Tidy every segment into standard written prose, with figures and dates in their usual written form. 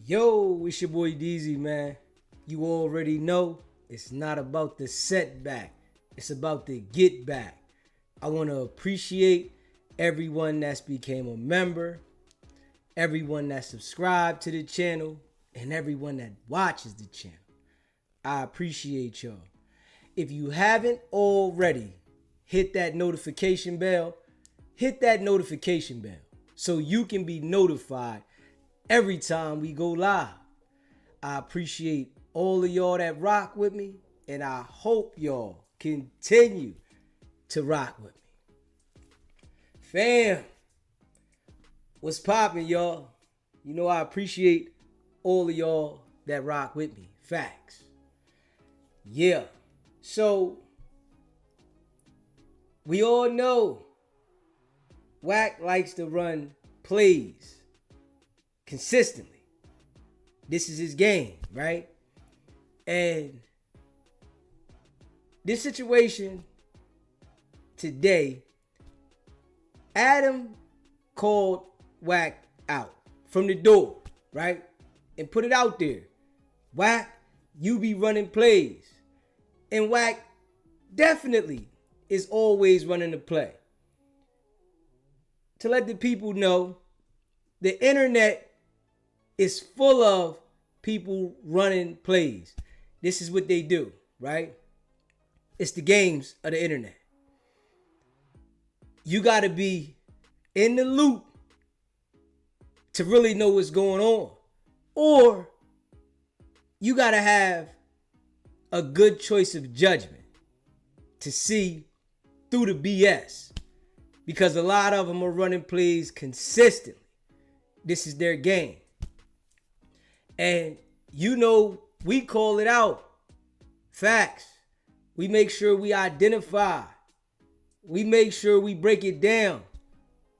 Yo, it's your boy DZ, man. You already know it's not about the setback, it's about the get back. I want to appreciate everyone that's became a member, everyone that subscribed to the channel, and everyone that watches the channel. I appreciate y'all. If you haven't already, hit that notification bell. Hit that notification bell so you can be notified every time we go live. I appreciate all of y'all that rock with me, and I hope y'all continue to rock with me. Fam, what's poppin', y'all? You know I appreciate all of y'all that rock with me. Facts. Yeah. So, we all know Wack likes to run plays consistently. This is his game, right? And this situation today, Adam called Wack out from the door, right? And put it out there. Wack, you be running plays. And Wack definitely is always running the play. To let the people know, the internet is full of people running plays. This is what they do, right? It's the games of the internet. You got to be in the loop to really know what's going on. Or you got to have a good choice of judgment to see through the BS. Because a lot of them are running plays consistently. This is their game. And you know, we call it out. Facts. We make sure we identify. We make sure we break it down.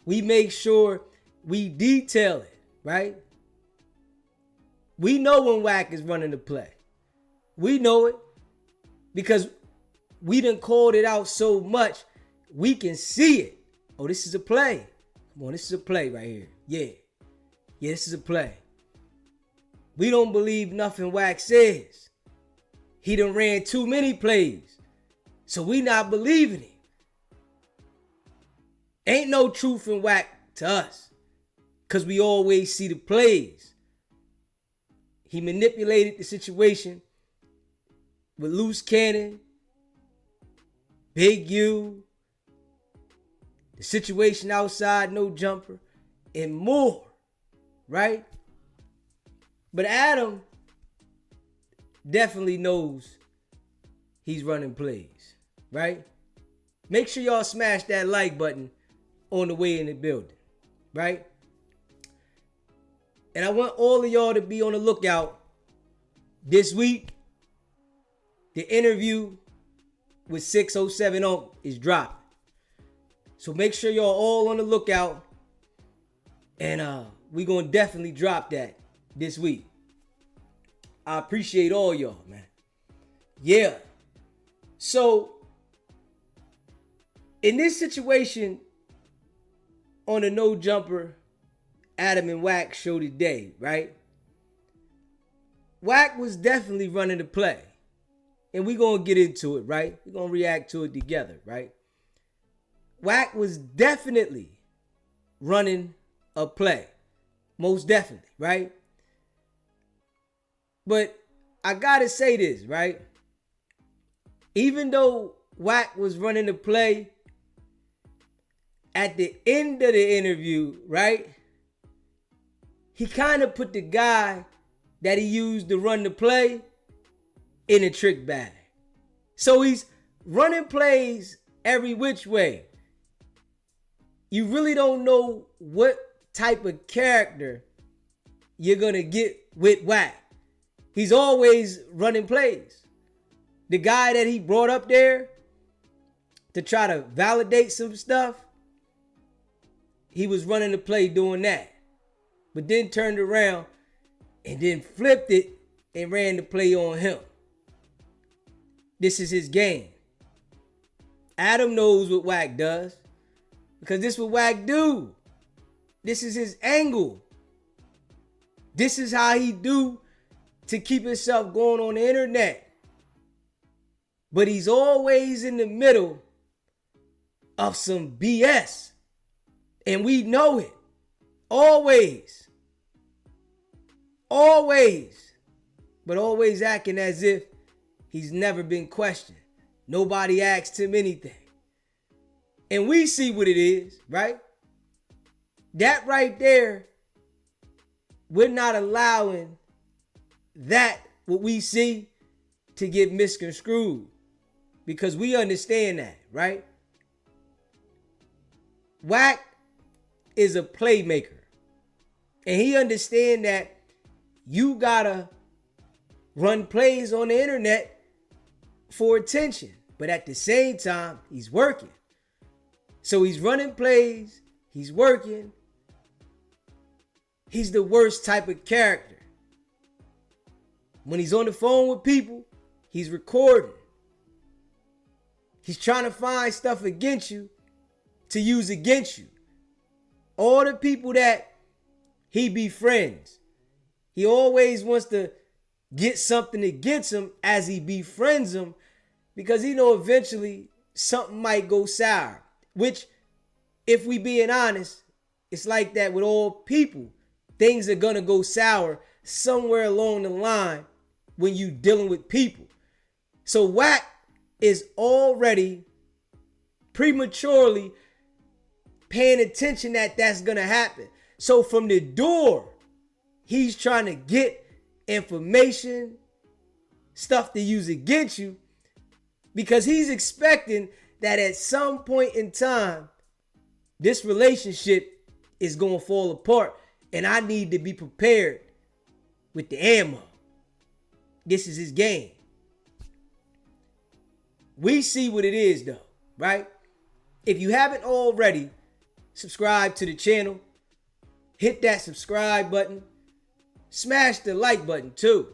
We make sure we detail it, right? We know when Wack is running the play. We know it because we done called it out so much, we can see it. Oh, this is a play. Come on, this is a play right here. Yeah, this is a play. We don't believe nothing Wack says. He done ran too many plays. So we not believing him. Ain't no truth in Wack to us. Because we always see the plays. He manipulated the situation with Loose Cannon, Big U, the situation outside, no jumper, and more, right? But Adam definitely knows he's running plays, right? Make sure y'all smash that like button on the way in the building, right? And I want all of y'all to be on the lookout this week. The interview with 607 Unc is dropping. So make sure y'all all on the lookout. And we gonna definitely drop that this week. I appreciate all y'all, man. Yeah. So, in this situation on the No Jumper Adam and Wack show today, right? Wack was definitely running the play. And we're going to get into it, right? We're going to react to it together, right? Wack was definitely running a play. Most definitely, right? But I got to say this, right? Even though Wack was running the play, at the end of the interview, right? He kind of put the guy that he used to run the play in a trick bag. So he's running plays every which way. You really don't know what type of character you're going to get with Wack. He's always running plays. The guy that he brought up there to try to validate some stuff, he was running the play doing that. But then turned around and then flipped it and ran the play on him. This is his game. Adam knows what Wack does because this is what Wack do. This is his angle. This is how he do to keep himself going on the internet. But he's always in the middle of some BS. And we know it. Always. Always. But always acting as if he's never been questioned. Nobody asked him anything. And we see what it is, right? That right there, we're not allowing that, what we see, to get misconstrued. Because we understand that, right? Wack is a playmaker. And he understands that you gotta run plays on the internet for attention. But at the same time, he's working. So he's running plays, he's working. He's the worst type of character. When he's on the phone with people, he's recording. He's trying to find stuff against you to use against you. All the people that he befriends, he always wants to get something against them as he befriends them, because he know eventually something might go sour. Which, if we being honest, it's like that with all people. Things are gonna go sour somewhere along the line when you dealing with people. So Wack is already prematurely paying attention that that's gonna happen. So from the door, he's trying to get information, stuff to use against you, because he's expecting that at some point in time, this relationship is gonna fall apart, and I need to be prepared with the ammo. This is his game. We see what it is though, right? If you haven't already subscribed to the channel, hit that subscribe button, smash the like button too,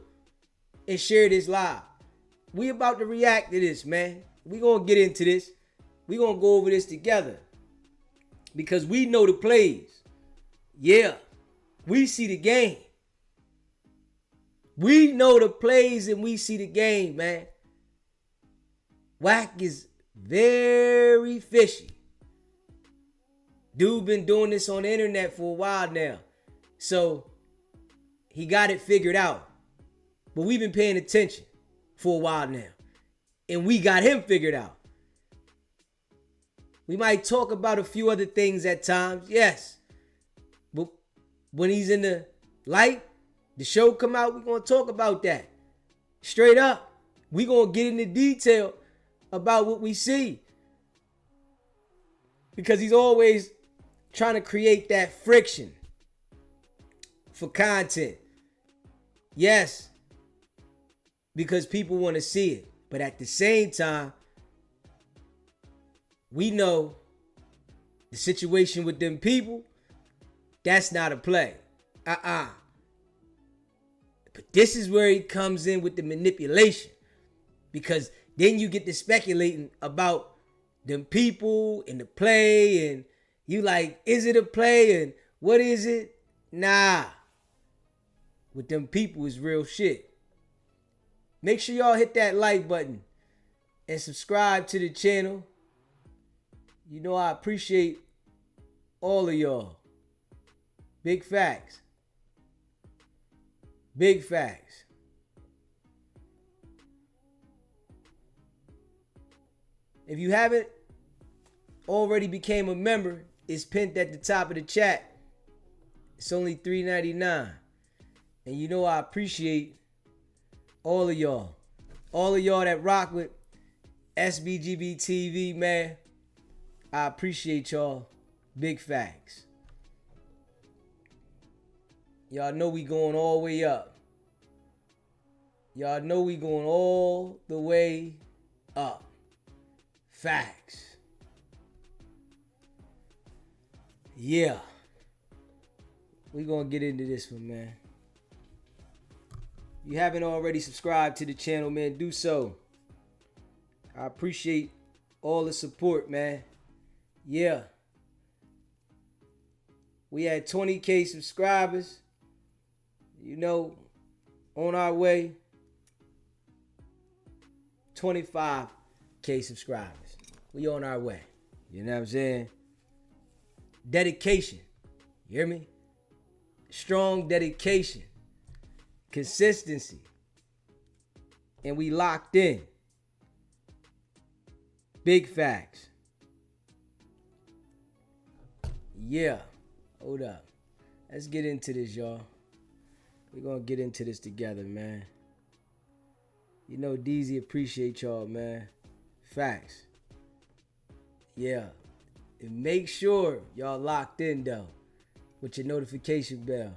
and share this live. We about to react to this, man. We gonna get into this. We gonna go over this together, because we know the plays. Yeah, we see the game. We know the plays and we see the game, man. Wack is very fishy. Dude been doing this on the internet for a while now. So he got it figured out. But we've been paying attention for a while now. And we got him figured out. We might talk about a few other things at times, yes. But when he's in the light, the show come out, we're going to talk about that. Straight up. We're going to get into detail about what we see. Because he's always trying to create that friction for content. Yes, because people want to see it. But at the same time, we know the situation with them people, that's not a play. But this is where he comes in with the manipulation. Because then you get to speculating about them people and the play, and you like, is it a play and what is it? Nah. With them people is real shit. Make sure y'all hit that like button and subscribe to the channel. You know I appreciate all of y'all. Big facts. Big facts. If you haven't already became a member, it's pinned at the top of the chat. It's only $3.99. And you know I appreciate all of y'all. All of y'all that rock with SBGB TV, man. I appreciate y'all. Big facts. Y'all know we going all the way up. Y'all know we going all the way up. Facts. Yeah. We gonna get into this one, man. If you haven't already subscribed to the channel, man, do so. I appreciate all the support, man. Yeah. We had 20K subscribers. you know, on our way, 25K subscribers. We on our way. You know what I'm saying? Dedication. You hear me? Strong dedication. Consistency. And we locked in. Big facts. Yeah. Hold up. Let's get into this, y'all. We're going to get into this together, man. You know, DZ appreciate y'all, man. Facts. Yeah. And make sure y'all locked in, though, with your notification bell.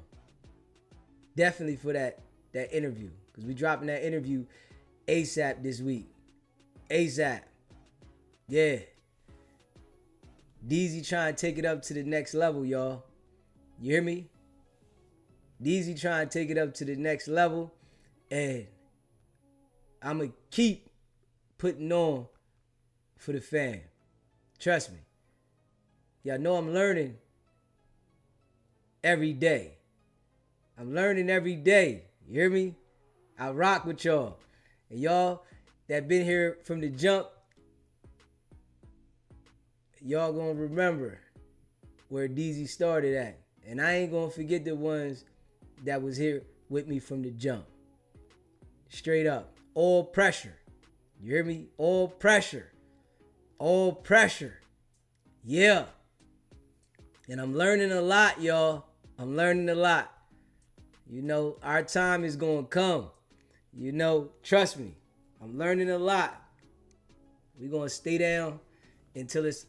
Definitely for that interview. Because we dropping that interview ASAP this week. ASAP. Yeah. DZ trying to take it up to the next level, y'all. You hear me? DZ trying to take it up to the next level. And I'm going to keep putting on for the fam. Trust me. Y'all know I'm learning every day. I'm learning every day. You hear me? I rock with y'all. And y'all that been here from the jump, y'all gonna remember where DZ started at. And I ain't gonna forget the ones that was here with me from the jump. Straight up. All pressure. You hear me? All pressure. All pressure. Yeah. And I'm learning a lot, y'all. I'm learning a lot. You know, our time is gonna come. You know, trust me. I'm learning a lot. We're gonna stay down until it's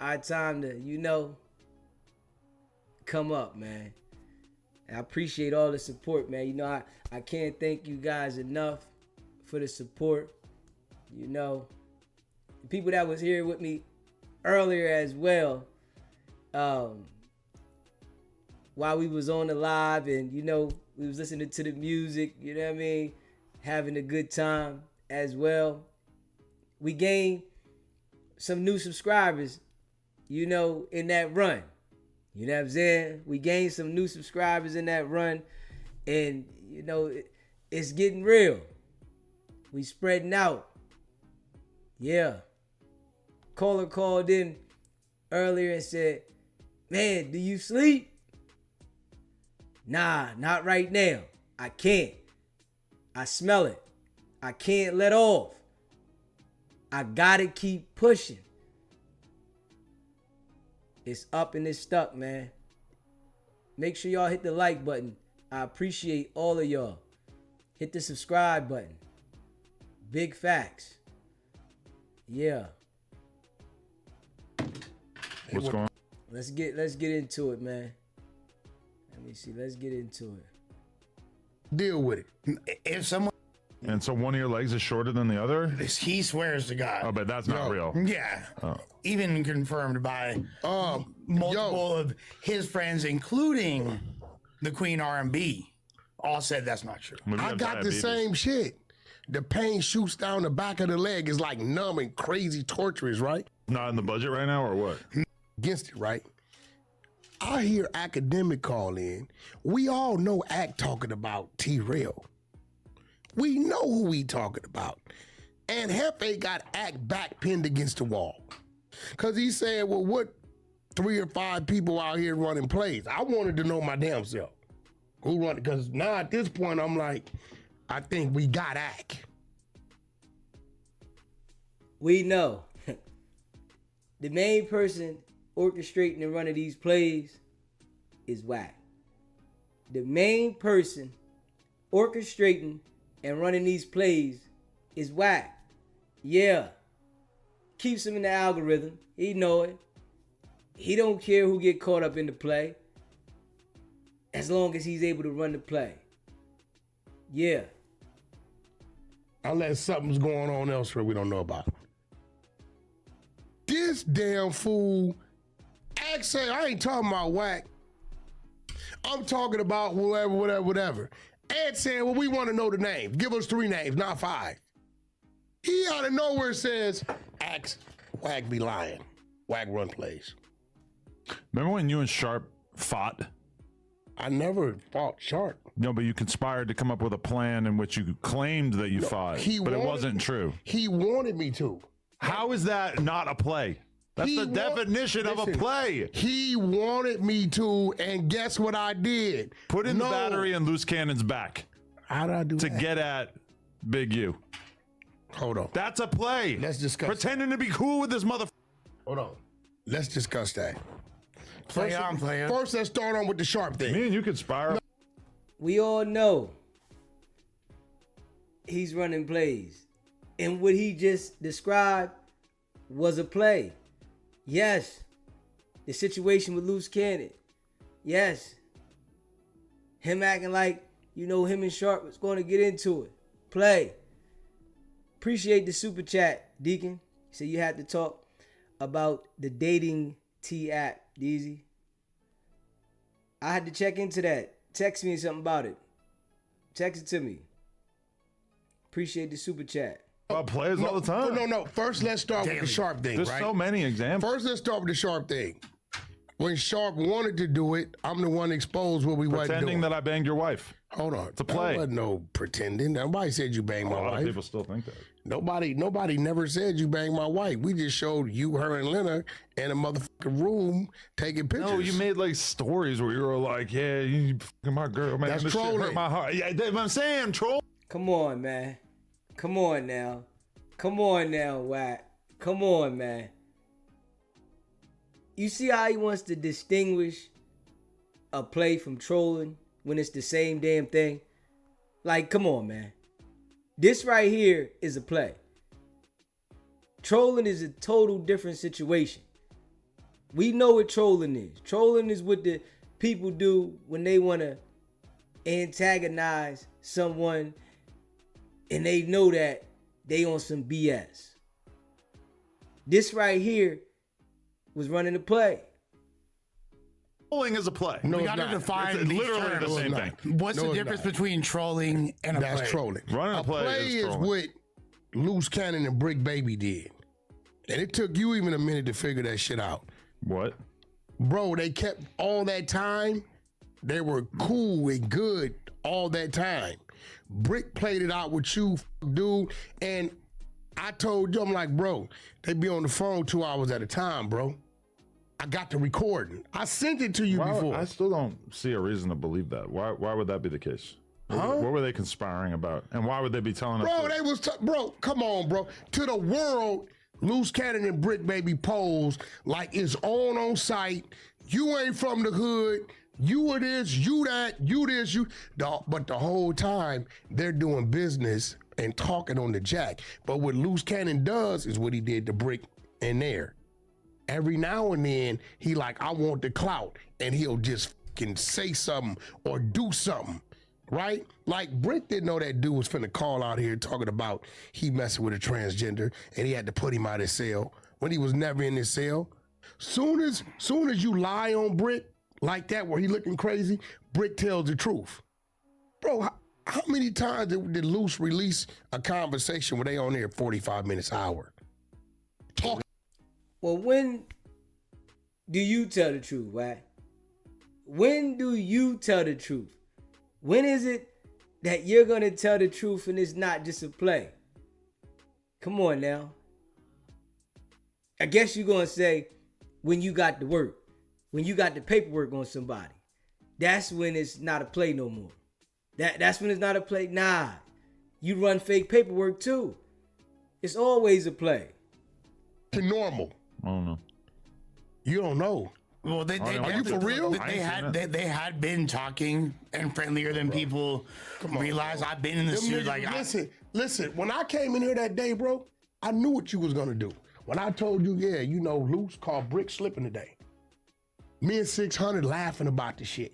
our time to, you know, come up, man. And I appreciate all the support, man. You know, I can't thank you guys enough for the support. You know, the people that was here with me earlier as well, while we was on the live, and, you know, we was listening to the music, you know what I mean? Having a good time as well. We gained some new subscribers, you know, in that run. You know what I'm saying? We gained some new subscribers in that run. And, you know, it's getting real. We spreading out. Yeah. Caller called in earlier and said, man, do you sleep? Nah, not right now. I can't. I smell it. I can't let off. I gotta keep pushing. It's up and it's stuck, man. Make sure y'all hit the like button. I appreciate all of y'all. Hit the subscribe button. Big facts. Yeah. What's going on? Let's get into it, man. Let me see. Let's get into it. Deal with it. If someone And so one of your legs is shorter than the other? he swears to God. Oh, but that's not real. Yeah. Oh. Even confirmed by multiple of his friends, including the Queen R&B, all said that's not true. Maybe you I have got the diabetes. same shit. The pain shoots down the back of the leg. Is like numb and crazy torturous, right? Not in the budget right now, or what? Against it, right? I hear academic call in. We all know Act talking about T-Rail. We know who we talking about. And Hefe got Act back pinned against the wall. Because he said, well, what 3 or 5 people out here running plays? I wanted to know my damn self. Who run it? Because now at this point, I'm like, I think we got Act. We know. The main person orchestrating and running these plays is Wack. The main person orchestrating and running these plays is Wack. Yeah. Keeps him in the algorithm. He know it. He don't care who get caught up in the play, as long as he's able to run the play. Yeah. Unless something's going on elsewhere we don't know about. This damn fool, Act say, I ain't talking about Wack. I'm talking about whatever. Ed saying, well, we want to know the names. Give us 3 names, not 5. He out of nowhere says, Act, Wack be lying. Wack run plays. Remember when you and Sharp fought I never fought Sharp. No, but you conspired to come up with a plan in which you claimed that you fought, but it wasn't true. He wanted me to. How is that not a play? That's the definition of a play. He wanted me to, and guess what I did? Put in the battery in Loose Cannon's back. How did I do to that? get at Big U? Hold on. That's a play. Let's discuss. Pretending to be cool with this mother. Hold on. Let's discuss that. Play on, player. First, let's start on with the Sharp thing. Me and you could spiral. We all know he's running plays. And what he just described was a play. Yes. The situation with Loose Cannon. Yes. Him acting like, him and Sharp was going to get into it. Play. Appreciate the super chat, Deacon. So you had to talk about the dating T app, Deezy. I had to check into that. Text me something about it. Text it to me. Appreciate the super chat. About players all the time. No. First, let's start with the Sharp thing, There's right? so many examples. First, let's start with the Sharp thing. When Sharp wanted to do it, I'm the one exposed what we wasn't doing. Pretending that I banged your wife. Hold on. It's a play. There wasn't no pretending. Nobody said you banged my A lot of wife. people still think that. Nobody never said you banged my wife. We just showed you, her, and Lena in a motherfucking room taking pictures. No, you made like stories where you were like, yeah, you fucking my girl, man. That's this shit trolling. hurt my heart. Yeah, that's what I'm saying, troll. Come on, man. Come on now. Come on now, Wack. Come on, man. You see how he wants to distinguish a play from trolling when it's the same damn thing? Like, come on, man. This right here is a play. Trolling is a total different situation. We know what trolling is. Trolling is what the people do when they want to antagonize someone and they know that they on some BS. This right here was running a play. Trolling is a play. No, We it's got to not. define It's these literally terms. the same No, thing. it's not. What's No, the it's difference not. between trolling and a That's play? trolling. Running a play is trolling. what Loose Cannon and Brick Baby did. And it took you even a minute to figure that shit out. What? Bro, they kept all that time. They were cool and good all that time. Brick played it out with you, dude. And I told you, I'm like, bro, they be on the phone 2 hours at a time, bro. I got the recording. I sent it to you before. I still don't see a reason to believe that. Why would that be the case? What were they conspiring about? And why would they be telling us? Bro, they was, bro, come on, bro. To the world, Loose Cannon and Brick Baby pose like it's on site. You ain't from the hood. You are this, you that, you this, you. But the whole time, they're doing business and talking on the jack. But what Loose Cannon does is what he did to Brick in there. Every now and then, he like, I want the clout. And he'll just fucking say something or do something. Right? Like Brick didn't know that dude was finna call out here talking about he messing with a transgender and he had to put him out of his cell when he was never in his cell. Soon as you lie on Brick like that where he looking crazy, Brick tells the truth. Bro, how many times did Loose release a conversation where they on there 45 minutes, hour? Talk. Well, when do you tell the truth, Wack? When do you tell the truth? When is it that you're going to tell the truth and it's not just a play? Come on now. I guess you're going to say when you got the work, when you got the paperwork on somebody. That's when it's not a play no more. That's when it's not a play. Nah, you run fake paperwork too. It's always a play. Normal. I don't know. You don't know. Well, Are you for real? They had been talking and friendlier than people realize. I've been in the suit. Listen. When I came in here that day, bro, I knew what you was gonna do. When I told you, yeah, Loose called Brick slipping today. Me and 600 laughing about the shit.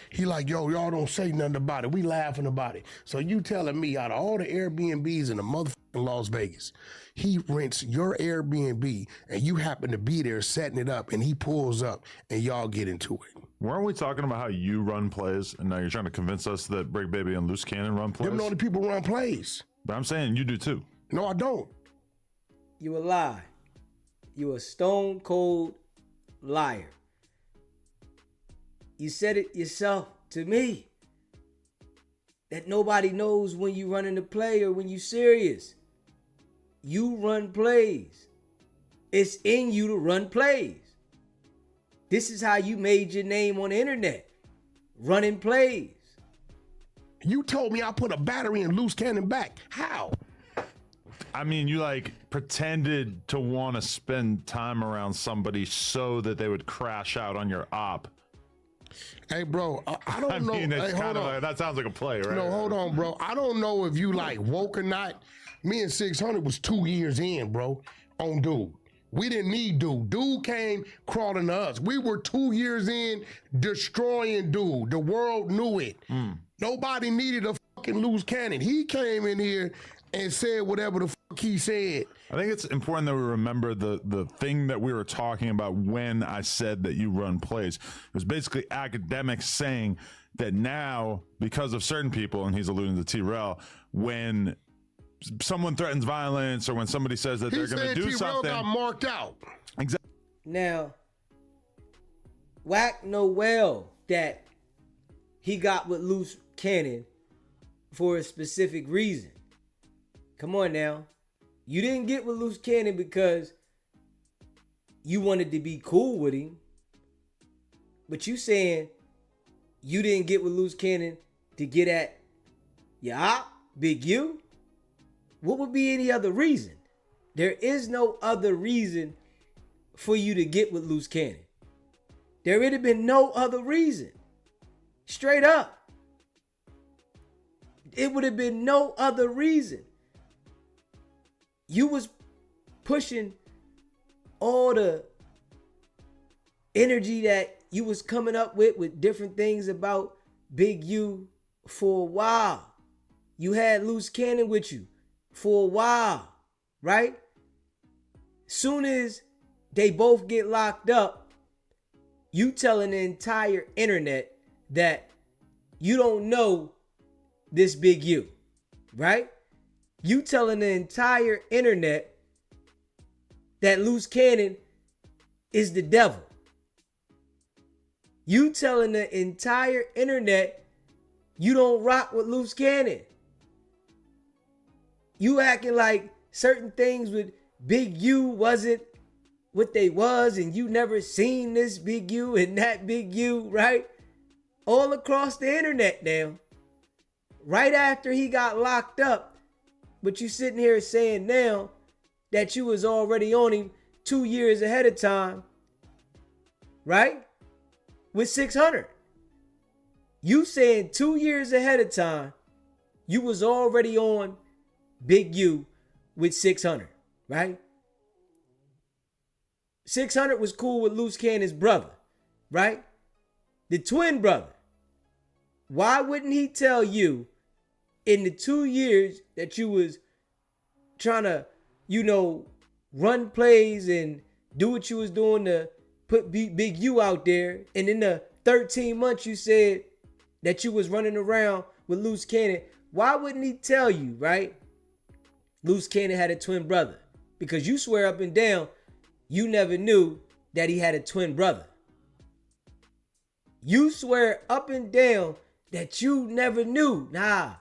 He like, yo, y'all don't say nothing about it. We laughing about it. So you telling me out of all the Airbnbs in the motherfucking Las Vegas, he rents your Airbnb and you happen to be there setting it up and he pulls up and y'all get into it. Weren't we talking about how you run plays and now you're trying to convince us that Brick Baby and Loose Cannon run plays? Them know the people run plays. But I'm saying you do too. No, I don't. You a lie. You a stone cold liar. you said it yourself to me. That nobody knows when you running the play or when you serious. You run plays. It's in you to run plays. This is how you made your name on the internet. Running plays. You told me I put a battery in loose cannon back. How? I mean, you like pretended to want to spend time around somebody so that they would crash out on your op. Hey, bro, I don't know. Mean, it's hey, kind of like, that sounds like a play, right? No, hold on, bro. I don't know if you like woke or not. Me and 600 was 2 years in, bro, on dude. We didn't need dude. Dude came crawling to us. We were 2 years in destroying dude. The world knew it. Nobody needed a fucking loose cannon. He came in here and said whatever the fuck he said. I think it's important that we remember the thing that we were talking about when I said that you run plays. It was basically academics saying that now, because of certain people, and he's alluding to T-Rel, when someone threatens violence or when somebody says that they're going to do T-Rel something. got marked out. Exactly. Now, Wack know well that he got with loose cannon for a specific reason. Come on now. You didn't get with loose cannon because you wanted to be cool with him. But you saying you didn't get with loose cannon to get at your op, Big U? What would be any other reason? There is no other reason for you to get with loose cannon. There would have been no other reason. Straight up. It would have been no other reason. You was pushing all the energy that you was coming up with different things about Big U for a while. You had loose cannon with you for a while, right? Soon as they both get locked up, you telling the entire internet that you don't know this Big U, right? You telling the entire internet that loose cannon is the devil. You telling the entire internet you don't rock with loose cannon. You acting like certain things with Big U wasn't what they was, and you never seen this Big U and that Big U, right? All across the internet now. Right after he got locked up, but you sitting here saying now that you was already on him 2 years ahead of time, right? With 600. You saying 2 years ahead of time, you was already on Big U with 600, right? 600 was cool with Loose Cannon's brother, right? The twin brother. Why wouldn't he tell you in the 2 years that you was trying to, run plays and do what you was doing to put Big U out there, and in the 13 months you said that you was running around with Loose Cannon, why wouldn't he tell you, right? Loose Cannon had a twin brother. Because you swear up and down you never knew that he had a twin brother. You swear up and down that you never knew. Nah,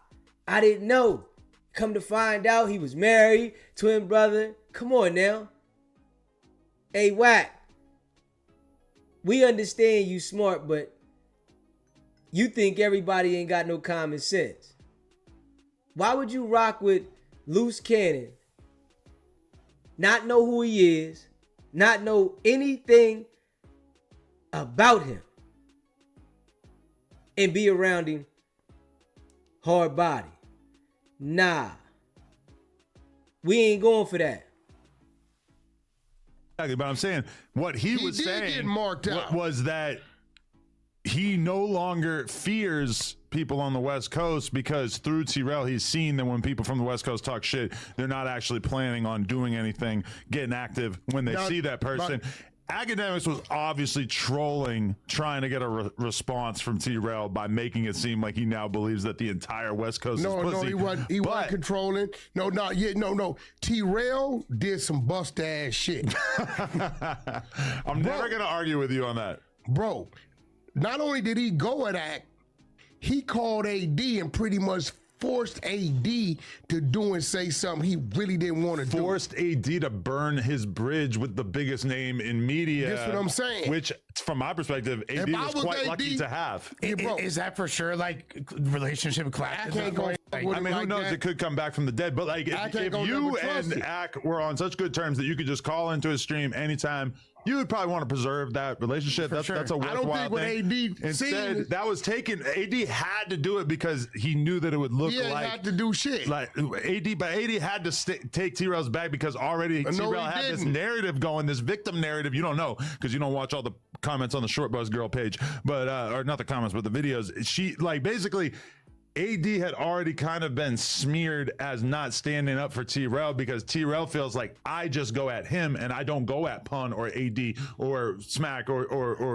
I didn't know. Come to find out he was married, twin brother. Come on now. Hey, Wack. We understand you smart, but you think everybody ain't got no common sense. Why would you rock with Loose Cannon, not know who he is, not know anything about him, and be around him hard body? Nah. We ain't going for that. Exactly, but I'm saying what he was did saying get marked out. was that he no longer fears people on the West Coast because through T-Rel he's seen that when people from the West Coast talk shit, they're not actually planning on doing anything, getting active when they see that person. Academics was obviously trolling, trying to get a response from T-Rel by making it seem like he now believes that the entire West Coast is pussy. No, he wasn't controlling. No. T-Rel did some bust ass shit. I'm never going to argue with you on that. Bro, not only did he go at Act, he called AD and pretty much forced AD to do and say something he really didn't want to do. Forced AD to burn his bridge with the biggest name in media. That's what I'm saying. Which, from my perspective, AD was quite lucky to have. Is that for sure like relationship clash? I can't go. I mean, who knows? It could come back from the dead. But like, if you and Ack were on such good terms that you could just call into his stream anytime, you would probably want to preserve that relationship. That's a worthwhile thing. Instead, that was taken. AD had to do it because he knew that it would look like he had to do shit. Like AD had to take T-Rail's back because already T-Rail had this narrative going, this victim narrative. You don't know because you don't watch all the comments on the Short Buzz Girl page, but or not the comments, but the videos. She like basically. AD had already kind of been smeared as not standing up for T-Rail because T-Rail feels like I just go at him and I don't go at Pun or AD or Smack or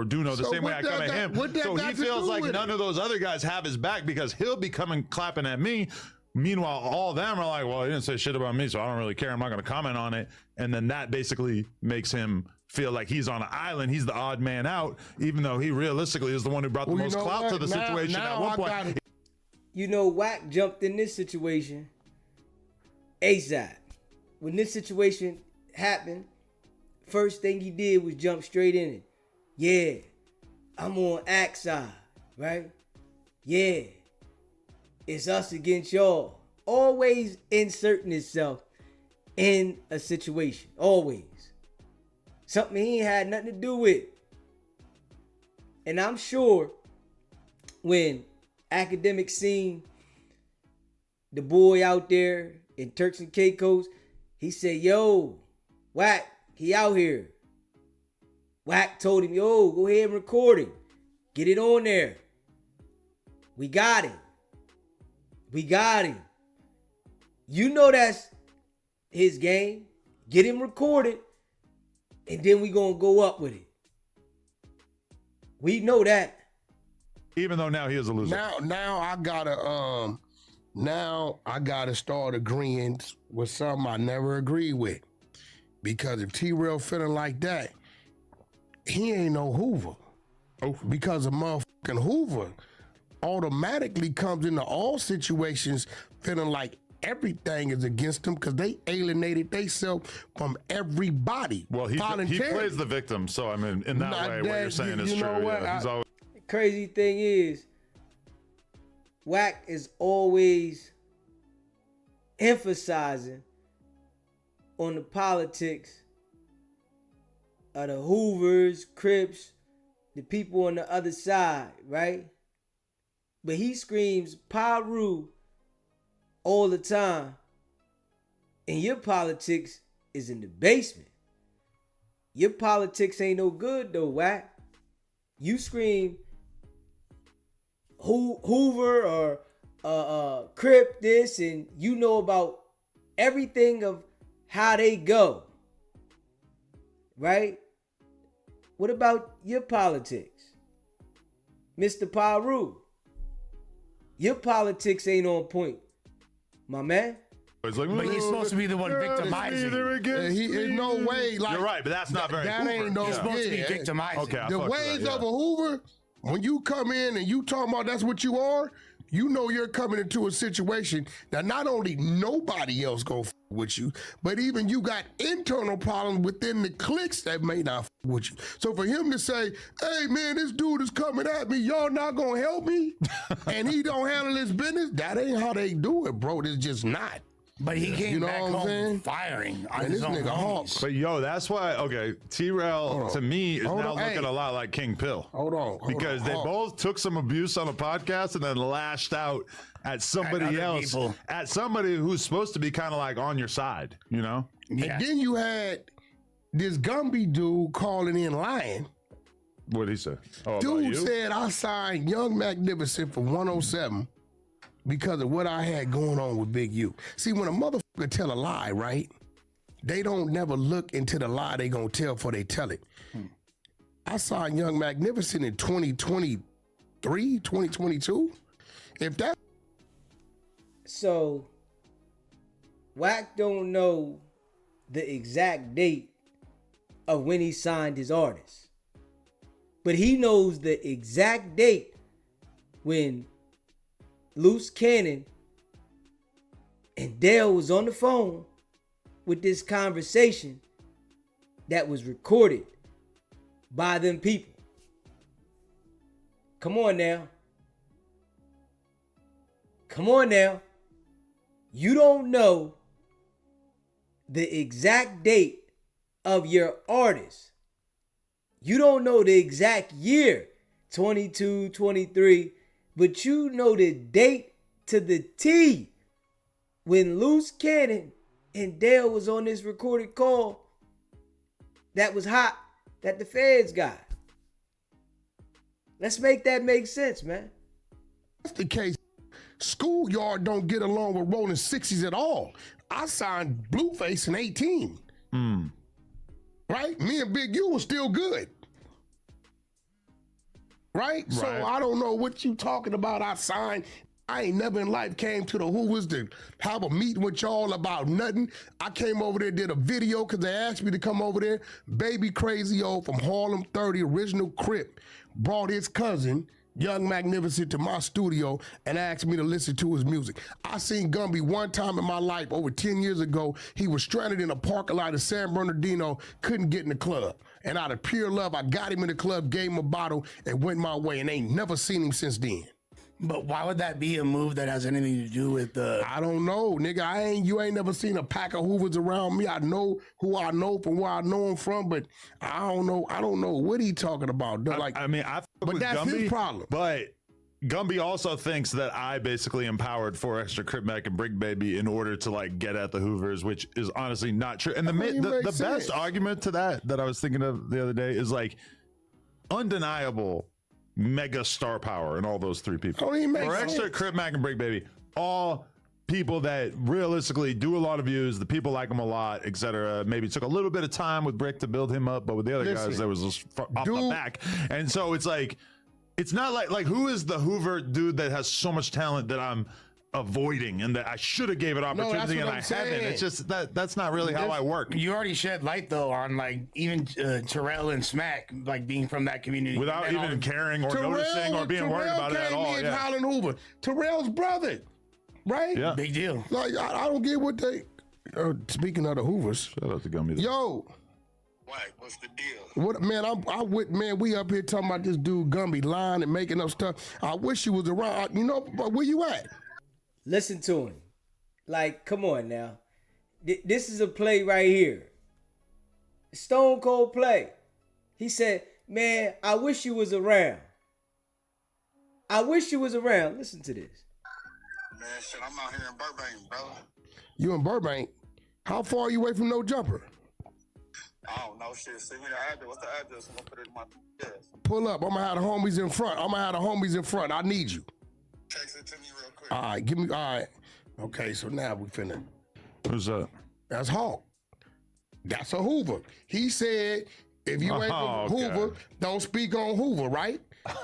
Duno the same way I come at him. So he feels like none of those other guys have his back because he'll be clapping at me. Meanwhile, all of them are like, well, he didn't say shit about me, so I don't really care. I'm not going to comment on it. And then that basically makes him feel like he's on an island. He's the odd man out, even though he realistically is the one who brought the most clout to the situation at one point. You know, Wack jumped in this situation ASAP. When this situation happened, first thing he did was jump straight in it. Yeah, I'm on Ack's side, right? Yeah, it's us against y'all. Always inserting himself in a situation. Always. Something he ain't had nothing to do with. And I'm sure when Academic seen the boy out there in Turks and Caicos, he said, yo, Wack, he out here. Wack told him, yo, go ahead and record it. Get it on there. We got him. We got him. You know that's his game. Get him recorded, and then we gonna go up with it. We know that. Even though now he is a loser. Now I gotta start agreeing with something I never agreed with. Because if T-Rail feeling like that, he ain't no Hoover. Because a motherfucking Hoover automatically comes into all situations feeling like everything is against him because they alienated themselves from everybody. Well, he plays the victim, so I mean, in that way, what you're saying is true. Yeah, he's always. Crazy thing is, Wack is always emphasizing on the politics of the Hoovers, Crips, the people on the other side, right? But he screams Paru all the time, and your politics is in the basement. Your politics ain't no good though, Wack. You scream Hoover or Crip this, and you know about everything of how they go, right? What about your politics, Mr. Paru? Your politics ain't on point, my man. It's like, but he's supposed to be the one victimizing. He in no way. Like, you're right, but that's not very. That ain't no. He's supposed to be victimizing. Okay, the ways of a Hoover. When you come in and you talking about that's what you are, you know you're coming into a situation that not only nobody else gonna f with you, but even you got internal problems within the cliques that may not f with you. So for him to say, hey man, this dude is coming at me, y'all not gonna help me, and he don't handle his business, that ain't how they do it, bro. It's just not. But he came back home firing on his own homies. But yo, that's why, okay, T-Rail to me is now looking a lot like King Pill. Because they both took some abuse on a podcast and then lashed out at somebody else, at somebody who's supposed to be kind of like on your side, you know? Yeah. And then you had this Gumby dude calling in lying. What'd he say? Oh, dude said, I signed Young Magnificent for 107. Because of what I had going on with Big U. See, when a motherfucker tell a lie, right? They don't never look into the lie they gonna tell before they tell it. I saw Young Magnificent in 2023, 2022. If that. So, Wack don't know the exact date of when he signed his artist. But he knows the exact date when Loose Cannon and Dale was on the phone with this conversation that was recorded by them people. Come on now. Come on now. You don't know the exact date of your artist. You don't know the exact year, 22, 23, but you know the date to the T when Loose Cannon and Dale was on this recorded call that was hot that the feds got. Let's make that make sense, man. That's the case. Schoolyard don't get along with Rolling 60s at all. I signed Blueface in 18. Right? Me and Big U was still good. Right? So I don't know what you talking about. I ain't never in life came to the Hoovers to have a meeting with y'all about nothing. I came over there, did a video because they asked me to come over there. Baby Crazy O from Harlem 30, original Crip, brought his cousin, Young Magnificent, to my studio and asked me to listen to his music. I seen Gumby one time in my life over 10 years ago. He was stranded in a parking lot in San Bernardino, couldn't get in the club. And out of pure love, I got him in the club, gave him a bottle, and went my way, and ain't never seen him since then. But why would that be a move that has anything to do with the? I don't know, nigga. You ain't never seen a pack of Hoovers around me. I know who I know from where I know him from, but I don't know what he talking about. Like, I fuck but with that's Gumby, his problem. But Gumby also thinks that I basically empowered 4 Extra Crip Mac and Brick Baby in order to like get at the Hoovers, which is honestly not true. And the best argument to that I was thinking of the other day is like undeniable mega star power in all those 3 people. For Extra Crip Mac and Brick Baby, all people that realistically do a lot of views, the people like him a lot, etc. Maybe took a little bit of time with Brick to build him up, but with the other guys, there was just off the back. And so it's like, it's not like who is the Hoover dude that has so much talent that I'm avoiding and that I should have gave it opportunity and I haven't. It's just that's not really how I work. You already shed light though on like even Terrell and Smack like being from that community without even caring or noticing or being worried about it at all. Yeah. Holland Hoover, Terrell's brother, right? Yeah, big deal. Like I don't get what they. Speaking of the Hoovers, shout out to Gumby. Yo. What's the deal? What man, we up here talking about this dude Gumby lying and making up stuff. I wish he was around. You know, where you at? Listen to him. Like, come on now. This is a play right here. Stone cold play. He said, man, I wish you was around. I wish you was around. Listen to this. Man, shit, I'm out here in Burbank, bro. You in Burbank? How far are you away from No Jumper? I don't know, shit. Send me the address. What's the address? I'm gonna put it in my GPS. Pull up. I'm gonna have the homies in front. I need you. Text it to me real quick. All right, all right. Okay, so now we finna. Who's that? That's Hawk. That's a Hoover. He said, if you ain't from Hoover, don't speak on Hoover, right?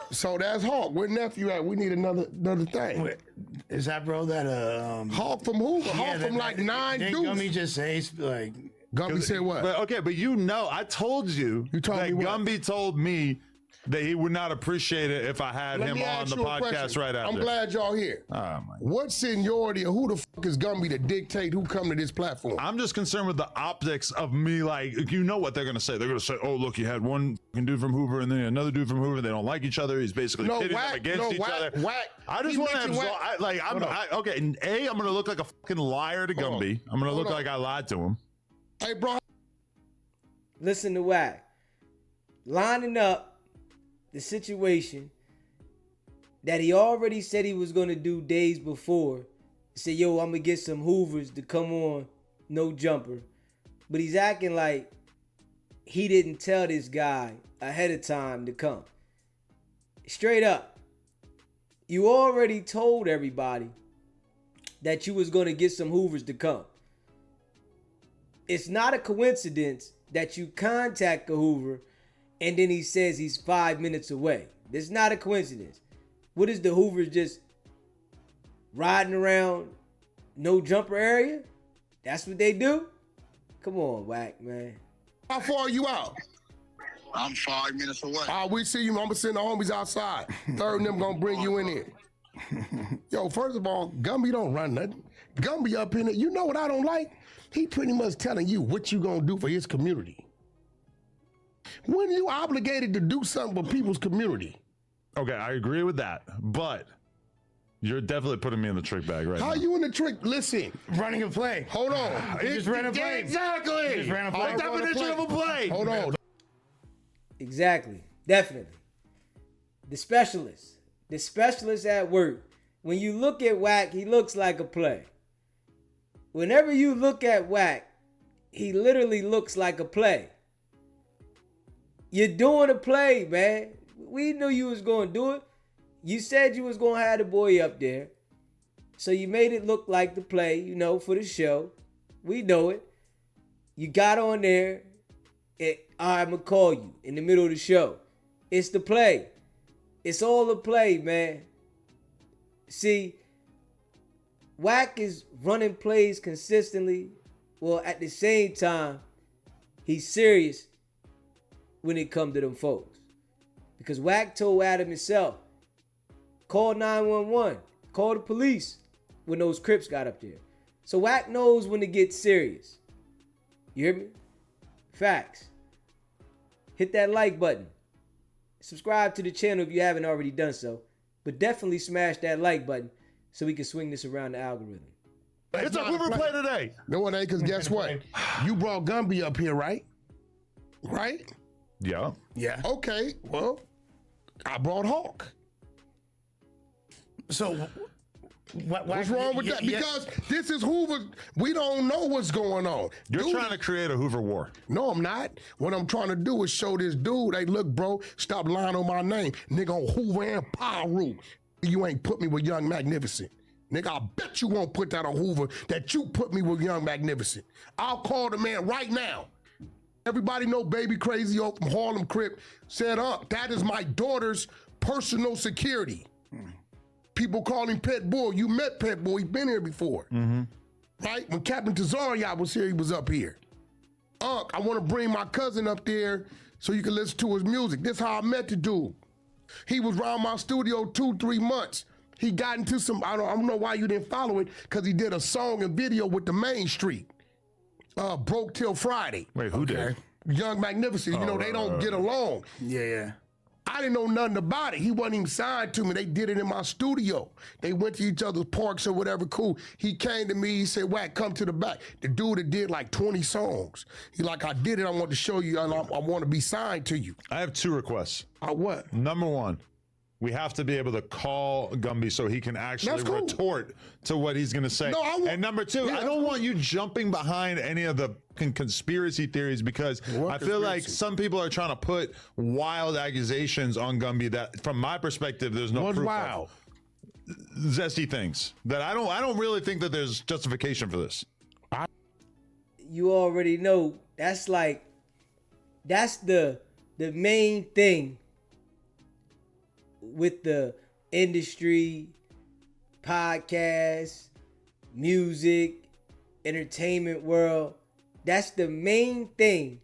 So that's Hawk. Where nephew at? We need another thing. Wait, is that bro that Hawk from Hoover? Hawk from like 9 dudes. Gumby just say like Gumby said what? But you know, I told you, told me what? Gumby told me that he would not appreciate it if I had him on the podcast right after. I'm glad y'all here. What seniority or who the fuck is Gumby to dictate who come to this platform? I'm just concerned with the optics of me. Like, you know what they're going to say. They're going to say, oh, look, you had one dude from Hoover and then another dude from Hoover. They don't like each other. He's basically pitting them against each other. I just want to absorb. Okay, and I'm going to look like a fucking liar to Gumby. I'm going to look like I lied to him. Hey, bro. Listen to Wack. Lining up the situation that he already said he was going to do days before. He said, yo, I'm going to get some Hoovers to come on No Jumper. But he's acting like he didn't tell this guy ahead of time to come. Straight up. You already told everybody that you was going to get some Hoovers to come. It's not a coincidence that you contact a Hoover and then he says he's 5 minutes away. This is not a coincidence. What is the Hoovers just riding around No Jumper area? That's what they do? Come on, Wack, man. How far are you out? I'm 5 minutes away. We see you. I'm gonna send the homies outside. Third and them gonna bring you in here. Yo, first of all, Gumby don't run nothing. Gumby up in it. You know what I don't like? He pretty much telling you what you gonna do for his community. When you obligated to do something for people's community? Okay, I agree with that, but you're definitely putting me in the trick bag right now. How you in the trick? Listen, Running a play. hold on. He just ran a play. Exactly. He just ran a play. The definition of a play. Hold on. Exactly. Definitely. The specialist at work. When you look at Wack, he looks like a play. Whenever you look at Wack, he literally looks like a play. You're doing a play, man. We knew you was going to do it. You said you was going to have the boy up there. So you made it look like the play, you know, for the show. We know it. You got on there. I'm going to call you in the middle of the show. It's the play. It's all the play, man. See, Wack is running plays consistently. Well, at the same time, he's serious when it comes to them folks. Because Wack told Adam himself, call 911, call the police when those Crips got up there. So Wack knows when to get serious. You hear me? Facts. Hit that like button. Subscribe to the channel if you haven't already done so. But definitely smash that like button so we can swing this around the algorithm. It's a Hoover play today. No, it ain't, because guess what? You brought Gumby up here, right? Right? Yeah. Yeah. Okay, well, I brought Hawk. So What's wrong with that? Because this is Hoover. We don't know what's going on. You're trying to create a Hoover war. No, I'm not. What I'm trying to do is show this dude, hey, look, bro, stop lying on my name. Nigga on Hoover and Paru. You ain't put me with Young Magnificent. Nigga, I bet you won't put that on Hoover that you put me with Young Magnificent. I'll call the man right now. Everybody know Baby Crazy from Harlem Crip said, that is my daughter's personal security. People call him Pet Bull. You met Pet Bull. He's been here before. Right? When Captain Tazariak was here, he was up here. I want to bring my cousin up there so you can listen to his music. This is how I met the dude. He was around my studio 2-3 months. He got into some, I don't know why you didn't follow it, because he did a song and video with the Main Street. Broke Till Friday. Wait, who did? Young Magnificent. You know, they don't get along. Yeah. I didn't know nothing about it. He wasn't even signed to me. They did it in my studio. They went to each other's parks or whatever, cool. He came to me, he said, Wack, come to the back. The dude that did like 20 songs. He like, I did it, I want to show you, and I want to be signed to you. I have 2 requests. What? Number 1, we have to be able to call Gumby so he can actually retort to what he's going to say. No, and number 2, I don't want you jumping behind any of the conspiracy theories, because I feel like some people are trying to put wild accusations on Gumby that, from my perspective, there's no proof of. Zesty things that I don't really think that there's justification for this. You already know that's the main thing with the industry, podcasts, music, entertainment world. That's the main thing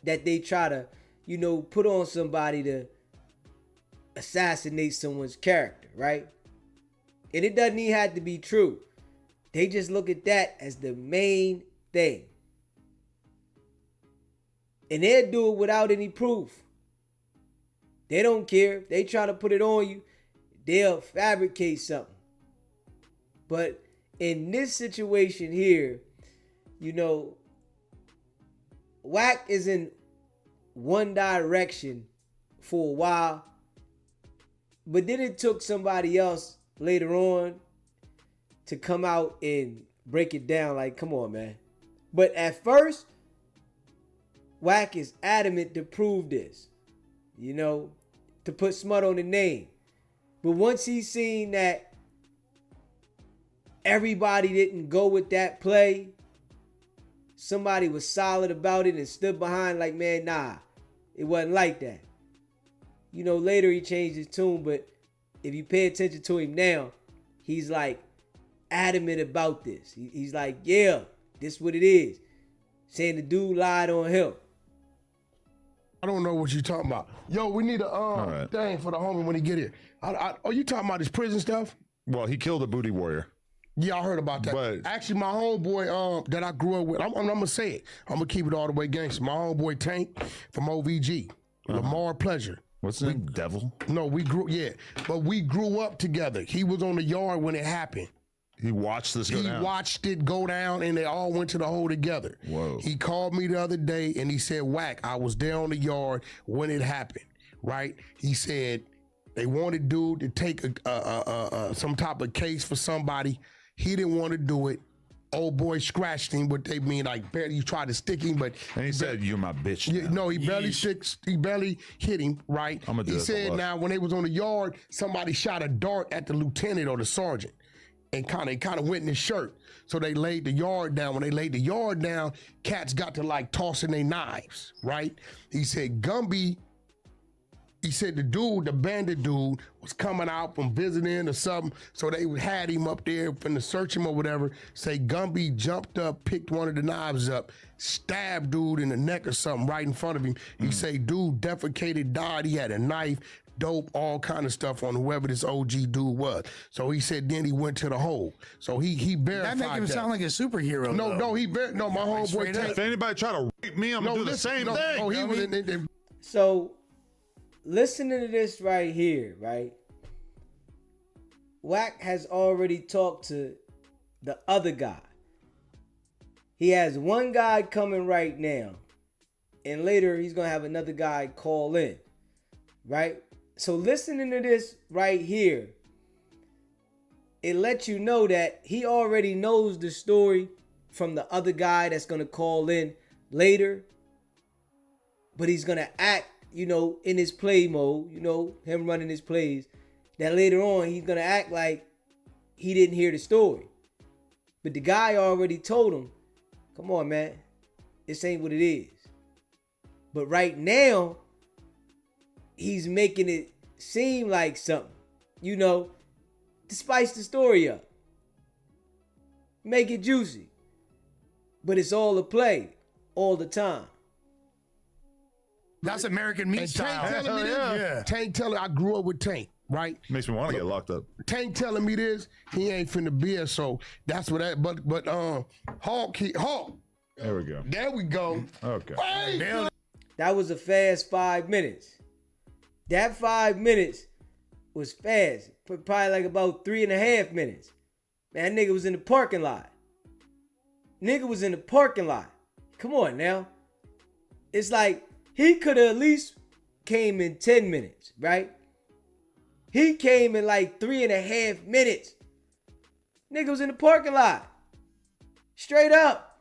that they try to, put on somebody to assassinate someone's character, right? And it doesn't even have to be true. They just look at that as the main thing. And they'll do it without any proof. They don't care. If they try to put it on you, they'll fabricate something. But in this situation here, Wack is in one direction for a while, but then it took somebody else later on to come out and break it down. Like, come on, man. But at first, Wack is adamant to prove this, to put smut on the name. But once he's seen that everybody didn't go with that play, somebody was solid about it and stood behind, like, man, nah, it wasn't like that. Later he changed his tune, but if you pay attention to him now, he's like adamant about this. He's like, yeah, this what it is. Saying the dude lied on him. I don't know what you're talking about. Yo, we need a right. thing for the homie when he get here. Oh, you talking about his prison stuff? Well, he killed a booty warrior. Yeah, I heard about that. But- Actually, my homeboy that I grew up with, I'm gonna say it. I'm gonna keep it all the way gangster. My homeboy Tank from OVG, Lamar Pleasure. What's his name? Devil? No, we grew up together. He was on the yard when it happened. He watched this go down. He watched it go down, and they all went to the hole together. Whoa. He called me the other day, and he said, Wack, I was there on the yard when it happened, right? He said they wanted dude to take some type of case for somebody. He didn't want to do it. Old boy scratched him, but they mean like barely tried to stick him, but And he said, "You're my bitch." yeah, now. no, he barely hit him, right? I'ma do He this a said lot. now when they was on the yard, somebody shot a dart at the lieutenant or the sergeant and kind of went in his shirt. So they laid the yard down. When they laid the yard down, cats got to like tossing their knives, right? He said Gumby, he said the bandit dude was coming out from visiting or something. So they had him up there finna search him or whatever. Say Gumby jumped up, picked one of the knives up, stabbed dude in the neck or something right in front of him. He say dude defecated, died. He had a knife, dope, all kind of stuff on whoever this OG dude was. So he said then he went to the hole. So he verified That make him sound like a superhero. no, though. no, my homeboy straight up. Tank. If anybody try to rape me, I'm gonna do the same thing. Oh, he you know was what I mean? in So, listening to this right here, right? Wack has already talked to the other guy. He has one guy coming right now, and later he's gonna have another guy call in, right? So listening to this right here, it lets you know that he already knows the story from the other guy that's gonna call in later, but he's gonna act, in his play mode, him running his plays, that later on he's gonna act like he didn't hear the story. But the guy already told him, come on, man, this ain't what it is. But right now, he's making it seem like something, to spice the story up. Make it juicy. But it's all a play, all the time. That's American meat And Tank style. telling me this. Yeah. Tank telling I grew up with Tank, right? Makes me want to get locked up. Tank telling me this, he ain't finna be here, so that's what that. But Hawk. There we go. There we go. Okay. Hey, That was a fast 5 minutes. That 5 minutes was fast. Probably like about 3.5 minutes. Man, that nigga was in the parking lot. Come on now. It's like he could have at least came in 10 minutes, right? He came in like 3.5 minutes. Nigga was in the parking lot. Straight up.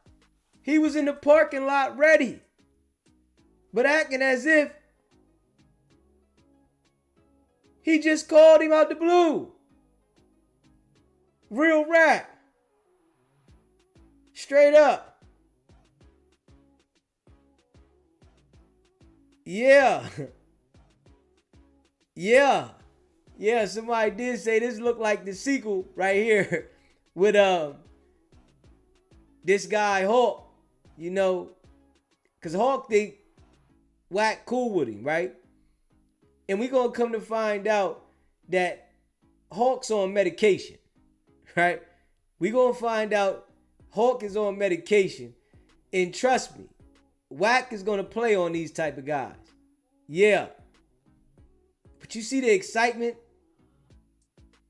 He was in the parking lot ready. But acting as if he just called him out the blue. Real rap. Straight up. Yeah. Yeah, somebody did say this looked like the sequel right here with this guy Hawk, cause Hawk think Wack cool with him, right? And we gonna come to find out that Hawk's on medication, right? We gonna find out Hawk is on medication, and trust me, Wack is gonna play on these type of guys. Yeah. But you see the excitement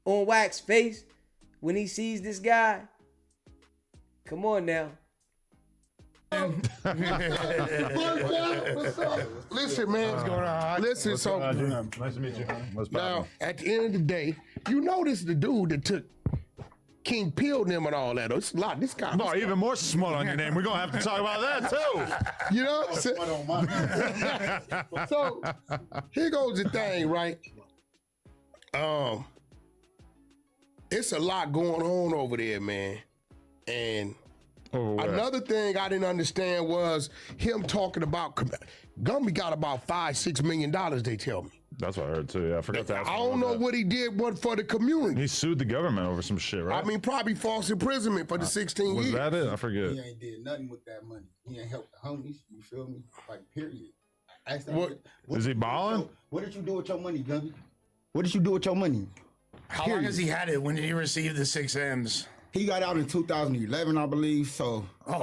on Wack's face when he sees this guy? Come on now. Listen, man. What's going on? Listen, so Nice to meet you. What's now poppin'? at the end of the day, you notice the dude that took King Pill them and all that. It's a lot. This guy. No, even more smut on your name. We're gonna have to talk about that too. You know? So here goes the thing, right? It's a lot going on over there, man. And another thing I didn't understand was him talking about Gumby got about $5-6 million, they tell me. That's what I heard too. Yeah, I forgot to ask I him don't about know that. what he did for the community. He sued the government over some shit, right? I mean, probably false imprisonment for the 16 was years. that it? I forget. He ain't did nothing with that money. He ain't helped the homies. You feel me? Like, period. What is he balling? What did you do with your money, Gumby? What did you do with your money? How long has he had it? When did he receive the 6 M's? He got out in 2011, I believe. So I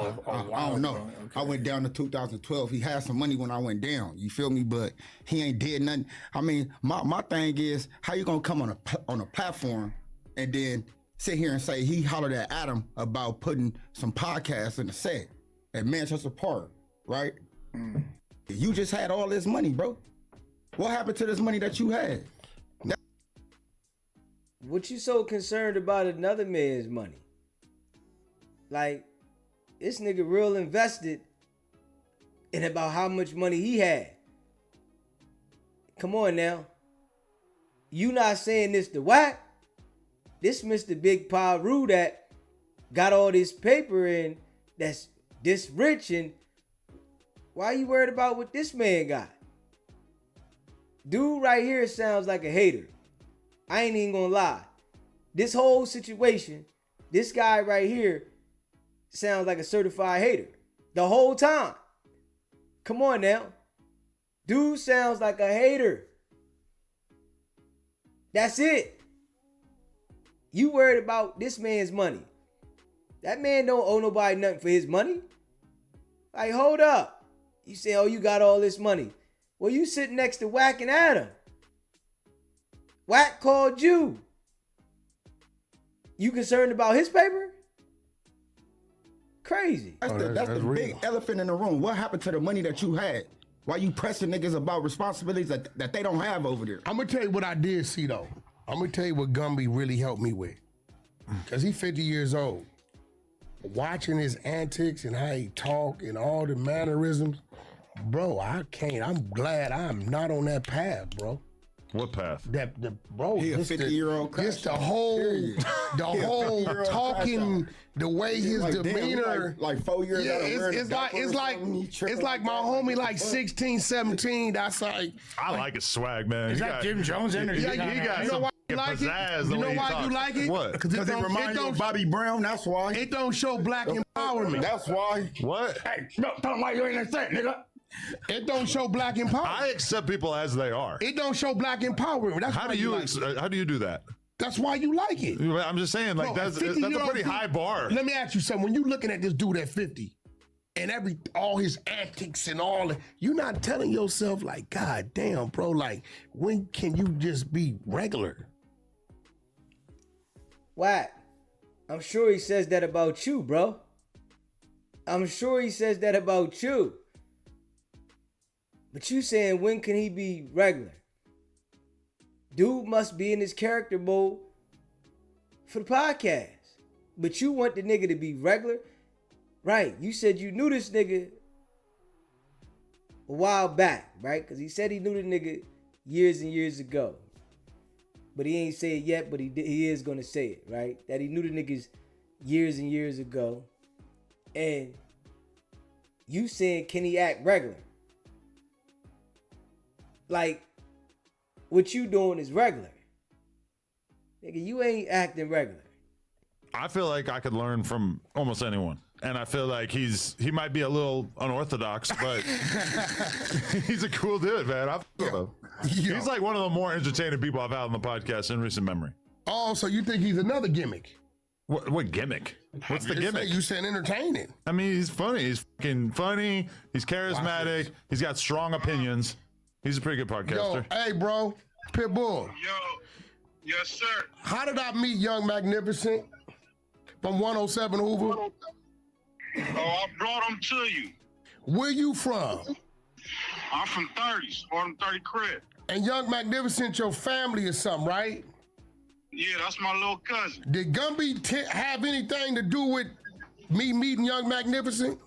don't know. Okay. I went down to 2012. He had some money when I went down. You feel me? But he ain't did nothing. I mean, my thing is, how you gonna come on a platform and then sit here and say he hollered at Adam about putting some podcasts in the set at Manchester Park, right? You just had all this money, bro. What happened to this money that you had? What you so concerned about another man's money? Like, this nigga real invested in about how much money he had. Come on now. You not saying this to Wack? This Mr. Big Paru that got all this paper and that's this rich, and why you worried about what this man got? Dude right here sounds like a hater. I ain't even gonna lie. This whole situation, this guy right here sounds like a certified hater the whole time. Come on now. Dude sounds like a hater. That's it. You worried about this man's money. That man don't owe nobody nothing for his money. Like, hold up. You say, oh, you got all this money. Well, you sitting next to Wack and Adam. Wack called you. You concerned about his paper? Crazy. That's the big elephant in the room. What happened to the money that you had? Why you pressing niggas about responsibilities that they don't have over there? I'm gonna tell you what I did see though. I'm gonna tell you what Gumby really helped me with. Cause he's 50 years old. Watching his antics and how he talk and all the mannerisms, bro, I'm glad I'm not on that path, bro. What path? Bro, He a 50-year-old crash. Just the whole talking, the way his Like, damn, demeanor. like 4 years out of wearing a it's diaper or something, he tripping like my that. homie like 16, 17. That's like, I like his swag, man. Is that Jim Jones energy? He got you know some why you like it? pizzazz the You know way he why you talks. like it? What? Because Because it reminds you of Bobby Brown, that's why. it don't show black empowerment. That's why. What? Hey, no, tell him why you ain't that, nigga. It don't show black empowerment. I accept people as they are. It don't show black empowerment. That's How why do you like it. how do you do that? That's why you like it. I'm just saying, like, Bro, that's a 50-year-old pretty dude- high bar. Let me ask you something. When you looking at this dude at 50 and all his antics and all that, you're not telling yourself like, God damn, bro, like, when can you just be regular? Wack, I'm sure he says that about you, bro. I'm sure he says that about you. But you saying, when can he be regular? Dude must be in his character mode for the podcast. But you want the nigga to be regular? Right. You said you knew this nigga a while back, right? Because he said he knew the nigga years and years ago. But he ain't say it yet, but he is going to say it, right? That he knew the niggas years and years ago. And you saying, can he act regular? Like, what you doing is regular. Nigga, you ain't acting regular. I feel like I could learn from almost anyone. And I feel like he might be a little unorthodox, but he's a cool dude, man. I feel him. He's like one of the more entertaining people I've had on the podcast in recent memory. Oh, so you think he's another gimmick? What gimmick? What's the gimmick? You said entertaining. I mean, he's funny. He's fucking funny. He's charismatic. He's got strong opinions. He's a pretty good podcaster. Yo, hey, bro, Pitbull. Yo, yes, sir. How did I meet Young Magnificent from 107 Hoover? Oh, I brought him to you. Where you from? I'm from 30s, or 30 crib. And Young Magnificent, your family or something, right? Yeah, that's my little cousin. Did Gumby have anything to do with me meeting Young Magnificent?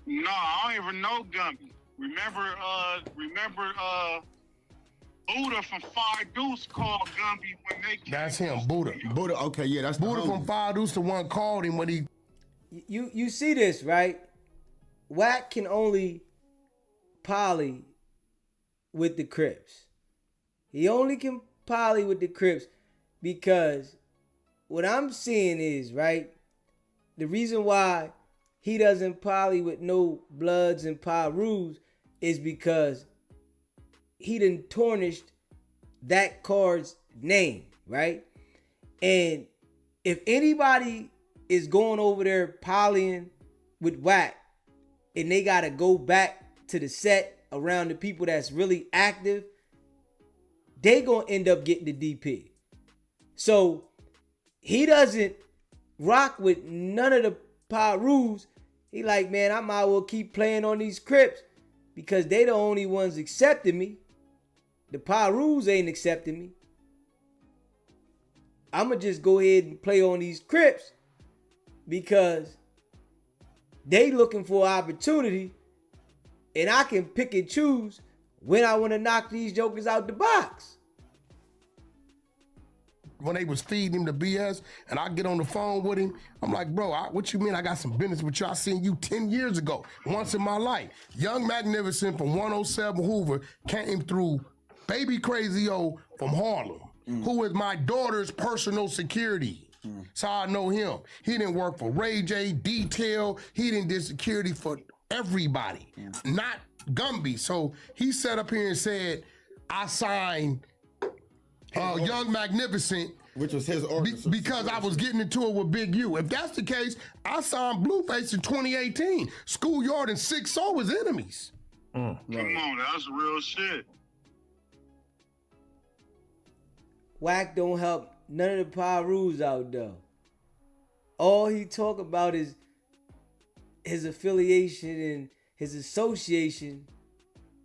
No, I don't even know Gumby. Remember, Buddha from Five Deuce called Gumby when they came. That's him, Buddha. Buddha, okay, yeah, that's the Buddha homie. from Five Deuce, the one called him when he. You see this, right? Wack can only poly with the Crips. He only can poly with the Crips because what I'm seeing is, right, the reason why he doesn't poly with no Bloods and Pyrus is because he done tarnished that card's name, right? And if anybody is going over there polying with Wack and they got to go back to the set around the people that's really active, they going to end up getting the DP. So he doesn't rock with none of the Pirus. He like, man, I might well keep playing on these Crips because they the only ones accepting me. The Pirus ain't accepting me. I'ma just go ahead and play on these Crips because they looking for opportunity and I can pick and choose when I want to knock these jokers out the box. When they was feeding him the BS and I get on the phone with him, I'm like, bro, what you mean I got some business with you? I seen you 10 years ago, once in my life. Young Magnificent from 107 Hoover came through Baby Crazy O from Harlem, who is my daughter's personal security. That's how I know him. He didn't work for Ray J, Detail. He didn't do security for everybody, not Gumby. So he sat up here and said, I signed Young Magnificent, which was his order, because I was getting into it with Big U. If that's the case, I signed Blueface in 2018. Schoolyard and 6-0 was enemies. Come on, that's real shit. Wack don't help none of the Pirus out though. All he talk about is his affiliation and his association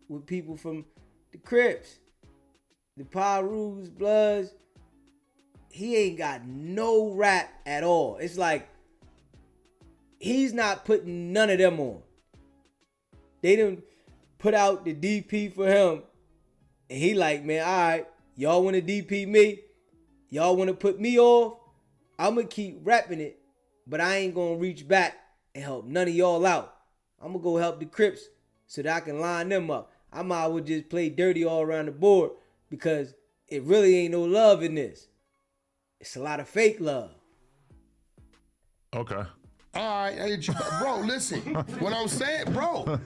with people from the Crips. The Pirus, Bloods, he ain't got no rap at all. It's like he's not putting none of them on. They done put out the DP for him, and he like, man, all right, y'all want to DP me? Y'all want to put me off? I'm going to keep repping it, but I ain't going to reach back and help none of y'all out. I'm going to go help the Crips so that I can line them up. I might as well just play dirty all around the board because it really ain't no love in this. It's a lot of fake love. Okay. All right, hey, bro, listen. What I'm saying, bro,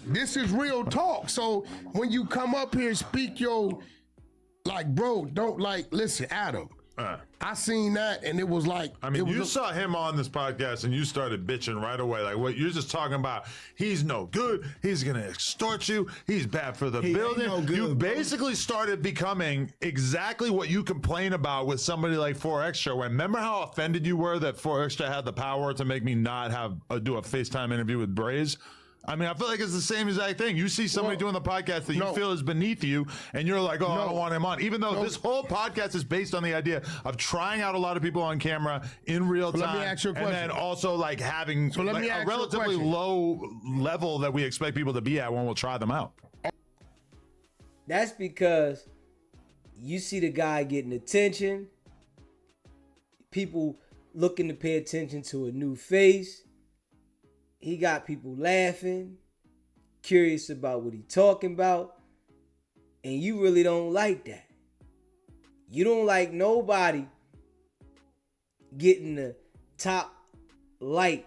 this is real talk. So when you come up here and speak your, like, bro, don't like, listen, Adam. I seen that and it was like, I mean, you saw him on this podcast and you started bitching right away. Like, what you're just talking about, he's no good. He's going to extort you. He's bad for the building. No good, you bro. basically started becoming exactly what you complain about with somebody like 4Extra. Remember how offended you were that 4Extra had the power to make me not do a FaceTime interview with Braze? I mean, I feel like it's the same exact thing. You see somebody doing the podcast that you feel is beneath you, and you're like, I don't want him on. Even though this whole podcast is based on the idea of trying out a lot of people on camera in real time. Let me ask you a question. And then also like having a relatively low level that we expect people to be at when we'll try them out. That's because you see the guy getting attention. People looking to pay attention to a new face. He got people laughing, curious about what he talking about, and you really don't like that. You don't like nobody getting the top light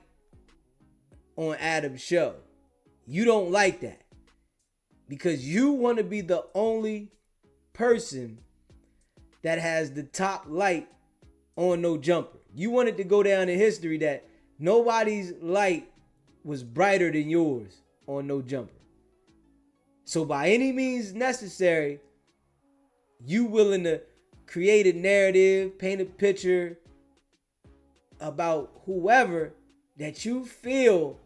on Adam's show. You don't like that because you want to be the only person that has the top light on No Jumper. You want it to go down in history that nobody's light was brighter than yours on No Jumper. So by any means necessary, you willing to create a narrative, paint a picture about whoever that you feel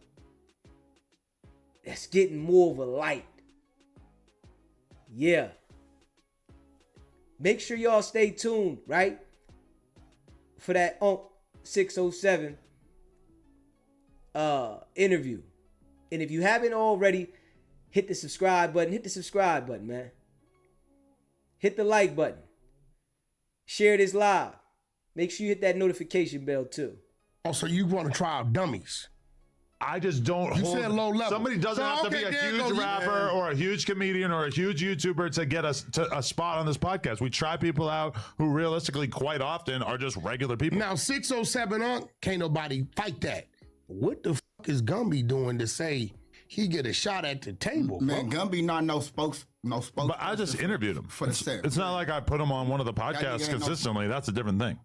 that's getting more of a light. Yeah. Make sure y'all stay tuned, right? For that 607 interview. And if you haven't already, hit the subscribe button. Hit the subscribe button, man. Hit the like button. Share this live. Make sure you hit that notification bell too. Also, you want to try out dummies. I just don't You said low level. Somebody doesn't So, have to okay, be a there huge goes- rapper or a huge comedian or a huge YouTuber to get us to a spot on this podcast. We try people out who realistically quite often are just regular people. Now, 607 can't nobody fight that. What the fuck is Gumby doing to say he get a shot at the table, Man, bro. Gumby not no spokes. But I just interviewed him. for the set. It's not like I put him on one of the nigga podcasts ain't no- consistently. That's a different thing.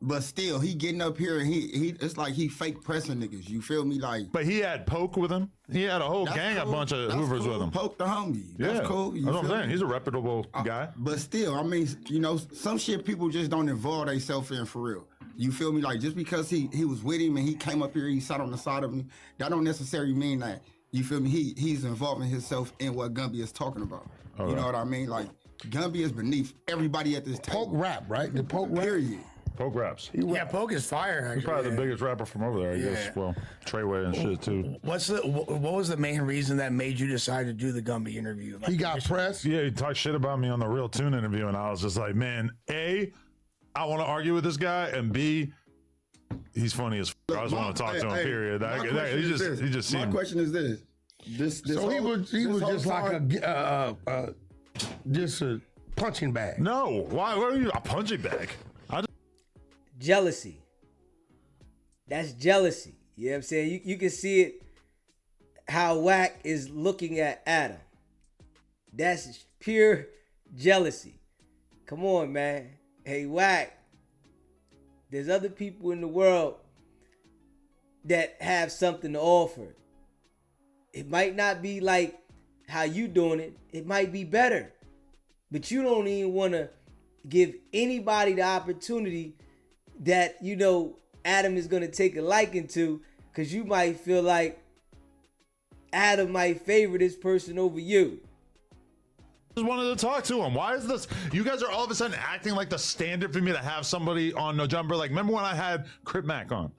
But still, he getting up here and he it's like he fake pressing niggas. You feel me? Like But he had Poke with him. He had a whole that's gang, cool. a bunch of That's Hoovers cool. with him. Poke the homie. That's Yeah, cool. You that's what I'm feel saying. me? He's a reputable guy. But still, I mean, you know, some shit people just don't involve themselves in for real. You feel me? Like just because he was with him and he came up here, he sat on the side of him, that don't necessarily mean that. You feel me? He's involving himself in what Gumby is talking about. Okay. You know what I mean? Like Gumby is beneath everybody at this Poke table. rap, right? The Poke rap. Period. Poke raps. Yeah, Poke is fire. Actually. He's probably the biggest rapper from over there, I guess. Yeah. Well, Treyway and shit too. What was the main reason that made you decide to do the Gumby interview? Like, He got pressed. Yeah, he talked shit about me on the Real Tune interview, and I was just like, man, A, I want to argue with this guy, and B, he's funny as fuck. I just want to talk to him. Period. He just My seemed. question is this. This So he whole- was this whole just like time- just a punching bag. No, why? What are you a punching bag? Jealousy. That's jealousy. You know what I'm saying? You can see it how Wack is looking at Adam. That's pure jealousy. Come on, man. Hey, Wack, there's other people in the world that have something to offer. It might not be like how you doing it. It might be better. But you don't even want to give anybody the opportunity that, you know, Adam is going to take a liking to, because you might feel like Adam might favor this person over you. Just wanted to talk to him. Why is this? You guys are all of a sudden acting like the standard for me to have somebody on No Jumper. Like, remember when I had Crip Mac on?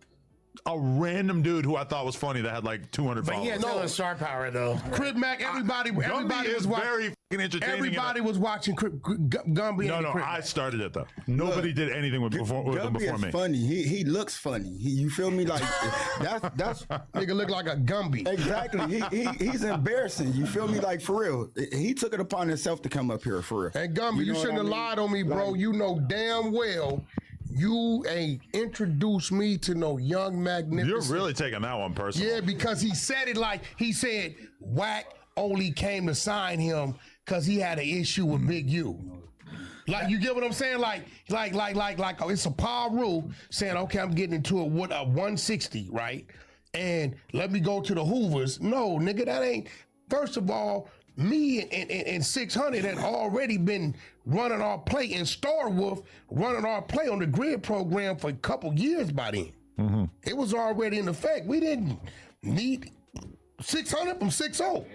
A random dude who I thought was funny that had like 200 but followers. yeah, no star power though. Crip Mac, everybody Gumby was is watching. very fucking entertaining. Everybody was watching Gumby. No, and no, Crip I Mac. started it though. Nobody did anything with him Gumby before is me. funny. He looks funny. You feel me? Like that's Nigga look like a Gumby. exactly. He's embarrassing. You feel me? Like for real. He took it upon himself to come up here for real. And Gumby, you know what shouldn't I have mean? lied on me, bro. Like- You know damn well you ain't introduced me to no young magnificent. You're really taking that one personal. Yeah, because he said it like he said Wack only came to sign him because he had an issue with Big U. Like, you get what I'm saying? Like it's a power rule saying, okay, I'm getting into it with a 160, right? And let me go to the Hoovers. No, nigga, that ain't. First of all, me and 600 had already been running our play, and Star Wolf running our play on the grid program for a couple years by then. Mm-hmm. It was already in effect. We didn't need 600 from 6-0.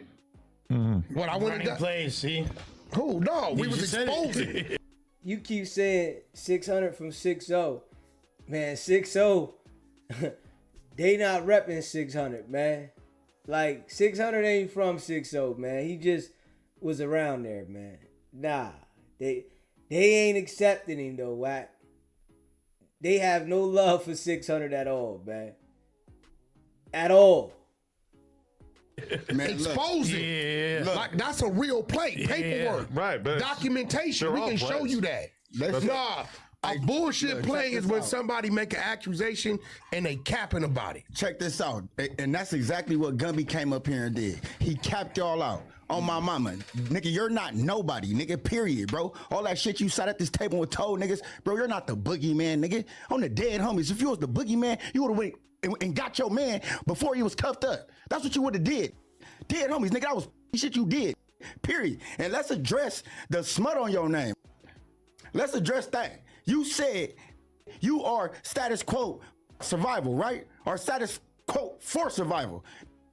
Mm-hmm. What I went Running and plays, see? who? No, we You was just said it. exposing. You keep saying 600 from 6-0. Man, 6-0, they not repping 600, man. Like, 600 ain't from 6-0, man. He just was around there, man. Nah, they ain't accepting him, though, Wack. They have no love for 600 at all, man. At all. Man, look, Exposing. Yeah. Like, that's a real play. Paperwork. Right, but Documentation. they're We all can show plays. you that. Let's- Nah, a bullshit look, play check is this when out. somebody make an accusation and they capping about it. check this out. And that's exactly what Gumby came up here and did. He capped y'all out. On my mama. Nigga, you're not nobody, nigga, period, bro. All that shit you sat at this table and told niggas, bro, you're not the boogeyman, nigga. On the dead homies. If you was the boogeyman, you would have went and got your man before he was cuffed up. That's what you would have did. Dead homies, nigga, that was shit you did, period. And let's address the smut on your name. Let's address that. You said you are status quo survival, right? Or status quo for survival.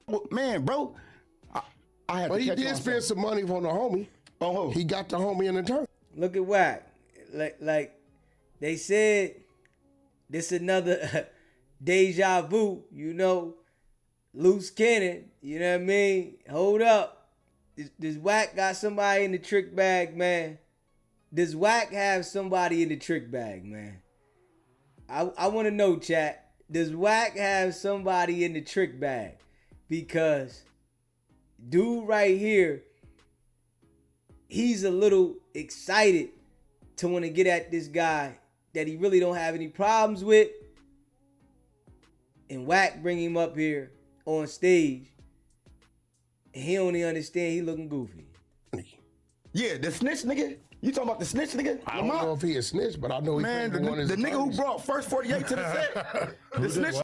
Well, man, bro, I had But to he catch did myself. spend some money on the homie. On who? He got the homie in return. Look at Wack. Like they said, this another deja vu, you know, loose cannon, you know what I mean? Hold up. Does Wack got somebody in the trick bag, man? Does Wack have somebody in the trick bag, man? I want to know, chat. Does Wack have somebody in the trick bag? Because dude right here, he's a little excited to want to get at this guy that he really don't have any problems with. And Wack bring him up here on stage He only understand he looking goofy. Yeah, the snitch nigga. You talking about the snitch nigga? I don't know if he a snitch, but I know he Man, paid for one of the his nigga who attorneys. brought First 48 to the set. The snitch.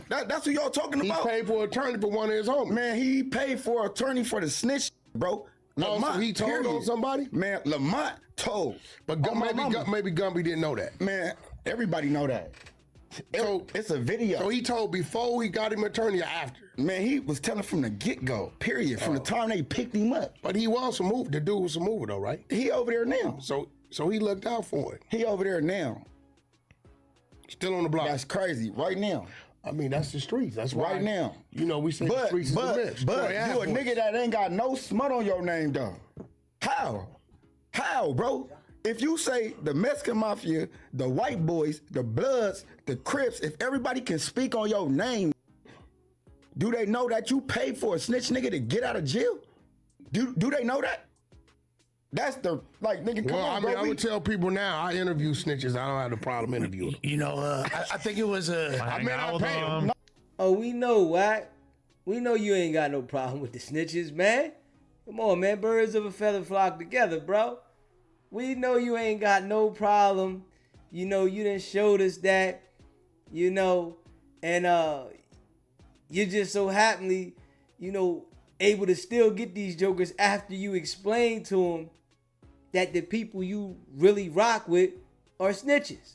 That's who y'all talking He about. paid for an attorney for one of his homies. Man, he paid for an attorney for the snitch, bro. Oh, so he told on somebody? Man, Lamont told. But maybe Gumby didn't know that. Man, everybody know that. So It's a video. So he told before he got him attorney or after. Man, he was telling from the get-go, period. From the time they picked him up. But he was a mover. The dude was a mover though, right? He over there now. So he looked out for it. He over there now. Still on the block. That's crazy. Right now. I mean, that's the streets. That's why. Right now. You know, we say the streets is the best. But Boy, you a nigga that ain't got no smut on your name, though. How? How, bro? If you say the Mexican Mafia, the white boys, the Bloods, the Crips, if everybody can speak on your name, do they know that you paid for a snitch nigga to get out of jail? Do they know that? That's the, like, nigga, come Well, on, I mean, bro. I would tell people now, I interview snitches. I don't have a problem interviewing them. You know, I think it was a. Hang mean, out I with pay him. them. Oh, we know, Wack. We know you ain't got no problem with the snitches, man. Come on, man. Birds of a feather flock together, bro. We know you ain't got no problem. You know, you done showed us that, you know, and you're just so happily, you know, able to still get these jokers after you explain to them that the people you really rock with are snitches.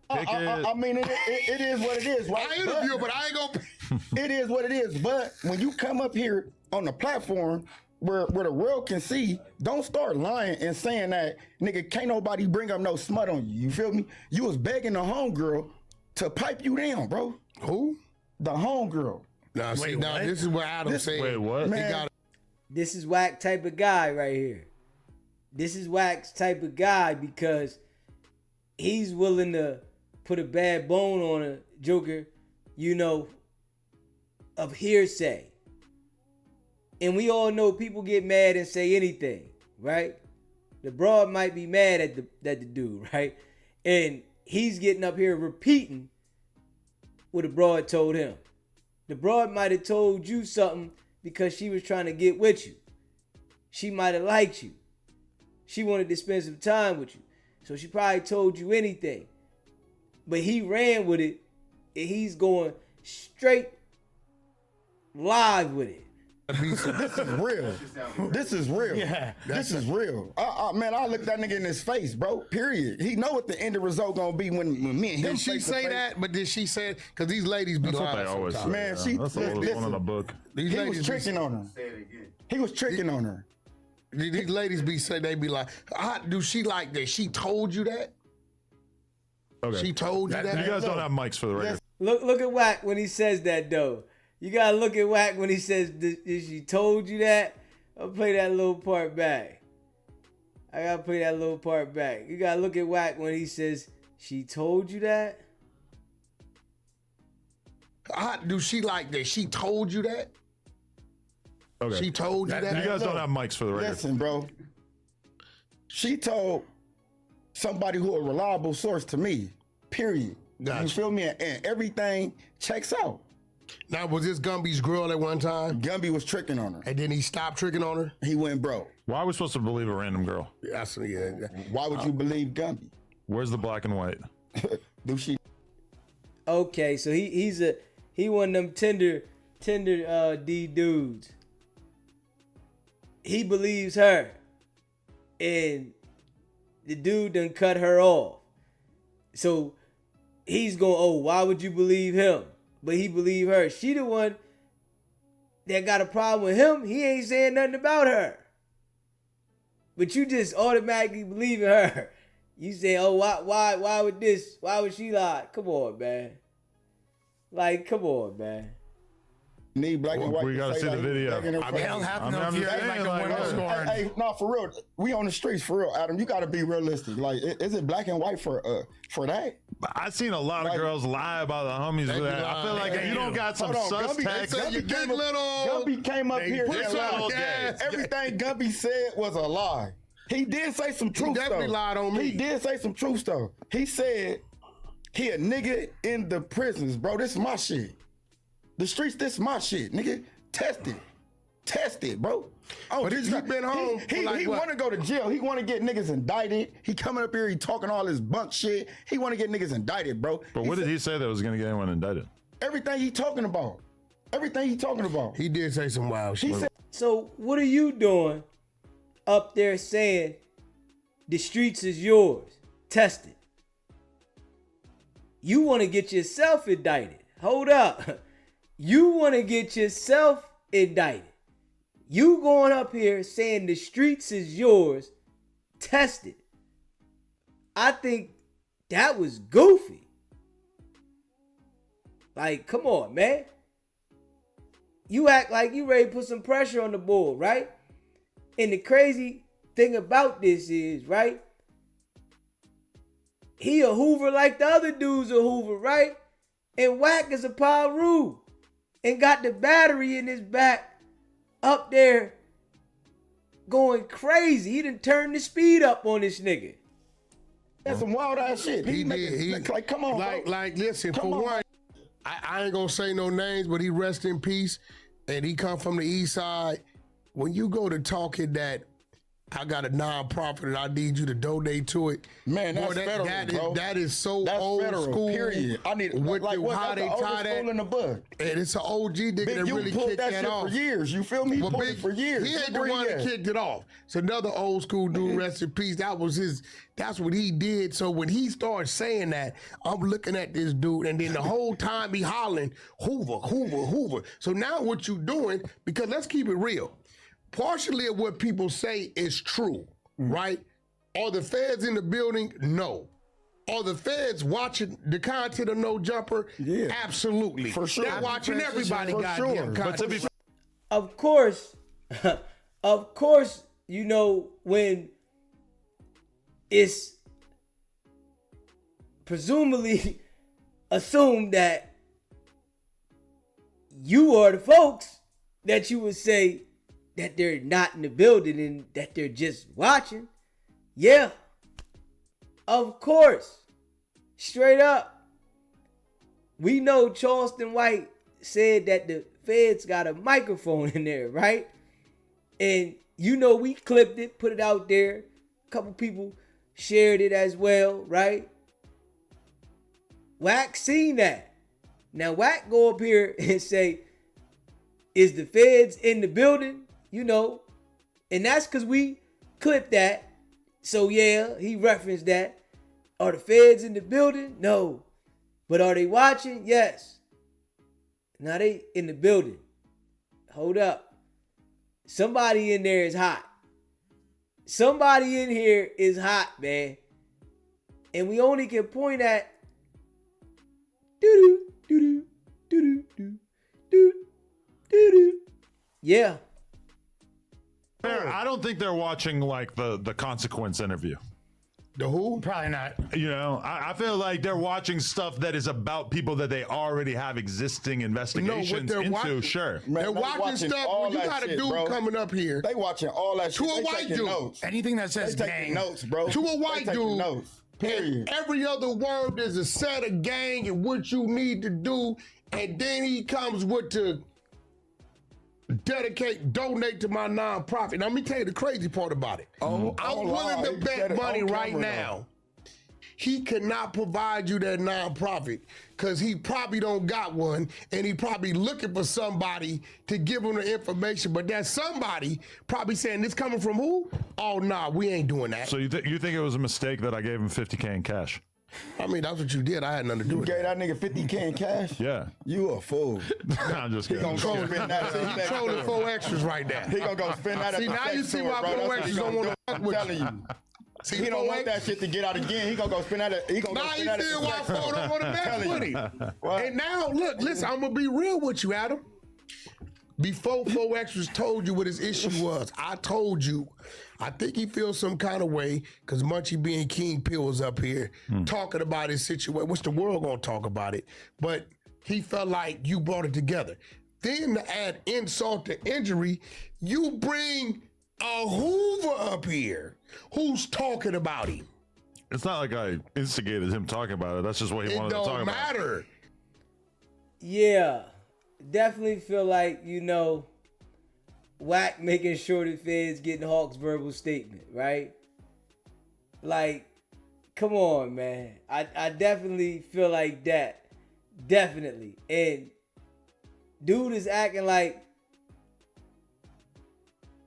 I mean, it is what it is, right? I interview, but I ain't gonna. It is what it is. But when you come up here on the platform where the world can see, don't start lying and saying that, nigga, can't nobody bring up no smut on you. You feel me? You was begging the homegirl to pipe you down, bro. Who? The homegirl. Now, see, now what? this is what Adam said. Wait, what? He Man. got This is Wack type of guy right here. This is Wack's type of guy because he's willing to put a bad bone on a joker, you know, of hearsay. And we all know people get mad and say anything, right? The broad might be mad at the dude, right? And he's getting up here repeating what the broad told him. The broad might have told you something because she was trying to get with you. She might have liked you. She wanted to spend some time with you. So she probably told you anything. But he ran with it and he's going straight live with it. This is real. This is real. Yeah. This is real. Man, I look that nigga in his face, bro. Period. He know what the end result gonna be when me and him. Did she face to say face. that? But did she say it? Because these ladies be That's what lying they always say. sometimes. Man, yeah. she- That's the oldest one listen. in the book. These He ladies was tricking on her. He was tricking on her. These ladies be say they be like, do she like that? She told you that? Okay. She told you that? You guys don't have mics for the record. Look at Wack when he says that though. You gotta look at Wack when he says, "Did she told you that?" I'll play that little part back. I gotta play that little part back. You gotta look at Wack when he says, "She told you that?" Do she like that? She told you that? Okay. She told you that? You guys don't have mics for the record. Listen, bro. She told somebody who a reliable source to me. Period. You Gotcha. feel me? And everything checks out. Now, was this Gumby's girl at one time? Gumby was tricking on her. And then he stopped tricking on her? He went broke. Why are we supposed to believe a random girl? That's, yeah. Why would you believe Gumby? Where's the black and white? Do she? Okay, so he one of them tender D dudes. He believes her, and the dude done cut her off. So he's going, oh, why would you believe him? But he believe her. She the one that got a problem with him. He ain't saying nothing about her. But you just automatically believe in her. You say, oh, why would this? Why would she lie? Come on, man. Like, come on, man. Need black and white. We to gotta say see the that he was video. begging her I for mean, I it. don't have to I mean, know I'm if you're just like saying, the like, window hey, scoring. Hey, no, for real. We on the streets for real, Adam. You got to be realistic. Like, is it black and white for that? I've seen a lot of Like- girls lie about the homies. They With be that. I feel lying. like if They you don't do. got some Hold on, sus Gumby, text, Say you Gumby get came up- little. Gumby came up here put and some lied. little gas. Everything Gumby said was a lie. He did say some truth definitely though. lied on me. He did say some truth though. He said he a nigga in the prisons, bro. This is my shit. The streets, this is my shit, nigga. Test it. Test it, bro. Oh, But he been home for like he what? want to go to jail. He want to get niggas indicted. He coming up here, he talking all this bunk shit. He want to get niggas indicted, bro. But what did he say that was going to get anyone indicted? Everything he talking about. Everything he talking about. He did say some wild shit. He said, So what are you doing up there saying the streets is yours? Test it. You want to get yourself indicted. Hold up. You want to get yourself indicted. You going up here saying the streets is yours. Test it. I think that was goofy. Like, come on, man. You act like you ready to put some pressure on the bull, right? And the crazy thing about this is, right? He a Hoover like the other dudes a Hoover, right? And Wack is a Paru and got the battery in his back up there going crazy. He done turned the speed up on this nigga. that's some wild ass shit. He did. Like, come on, bro. Like, listen, Come for on. one, I ain't gonna say no names, but he rest in peace, and he come from the east side. When you go to talking that I got a nonprofit and I need you to donate to it, Man, that's federal, bro. that is so That's old federal, school. period. I need with like what how that's they the oldest tie that, school in the book. and it's an OG nigga Big, that you really pulled kicked that that shit off. for years. You feel me? He But pulled Big, it for years. he ain't the Where one at? that kicked it off. It's another old school dude, rest in peace. That was his, that's what he did. So when he started saying that, I'm looking at this dude, and then the whole time he hollering, Hoover, Hoover, Hoover. So now what you doing, because let's keep it real. Partially of what people say is true, right? Are the feds in the building? No. Are the feds watching the content of No Jumper? Yeah. Absolutely. For sure. They're watching everybody For goddamn sure. content. But to be Of course, of course, you know, when it's presumably assumed that you are the folks that you would say that they're not in the building and that they're just watching. Yeah, of course, straight up. We know Charleston White said that the feds got a microphone in there, right? And you know we clipped it, put it out there. A couple people shared it as well, right? Wack seen that. Now Wack go up here and say, is the feds in the building? You know, and that's because we clipped that. So yeah, he referenced that. Are the feds in the building? No. But are they watching? Yes. Now they in the building. Hold up. Somebody in there is hot. Somebody in here is hot, man. And we only can point at doo doo doo doo doo doo doo. Yeah. I don't think they're watching like the consequence interview. The who? Probably not. You know, I feel like they're watching stuff that is about people that they already have existing investigations they're into. watching- Sure. Man, They're they watching stuff. all When you that got a shit, dude bro. coming up here They watching all that To shit. a They white taking dude. notes. Anything that They says taking gang. notes, bro. to a They white taking dude. notes. And Period. every other word is a set of gang and what you need to do. And then he comes with to donate to my nonprofit. Now, let me tell you the crazy part about it. I'm willing to bet money right now. He cannot provide you that nonprofit because he probably don't got one, and he probably looking for somebody to give him the information. But that somebody probably saying, this coming from who? Oh, nah, we ain't doing that. So you think it was a mistake that I gave him $50K in cash? I mean, that's what you did. I had nothing to do You with gave it. that nigga 50K in cash? Yeah. You a fool. I'm just He kidding. gonna go spend that. He trolling 4 extras right now. He gonna go spend that. See, at the now you sex see store, why bro. 4 That's what extras he don't gonna want do. to fuck I'm with telling you. you. See, He don't 4X want that shit to get out again. He gonna go spend that. He gonna Now go you spend that. see why 4 don't want to mess Telling with you. him. What? And now, look, listen, I'm going to be real with you, Adam. Before 4 Extras told you what his issue was, I told you, I think he feels some kind of way because Munchie being King Pill was up here talking about his situation, which the world going to talk about it, but he felt like you brought it together. Then to add insult to injury, you bring a Hoover up here who's talking about him. It's not like I instigated him talking about it. That's just what he It wanted to talk don't about. matter. Yeah, definitely feel like, you know, Wack making sure the feds getting Hawk's verbal statement, right? Like, come on, man. I definitely feel like that. Definitely. And dude is acting like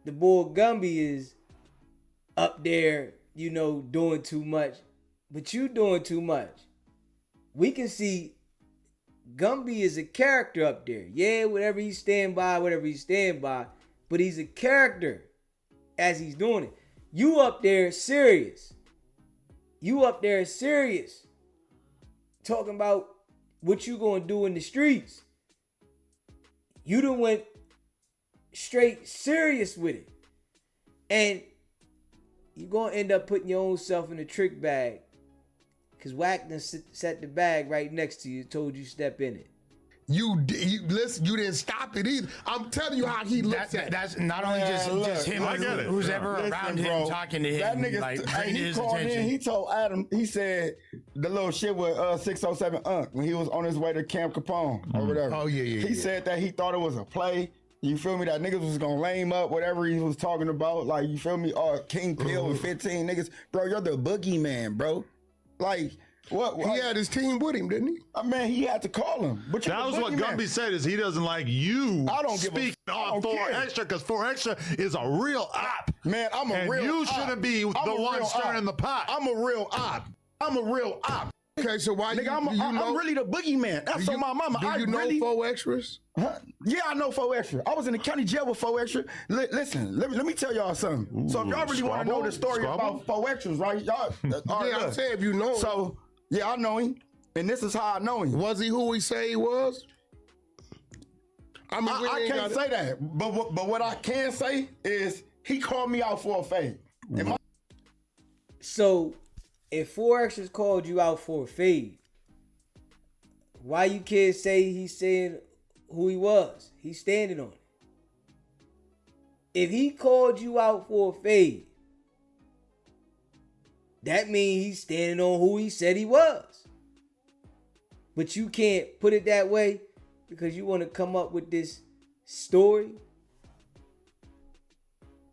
the boy Gumby is up there, you know, doing too much. But you doing too much. We can see Gumby is a character up there. Yeah, whatever he stand by, but he's a character as he's doing it. You up there serious. Talking about what you gonna do in the streets. You done went straight serious with it. And you're gonna end up putting your own self in a trick bag. Cause Wack done set the bag right next to you, told you step in it. You listen. You didn't stop it either. I'm telling you how he looks at. That's not only just him, I get it. who's ever Listen, around him bro, talking to him. That nigga, like, hey, bring he his called attention. in. He told Adam. He said the little shit with 607 Unc when he was on his way to Camp Capone or whatever. Oh, yeah. He said that he thought it was a play. You feel me? That niggas was gonna lame up whatever he was talking about. Like, you feel me? King Pill with 15 niggas. Bro, you're the boogeyman, bro. Like, what? He had his team with him, didn't he? I mean, he had to call him. But you're That the was what boogeyman. Gumby said, is he doesn't like you I don't give a speaking I on don't 4 care. Extra, because 4 Extra is a real op. Man, I'm a And real you op. shouldn't be I'm the a one real stirring op. the pot. I'm a real op. Okay, so why Nigga, I'm really the boogeyman. That's on my mama. Do I you know really, 4 Extras? Huh? Yeah, I know 4 Extra. I was in the county jail with 4 Extra. Listen, let me tell y'all something. So if y'all really want to know the story about 4 Extras, right? Y'all, all right, Yeah, I look. said if you know him. So yeah, I know him, and this is how I know him. Was he who he say he was? I mean, we I ain't can't gotta- say that, but what I can say is he called me out for a fade. And my So, if 4 Extras called you out for a fade, why you can't say he's saying who he was? He's standing on it. If he called you out for a fade, that means he's standing on who he said he was. But you can't put it that way because you want to come up with this story.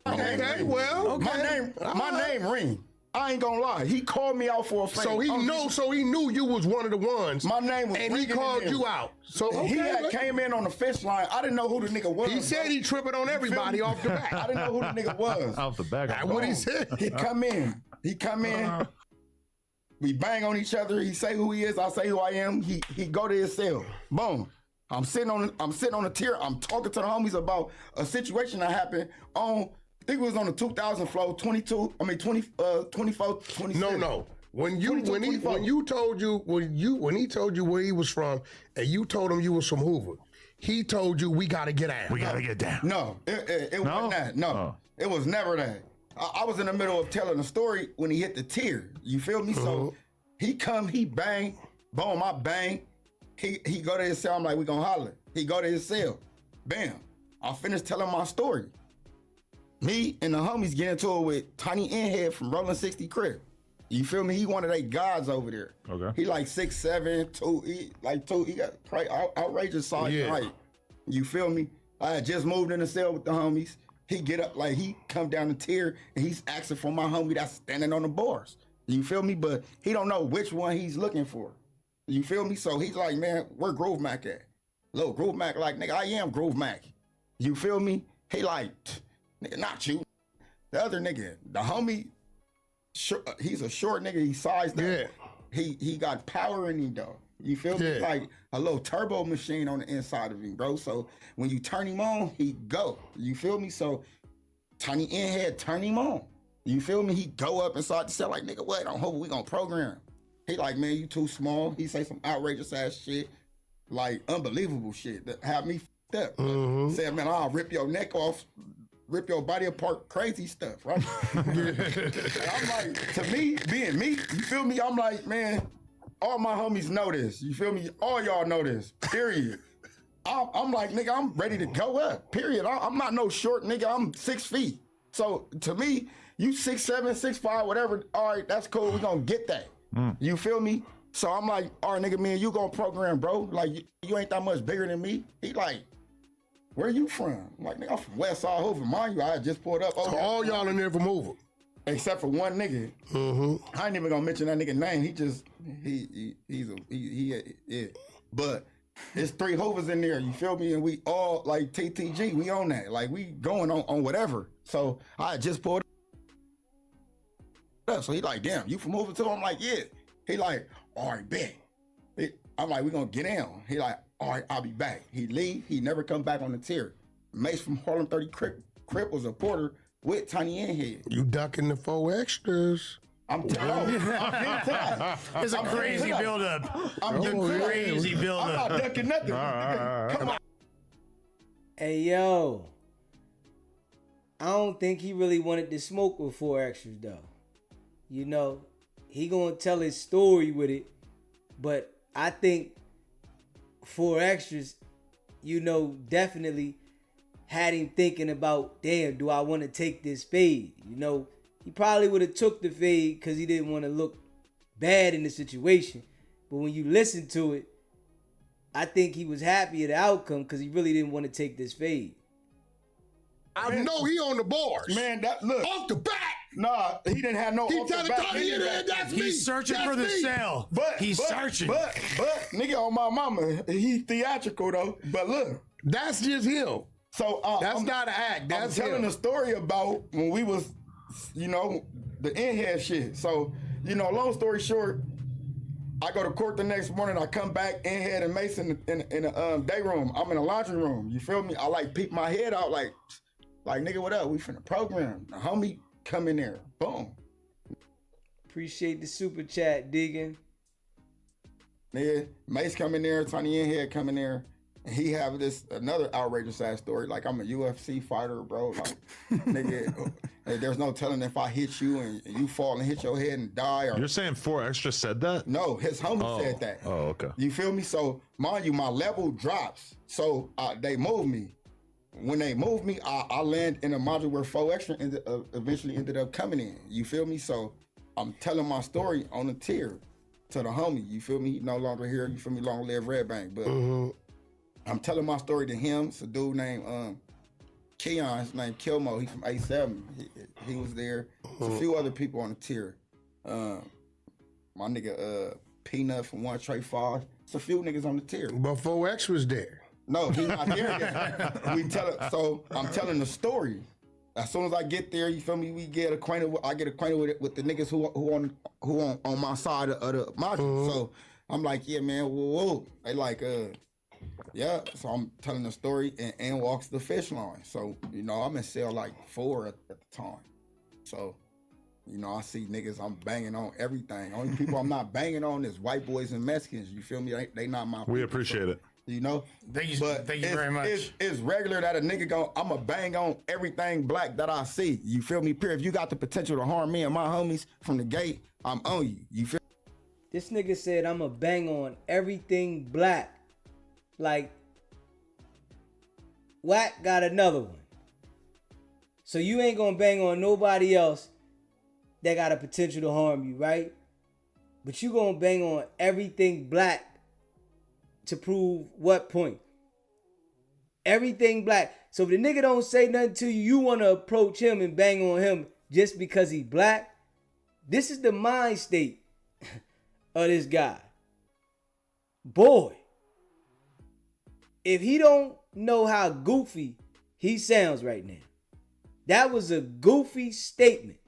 Okay, well, my name ring. I ain't gonna lie. He called me out for a fade. So he knew you was one of the ones. My name was and he ringing in called there. you out. So He okay, had came in on the fish line. I didn't know who the nigga was. he said he tripping on everybody off the bat. I didn't know who the nigga was. Off the back. That's what he said. He come in. We bang on each other. He say who he is. I say who I am. He go to his cell. Boom. I'm sitting on a tier. I'm talking to the homies about a situation that happened on. I think it was on the 2000 floor, 24, 26. No. When he 22, told you where he was from, and you told him you was from Hoover, he told you we got to get out. We got to get down. No, it No? wasn't that. No, Oh. it was never that. I was in the middle of telling a story when he hit the tier. You feel me? So he bang, boom, I bang. He go to his cell. I'm like, we gonna holler. He go to his cell. Bam. I finished telling my story. Me and the homies get into it with Tiny Inhead from Rolling 60 Crib. You feel me? He one of they gods over there. Okay. He like 6'7", 2. He got outrageous size and height. You feel me? I had just moved in the cell with the homies. He get up like he come down the tier and he's asking for my homie that's standing on the bars. You feel me? But he don't know which one he's looking for. You feel me? So he's like, man, where Groove Mac at? Little Groove Mac like, nigga, I am Groove Mac. You feel me? He like, nigga, not you. The other nigga, the homie, he's a short nigga. He sized up. Yeah. He got power in him though. You feel me? Yeah. Like a little turbo machine on the inside of him, bro. So when you turn him on, he go. You feel me? So Tiny Inhead turn him on. You feel me? He go up inside the cell like, nigga, what? On Hoover, we gonna program. He like, man, you too small. He say some outrageous ass shit, like unbelievable shit that have me f***ed up. Said, man, I'll rip your neck off, rip your body apart, crazy stuff, right? And I'm like, to me, being me, you feel me? I'm like, man, all my homies know this. You feel me? All y'all know this, period. I'm like, nigga, I'm ready to go up, period. I'm not no short nigga. I'm 6 feet. So to me, you 6'7", 6'5", whatever, all right, that's cool. We gonna get that. You feel me? So I'm like, all right, nigga, man, you gonna program, bro. Like, you ain't that much bigger than me. He like, where you from? I'm like, nigga, I'm from West Side Hoover. Mind you, I had just pulled up. So all y'all in there from Hoover. Except for one nigga. Mm-hmm. I ain't even gonna mention that nigga name. Yeah. But it's 3 Hoovers in there, you feel me? And we all like TTG, we on that. Like we going on whatever. So I had just pulled up. So he like, damn, you from Hoover too? I'm like, yeah. He like, all right, bet. I'm like, we gonna get down. He like, all right, I'll be back. He leave, he never come back on the tier. Mace from Harlem 30 Crip was a porter with Tiny Inhead. You ducking the 4 extras. I'm telling you. It's a crazy buildup. I'm crazy I'm buildup. not ducking nothing. Come on. Hey, yo. I don't think he really wanted to smoke with 4 extras, though. You know, he gonna tell his story with it. But I think 4 extras, you know, definitely had him thinking about, damn, do I want to take this fade? You know, he probably would have took the fade because he didn't want to look bad in the situation. But when you listen to it, I think he was happy at the outcome because he really didn't want to take this fade. I know he on the bars. Man, that look. Off the back. Nah, he didn't have no. He off the telling back Tiny nigga. Inhead, that's me. He's searching That's for the me. cell. He's searching. But, nigga, on my mama, he theatrical though. But look, That's just him. so That's I'm, not an act. I'm That's telling him. a story about when we was, you know, the inhead shit. So, you know, long story short, I go to court the next morning. I come back, inhead and Mason in the day room. I'm in the laundry room. You feel me? I like peek my head out like nigga, what up? We finna program. The homie come in there. Boom. Appreciate the super chat, digging. Nigga, Mace come in there, Tiny Inhead come in there, and he have this another outrageous ass story. Like, I'm a UFC fighter, bro. Like, nigga, there's no telling if I hit you and you fall and hit your head and die. Or You're saying 4 extra said that? no, his homie said that. Oh, okay. You feel me? So, mind you, my level drops. So they move me. When they move me, I land in a module where 4 extra eventually ended up coming in. You feel me? So I'm telling my story on the tier to the homie. You feel me? He no longer here. You feel me? Long live Red Bank. But I'm telling my story to him. It's a dude named Keon. His name Kilmo. He from A7. He was there. There's a few other people on the tier. My nigga Peanut from One Trey Falls. It's a few niggas on the tier. But 4 extras there. No, he's not there yet. So I'm telling the story. As soon as I get there, you feel me? We get acquainted. I get acquainted with the niggas who on my side of the module. So I'm like, yeah, man, whoa. They like, yeah. So I'm telling the story, and walks the fish line. So you know, I'm in cell like 4 at the time. So you know, I see niggas I'm banging on everything. Only people I'm not banging on is white boys and Mexicans. You feel me? They not my. We people. appreciate it. You know, Thank you very much. It's regular that a nigga I'ma bang on everything black that I see. You feel me? Period. If you got the potential to harm me and my homies from the gate, I'm on you. You feel? This nigga said I'ma bang on everything black. Like, Wack got another one. So you ain't gonna bang on nobody else that got a potential to harm you, right? But you gonna bang on everything black to prove what point? Everything black. So if the nigga don't say nothing to you, you want to approach him and bang on him just because he black? This is the mind state of this guy. Boy, if he don't know how goofy he sounds right now, that was a goofy statement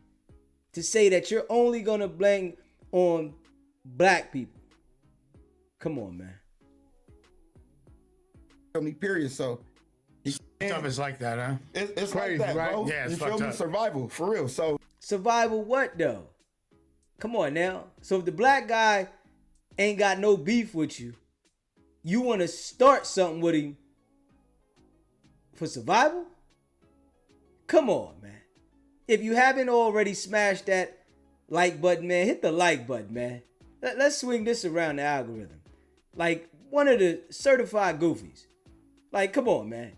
to say that you're only going to bang on black people. Come on, man. Me, period. So Stuff is like that, huh? it's Crazy, like that, right? bro. Yeah, it's you feel fucked me? up. Survival for real. So Survival what though? Come on now. So if the black guy ain't got no beef with you, you want to start something with him for survival? Come on, man. If you haven't already smashed that like button, man, hit the like button, man. Let's swing this around the algorithm. Like one of the certified goofies. Like, come on, man.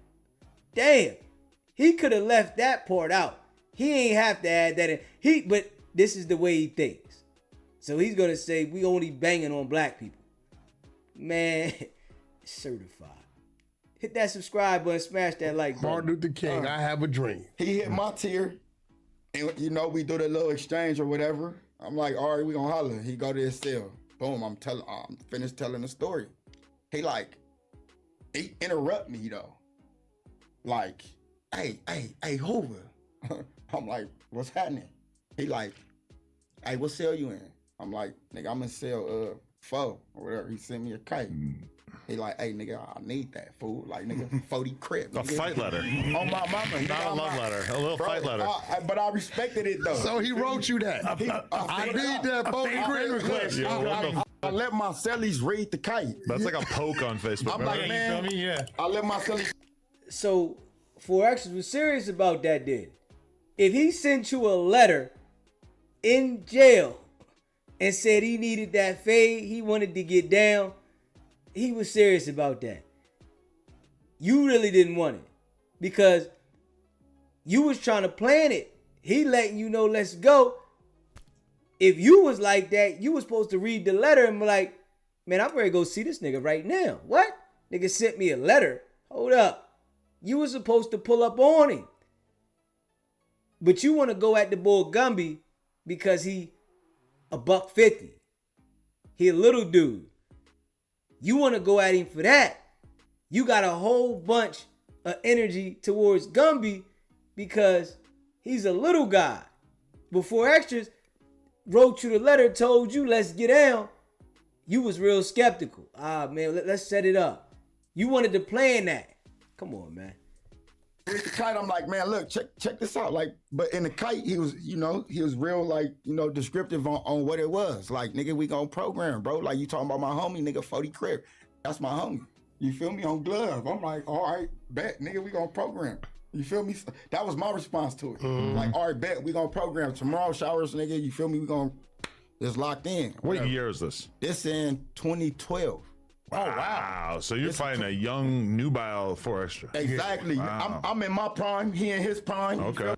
Damn. He could have left that part out. He ain't have to add that in. But this is the way he thinks. So he's going to say, we only banging on black people. Man, certified. hit that subscribe button, smash that like button. Martin Luther King, I have a dream. He hit my tier, and you know we do the little exchange or whatever. I'm like, all right, we gonna holler. He go to his cell. Boom, I'm finished telling the story. He interrupt me though. Like, hey, Hoover. I'm like, what's happening? He like, hey, what cell you in? I'm like, nigga, I'm in cell 4 or whatever. He sent me a kite. He like, hey, nigga, I need that, fool. Like, nigga, 40 crib. A fight letter. On my mama. Not a love letter. A little fight letter. But I respected it, though. So he wrote you that. I need that 40 crib request. I let my cellies read the kite. That's like a poke on Facebook. I'm like, remember? man, Yeah. I let my cellies. So 4X was serious about that then. If he sent you a letter in jail and said he needed that fade, he wanted to get down, he was serious about that. You really didn't want it because you was trying to plan it. He letting you know, let's go. If you was like that, you was supposed to read the letter and be like, man, I'm ready to go see this nigga right now. What? Nigga sent me a letter. Hold up. You was supposed to pull up on him. But you want to go at the boy Gumby because he $150. He a little dude. You want to go at him for that. You got a whole bunch of energy towards Gumby because he's a little guy. Before Extras wrote you the letter, told you let's get down, you was real skeptical. Man, let's set it up. You wanted to plan that. Come on, man. With the kite, I'm like, man, look, check this out. Like, but in the kite, he was real, like, descriptive on what it was. Like, nigga, we gonna program, bro. Like, you talking about my homie, nigga, 40 crib. That's my homie. You feel me? On glove. I'm like, all right, bet, nigga, we gonna program. You feel me? That was my response to it. Like, all right, bet, we gonna program. Tomorrow showers, nigga, you feel me? We gonna, it's locked in. What year is this? This in 2012. Oh, wow. So you're fighting a young nubile for extra. Exactly. Wow. I'm in my prime, he in his prime. Okay.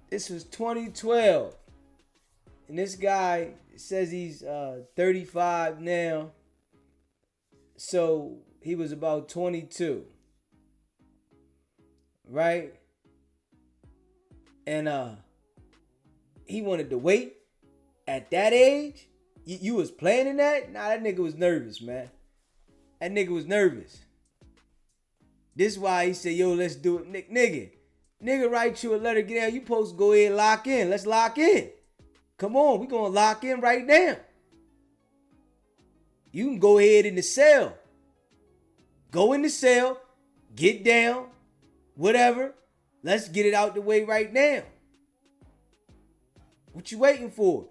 This was 2012. And this guy says he's 35 now. So he was about 22. Right? And he wanted to wait at that age. You was planning that? Nah, that nigga was nervous, man. That nigga was nervous. This is why he said, yo, let's do it. Nigga write you a letter, get out. You supposed to go ahead and lock in. Let's lock in. Come on, we gonna lock in right now. You can go ahead in the cell. Go in the cell, get down, whatever. Let's get it out the way right now. What you waiting for?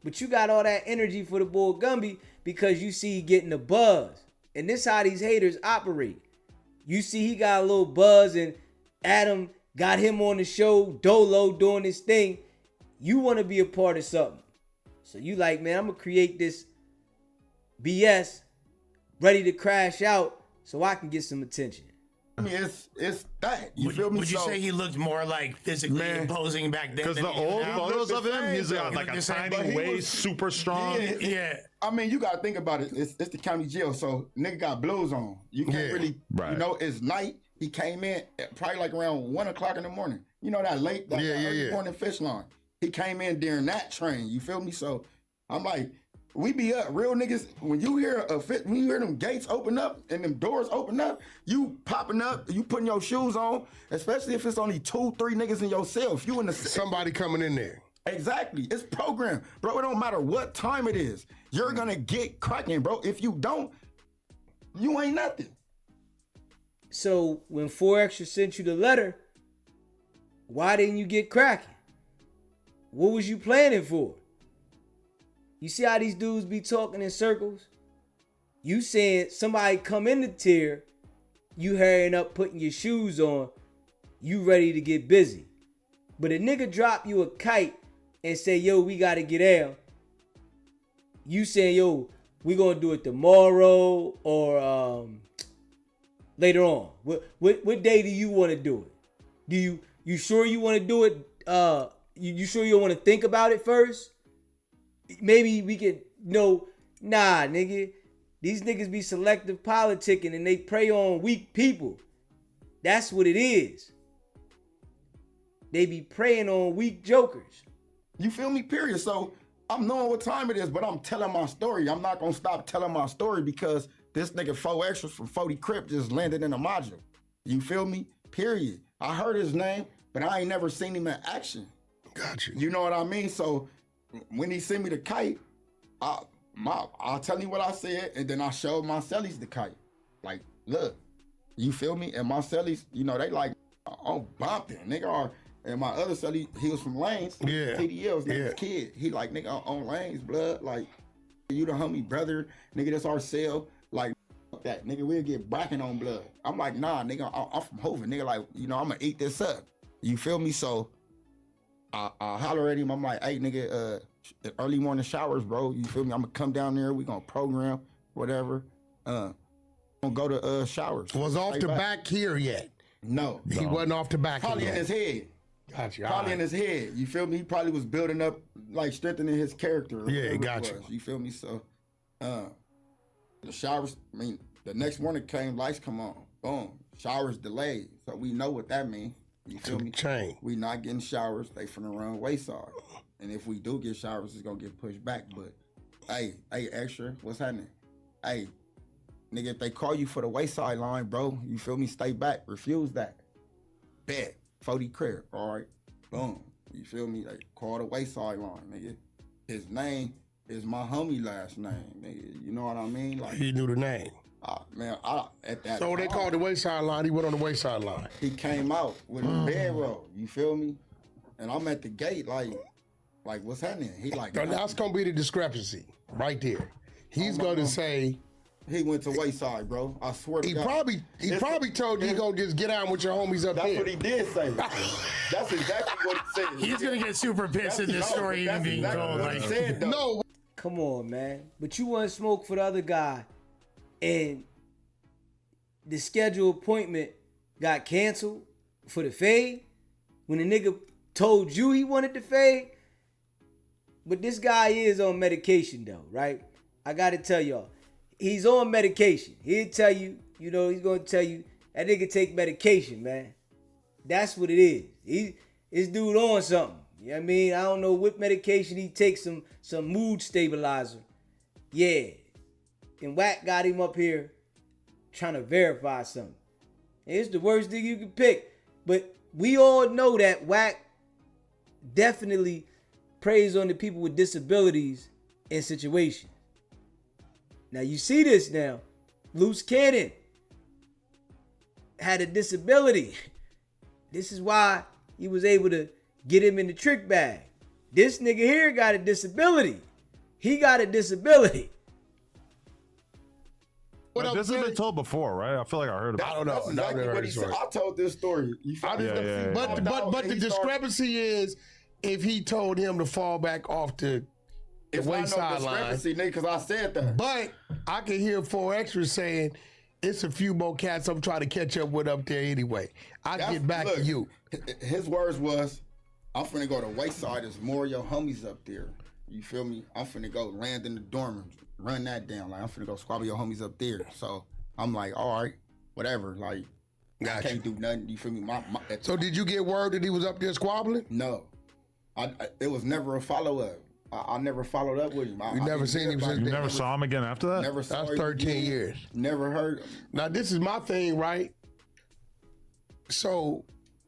But you got all that energy for the boy Gumby because you see he getting a buzz. And this how these haters operate. You see he got a little buzz and Adam got him on the show, Dolo doing his thing. You want to be a part of something. So you like, man, I'm going to create this BS ready to crash out so I can get some attention. I mean, it's that. You feel me? Would you say he looked more like physically imposing back then? Because the old photos of him, he's got like a tiny waist, super strong. Yeah. I mean, you got to think about it. It's the county jail, so nigga got blues on. You can't really, it's night. He came in at probably like around 1 o'clock in the morning. You know that late, early morning fish line. He came in during that train. You feel me? So I'm like, we be up, real niggas. When you hear them gates open up and them doors open up, you popping up, you putting your shoes on, especially if it's only 2-3 niggas in your cell. If you in the somebody coming in there. Exactly, it's programmed, bro. It don't matter what time it is. You're gonna get cracking, bro. If you don't, you ain't nothing. So when 4Extra sent you the letter, why didn't you get cracking? What was you planning for? You see how these dudes be talking in circles? You saying somebody come in the tier, you hurrying up putting your shoes on, you ready to get busy. But a nigga drop you a kite and say, yo, we gotta get out. You saying, yo, we gonna do it tomorrow or later on. What day do you wanna do it? You sure you wanna do it? You sure you don't wanna think about it first? Maybe we could nah, nigga. These niggas be selective politicking and they prey on weak people. That's what it is. They be preying on weak jokers. You feel me? Period. So I'm knowing what time it is, but I'm telling my story. I'm not gonna stop telling my story because this nigga 4 extras from 40 Crip just landed in a module. You feel me? Period. I heard his name, but I ain't never seen him in action. Got you. You know what I mean? So when he sent me the kite, I'll tell you what I said, and then I showed my cellies the kite. Like, look, you feel me? And my cellies, you know, they like, oh, bumping, nigga. And my other celly, he was from Lanes. Yeah. TDL's nigga's kid. He like, nigga, on Lanes, blood. Like, you the homie brother, nigga, that's our cell. Like, fuck that, nigga, we'll get bracking on blood. I'm like, nah, nigga, I'm from Hoover. Nigga, like, you know, I'm gonna eat this up. You feel me? So I holler at him. I'm like, hey, nigga, early morning showers, bro. You feel me? I'm gonna come down there. We gonna program, whatever. Gonna go to showers. Was off the back here yet? No. He wasn't off the back Probably yet. in his head. Got you. Probably in his head. You feel me? He probably was building up, like strengthening his character. or Yeah, whatever got it you. was. You feel me? So, the showers. I mean, the next morning came, lights come on. Boom. Showers delayed. So we know what that means. You feel me? Chain. We not getting showers. They finna run wayside. And if we do get showers, it's gonna get pushed back. But hey, extra, what's happening? Hey, nigga, if they call you for the wayside line, bro, you feel me? Stay back. Refuse that. Bet. 40 Crip. All right. Boom. You feel me? They call the wayside line, nigga. His name is my homie last name, nigga. You know what I mean? Like, He knew the name. man, at that So they time, called the wayside line. He went on the wayside line. he came out with a bedroll. You feel me? And I'm at the gate, like what's happening? He like, Now, that's gonna be the discrepancy right there. He's gonna say he went to wayside, bro. I swear to he God. probably told you gonna just get out with your homies up That's there. what he did say. That's exactly what he said. He's gonna get super pissed in this story even That's being exactly told. what he Like, said, though. No, Come on, man. But you want to smoke for the other guy, and the scheduled appointment got canceled for the fade when the nigga told you he wanted the fade. But this guy is on medication though, right? I gotta tell y'all, he's on medication. He'll tell you, you know, he's gonna tell you that nigga take medication, man. That's what it is. This dude on something. You know what I mean? I don't know what medication he takes, some mood stabilizer. Yeah. And Wack got him up here trying to verify something. And it's the worst thing you can pick. But we all know that Wack definitely preys on the people with disabilities in situations. Now you see this now. Loose Cannon had a disability. This is why he was able to get him in the trick bag. This nigga here got a disability. He got a disability. But this has been told before, right? I feel like I heard about it. I don't know. That's exactly what he said. I told this story. You feel me? Yeah. But the discrepancy is if he told him to fall back off the It's not no wayside line. discrepancy, nigga, because I said that. But I can hear 4 extras saying it's a few more cats I'm trying to catch up with up there anyway. I get back to you. His words was, I'm finna go to wayside. There's more of your homies up there. You feel me? I'm finna go land in the dorm, run that down. Like, I'm finna go squabble your homies up there. So I'm like, all right, whatever. Like, I can't do nothing. You feel me? So did you get word that he was up there squabbling? No. It was never a follow-up. I never followed up with him. You never seen him since You then? never saw him again after that? Never saw That's him 13 again. years. Never heard him. Now this is my thing, right? So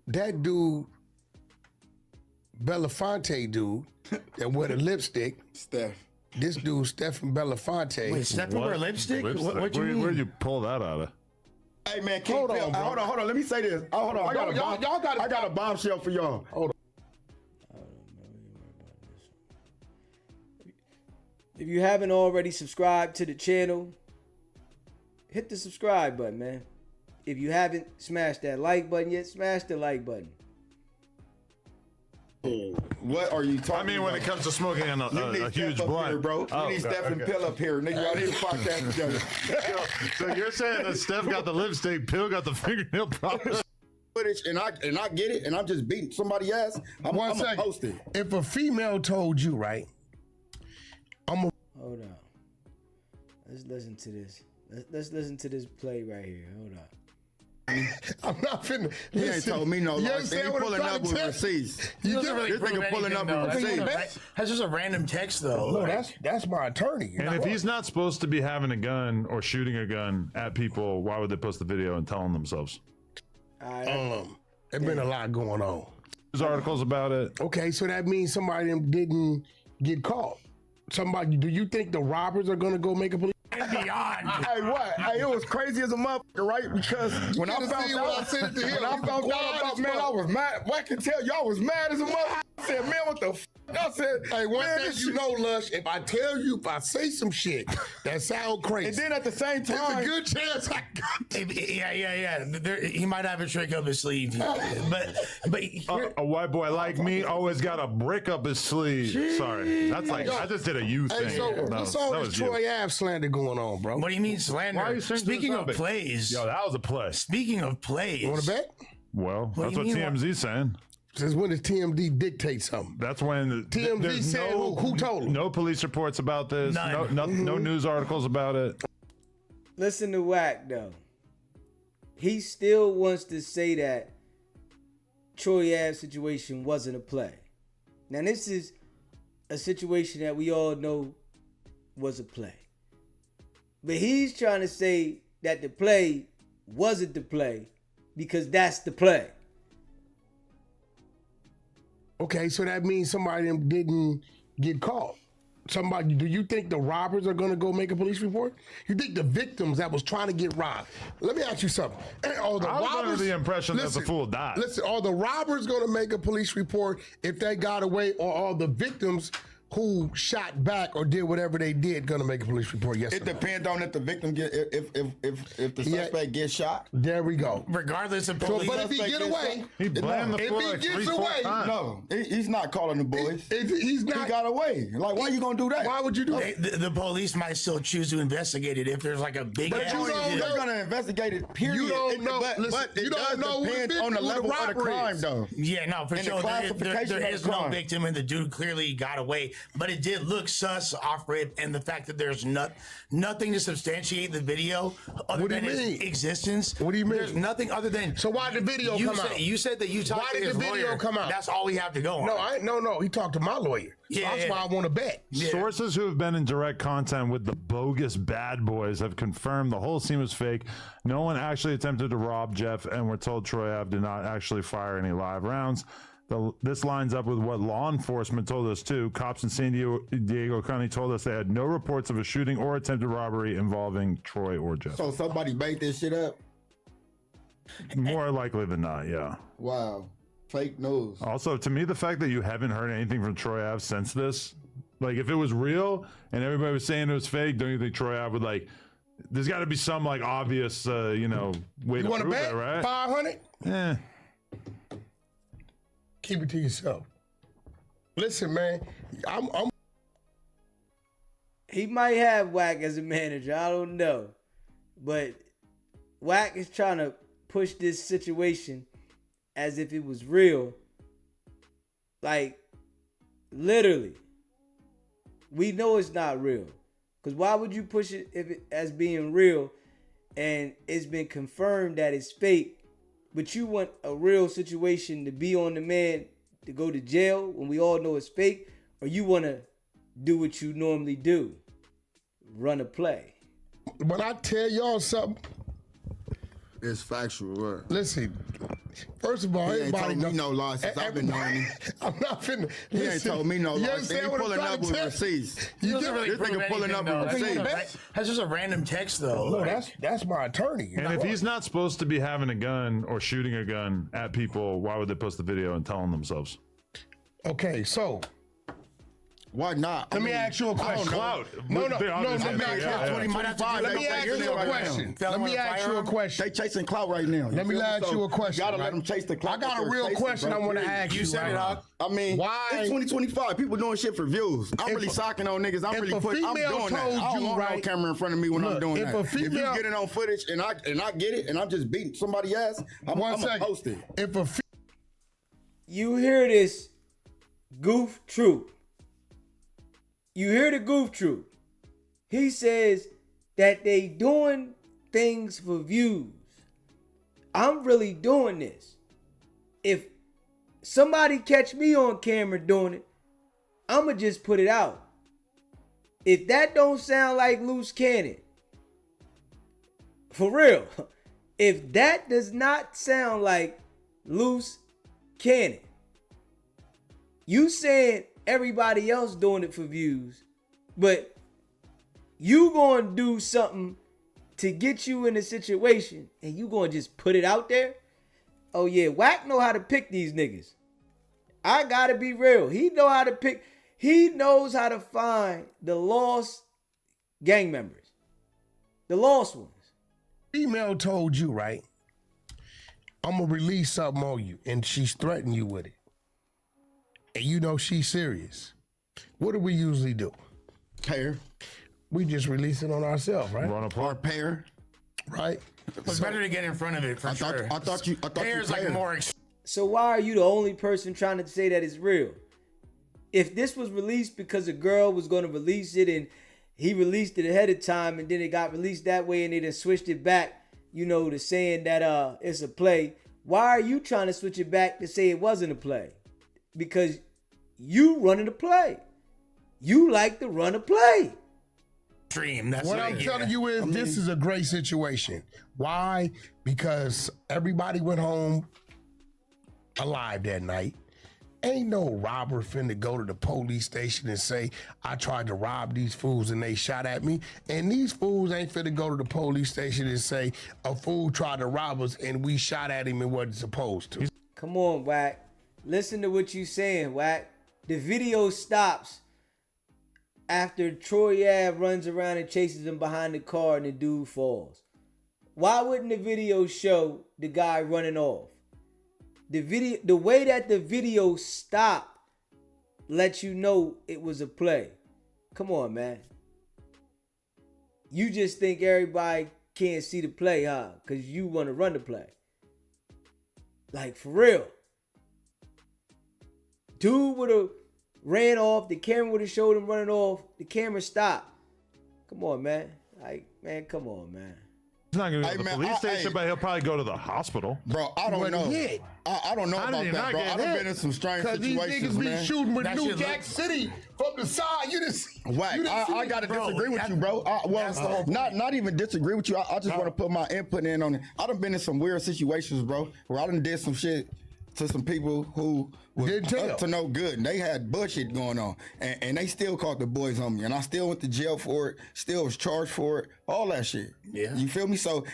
that dude, Belafonte dude, that wear the lipstick. Steph. This dude, Stephen Belafonte. wait, Steph wear lipstick? What you Where'd mean? you pull that out of? Hey man, Hold on, bro. hold on. Let me say this. Hold on. I got a bombshell for y'all. Hold on. If you haven't already subscribed to the channel, hit the subscribe button, man. If you haven't smashed that like button yet, smash the like button. What are you talking about? I mean, when it comes to smoking a huge Steph up blunt. here, bro. Oh, You need Steph and okay. Pill up here, nigga. Y'all need to fuck that together. So you're saying that Steph got the lipstick, Pill got the fingernail polish? Footage, and I get it, and I'm just beating somebody ass. I'm One gonna second. post it. If a female told you, right, Hold on. Let's listen to this. Let's listen to this play right here. Hold up. I'm not finna. He ain't told me no You lies. understand He what I'm pulling trying up to with tell you? receipts. You Doesn't really This prove nigga pulling anything, up though. with receipts. That's just a random text, though. No, that's my attorney. And if he's not supposed to be having a gun or shooting a gun at people, why would they post the video and telling themselves? There's been a lot going on. There's articles about it. Okay, so that means somebody of them didn't get caught. Somebody, do you think the robbers are gonna go make a police? Beyond. Hey, what? Hey, it was crazy as a motherfucker, right? Because when I Should've found seen out, what I said to him. when I He found was out quiet about, as man, fuck. I was mad. Well, I can tell y'all was mad as a motherfucker. I said, man, what the f? I said, Hey, one man, thing this you shit- know, Lush, if I tell you, if I say some shit that sound crazy, And then at the same there's a time, good chance I got Yeah. He might have a trick up his sleeve, but A white boy like me always got a brick up his sleeve. Sorry, that's like I just did a you thing. Hey, so No, what's all that this was you. Troy Ave slander going on, bro? what do you mean slander? Why are you saying Speaking this of topic? plays, Yo, that was a play. speaking of plays, You want to bet? Well, What that's do what you mean, TMZ's saying. Since when does TMD dictate something? That's when TMZ there's said who told him? No police reports about this. None. No news articles about it. Listen to Wack though. He still wants to say that Troy Ave's situation wasn't a play. Now this is a situation that we all know was a play. But he's trying to say that the play wasn't the play because that's the play. Okay, so that means somebody of them didn't get caught. Somebody, do you think the robbers are gonna go make a police report? You think the victims that was trying to get robbed? Let me ask you something. Are the I was under robbers, the impression that the fool died. Listen, are the robbers gonna make a police report if they got away, or are the victims who shot back or did whatever they did gonna make a police report? Yes. it or no? depends on if the victim get if the Yeah. suspect gets shot. There we go. regardless of So, police, but if he suspect get gets away, shot, He blamed the if fool he like gets 3-4 away, times. No, he's not calling the boys. if he's He not, got away. Like, why you gonna do that? why would you do that? the police might still choose to investigate it if there's like a big But ass. you don't They're know. gonna investigate it. Period. You don't know. But, Listen, it you don't does know who the depend victim- on the who the level of the robber crime, is. though. Yeah, no, for And the sure. classification There of is the no crime. victim, and the dude clearly got away. But it did look sus off rip, and the fact that there's nothing to substantiate the video other What do than you its mean? existence. What do you mean? There's nothing other than. So why did the video you come said, out? You said that you talked Why to did his the video lawyer. come out? That's all we have to go on. No. He talked to my lawyer. So Yeah, that's yeah. why I want to bet. Yeah. Sources who have been in direct contact with the bogus bad boys have confirmed the whole scene was fake. No one actually attempted to rob Jeff, and we're told Troy Ave did not actually fire any live rounds. This lines up with what law enforcement told us too. Cops in San Diego County told us they had no reports of a shooting or attempted robbery involving Troy or Jeff. So somebody made this shit up. More likely than not, yeah. Wow, fake news. Also, to me, the fact that you haven't heard anything from Troy Ave since this, like if it was real and everybody was saying it was fake, don't you think Troy Ave would like? There's got to be some like obvious, way You to want to prove bet? it, right? 500? Eh. Keep it to yourself. Listen, man, I'm He might have Wack as a manager. I don't know. But Wack is trying to push this situation as if it was real. Like, literally. We know it's not real. Because why would you push it if it as being real and it's been confirmed that it's fake, but you want a real situation to be on the man to go to jail when we all know it's fake, or you want to do what you normally do, run a play? when I tell y'all something, It's factual. Word. listen. First of all, He ain't everybody told me no lies since I've been knowing him. I'm not finna. He ain't listen, told me no you lies. He understand what I'm pulling trying up to with tell you? receipts. You Doesn't get- really This prove nigga pulling anything, up though. with receipts. That's just a random text, though. No, that's my attorney. And if he's not supposed to be having a gun or shooting a gun at people, why would they post the video and telling themselves? Okay, so Why not? let me ask you a question. Clout. No, They obviously let me have- ask you yeah, a yeah. You might have to do Let that me ask right you a now. question. Felon Let me with a ask you a firearm? question. They chasing clout right now. Let me ask you a question. You gotta let right? them chase the clout. I got that a they're real chasing, question bro. I want to ask you. You said right it, now. Hawk. I mean, Why- it's 2025. People doing shit for views. I'm If really a- socking on niggas. I'm if really a putting. I'm female doing that. told I don't you, want no right, camera in front of me when I'm look, doing if that. a If you female- get it on footage and I get it and I'm just beating somebody ass, I'm One gonna second. post it. If a You hear this goof troop. You hear the goof troop. He says that they doing things for views. I'm really doing this. If somebody catch me on camera doing it, I'ma just put it out. If that don't sound like loose cannon, for real, if that does not sound like loose cannon, you saying everybody else doing it for views, but you gonna do something to get you in a situation and you gonna just put it out there? Oh yeah, Wack know how to pick these niggas. I gotta be real. He know how to pick. He knows how to find the lost gang members. The lost ones. Female told you, right? I'm gonna release something on you, and she's threatening you with it. And you know she's serious. What do we usually do? Pay her. We just release it on ourselves, right? Run apart. Or pay her. Right? It's better to get in front of it for sure. I thought you Payer's pay like her. more. So why are you the only person trying to say that it's real? If this was released because a girl was going to release it and he released it ahead of time and then it got released that way and they then switched it back, you know, to saying that it's a play, why are you trying to switch it back to say it wasn't a play? Because you running a play. You like to run a play. Dream. That's What I'm telling you is this is a great situation. Why? Because everybody went home alive that night. Ain't no robber finna go to the police station and say, I tried to rob these fools and they shot at me. And these fools ain't finna go to the police station and say, a fool tried to rob us and we shot at him and wasn't supposed to. Come on, Wack. Listen to what you saying, Wack. The video stops after Troy Ave runs around and chases him behind the car and the dude falls. Why wouldn't the video show the guy running off? The way that the video stopped lets you know it was a play. Come on, man. You just think everybody can't see the play, huh? Because you want to run the play. Like, for real. Dude would have ran off. The camera would have showed him running off. The camera stopped. Come on, man. Like, man, come on, man. He's not gonna go Hey, to the man, police station, but he'll probably go to the hospital. Bro, I don't know. hit? I don't know How about did he that, not bro. get I done hit? been in some strange Because these situations, niggas be man. shooting with That New shit Jack look- City from the side. You just Whack. I gotta bro, disagree with that- you, bro. that's the whole Not even disagree with you. I just want to put my input in on it. I done been in some weird situations, bro, where I done did some shit to some people who was Didn't tell. up to no good, and they had bullshit going on, and they still caught the boys on me, and I still went to jail for it, still was charged for it, all that shit. Yeah. You feel me? So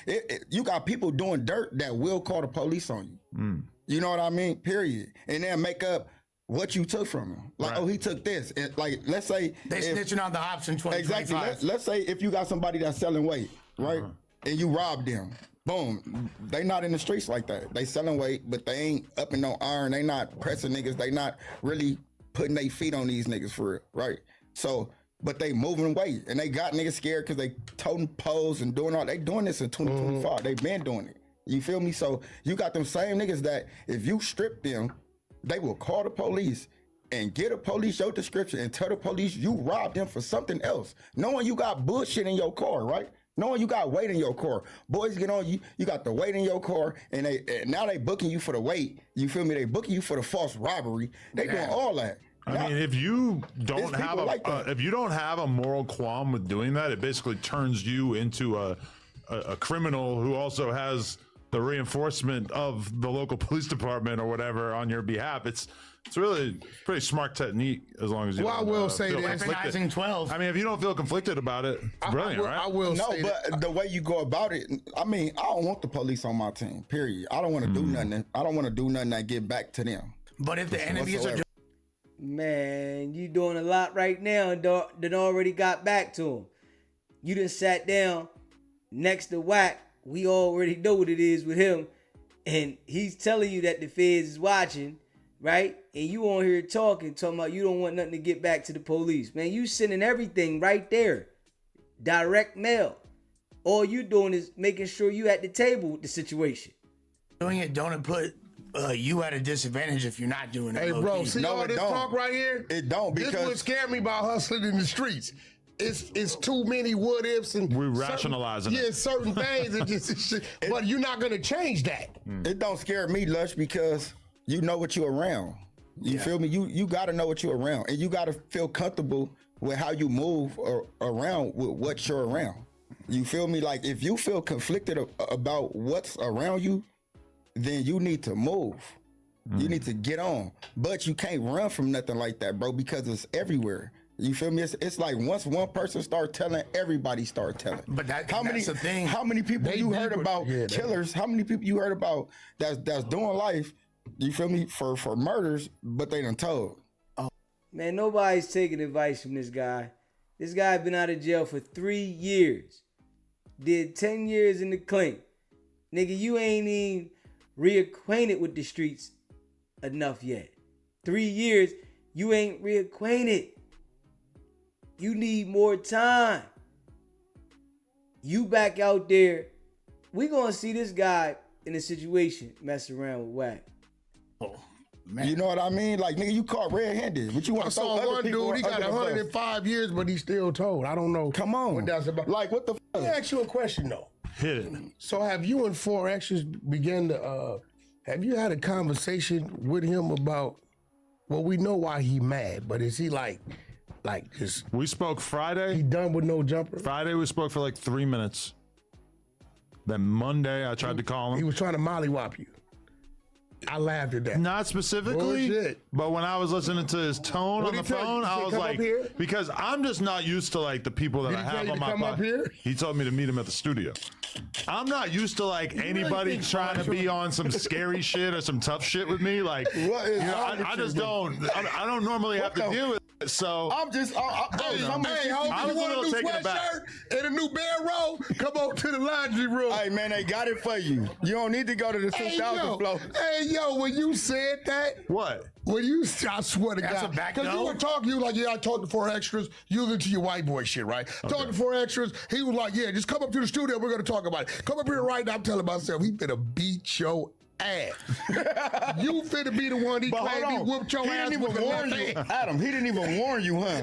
you got people doing dirt that will call the police on you. You know what I mean? Period. And then make up what you took from him. Like, oh, he took this. And like, let's say They snitching on the ops in exactly. 2025. Let's say if you got somebody that's selling weight, right, and you robbed them. Boom, they not in the streets like that. They selling weight, but they ain't up in no iron. They not pressing niggas. They not really putting their feet on these niggas for real, right? So, but they moving weight, and they got niggas scared because they toting poles and doing all. They doing this in 2025. They been doing it. You feel me? So you got them same niggas that if you strip them, they will call the police and get a police your description and tell the police you robbed them for something else, knowing you got bullshit in your car, right? Knowing you got weight in your car. Boys get on you, you got the weight in your car, and now they booking you for the weight. You feel me? They booking you for the false robbery. They doing all that. I mean, if you There's don't have people like that. if you don't have a moral qualm with doing that, it basically turns you into a criminal who also has the reinforcement of the local police department or whatever on your behalf. It's really pretty smart technique as long as you. Well, I don't, will say feel this. conflicted. Weaponizing 12. I mean, if you don't feel conflicted about it, it's brilliant, right? I will No, say but that. the way you go about it, I mean, I don't want the police on my team. Period. I don't want to do nothing. I don't want to do nothing that get back to them. But if the enemies are Whatsoever. Man, you doing a lot right now and done already got back to him. You done sat down next to Wack. We already know what it is with him. And he's telling you that the feds is watching, right? And you on here talking about you don't want nothing to get back to the police. Man, you sending everything right there. Direct mail. All you doing is making sure you at the table with the situation. doing it, don't it put you at a disadvantage if you're not doing it? Hey, bro, low-key? see No, all it this don't. talk right here? It don't, This because- would scare me about hustling in the streets. it's too many what ifs and We're rationalizing it. Yeah, certain things. But you're not gonna change that. It don't scare me, Lush, because you know what you're around. You feel me? You got to know what you're around, and you got to feel comfortable with how you move around with what you're around. You feel me? Like if you feel conflicted about what's around you, then you need to move. You need to get on, but you can't run from nothing like that, bro, because it's everywhere. You feel me? It's like once one person start telling, everybody start telling. But that's the thing. How many people you heard about killers? How many people you heard about that's doing life? You feel me? For murders, but they done told. Man, nobody's taking advice from this guy. This guy been out of jail for 3 years. Did 10 years in the clink. Nigga, you ain't even reacquainted with the streets enough yet. 3 years, you ain't reacquainted. You need more time. You back out there. We gonna see this guy in a situation messing around with Wack. Man. You know what I mean? Like, nigga, you caught red-handed, but you want I to throw saw other one people dude, he got under the bus. 105 years, but he's still told. I don't know. Come on. What that's about. Like, what the Let me fuck? ask you a question, though. Hit it. So have you and 4X's began to, have you had a conversation with him about, well, we know why he mad, but is he like just, We spoke he Friday. done with no jumper? Friday we spoke for like 3 minutes. Then Monday I tried to call He him. was trying to mollywop you. I laughed at that. Not specifically, Bullshit. but when I was listening to his tone on What'd the he tell you? phone, He I said, was "Come up like, here"? because I'm just not used to like the people that Did I he tell have you on to my come up podcast. here? He told me to meet him at the studio. I'm not used to like anybody think trying to be on some scary shit or some tough shit with me. Like, What is you know, wrong with I you, just bro? I don't normally have to the- deal with it. So I'm just, Hey, I homie, was you a want little a new taken aback. sweatshirt and a new bedroll? Come on to the laundry room. hey, man, they got it for you. You don't need to go to the Hey, 2000 floor. when you said that, what? when you, I swear to That's God, a back because you no? were talking, you were like, yeah, I talked to 4 extras, usually to your white boy shit, right? Talking to 4 extras, he was like, yeah, just come up to the studio, we're gonna talk about it. Come up here right now, I'm telling myself, he finna beat your ass. You finna be the one he But claimed hold he on. whooped your He ass didn't with even the warn left you. hand. Adam, he didn't even warn you, huh?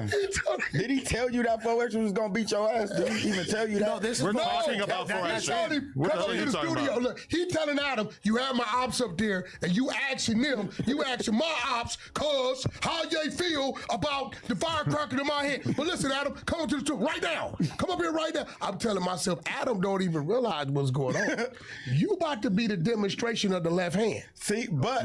Did he tell you that 4 extras was going to beat your ass? Did he even tell you that? No, this is We're no, talking about that- 4 that's extras. Told him, What the come hell up are to you the talking studio. about? Look, he telling Adam, you have my ops up there, and you asking them, you asking my ops, cuz how they feel about the firecracker in my head. But listen, Adam, come up to the studio right now. Come up here right now. I'm telling myself, Adam don't even realize what's going on. You about to be the demonstration of the left hand. See, but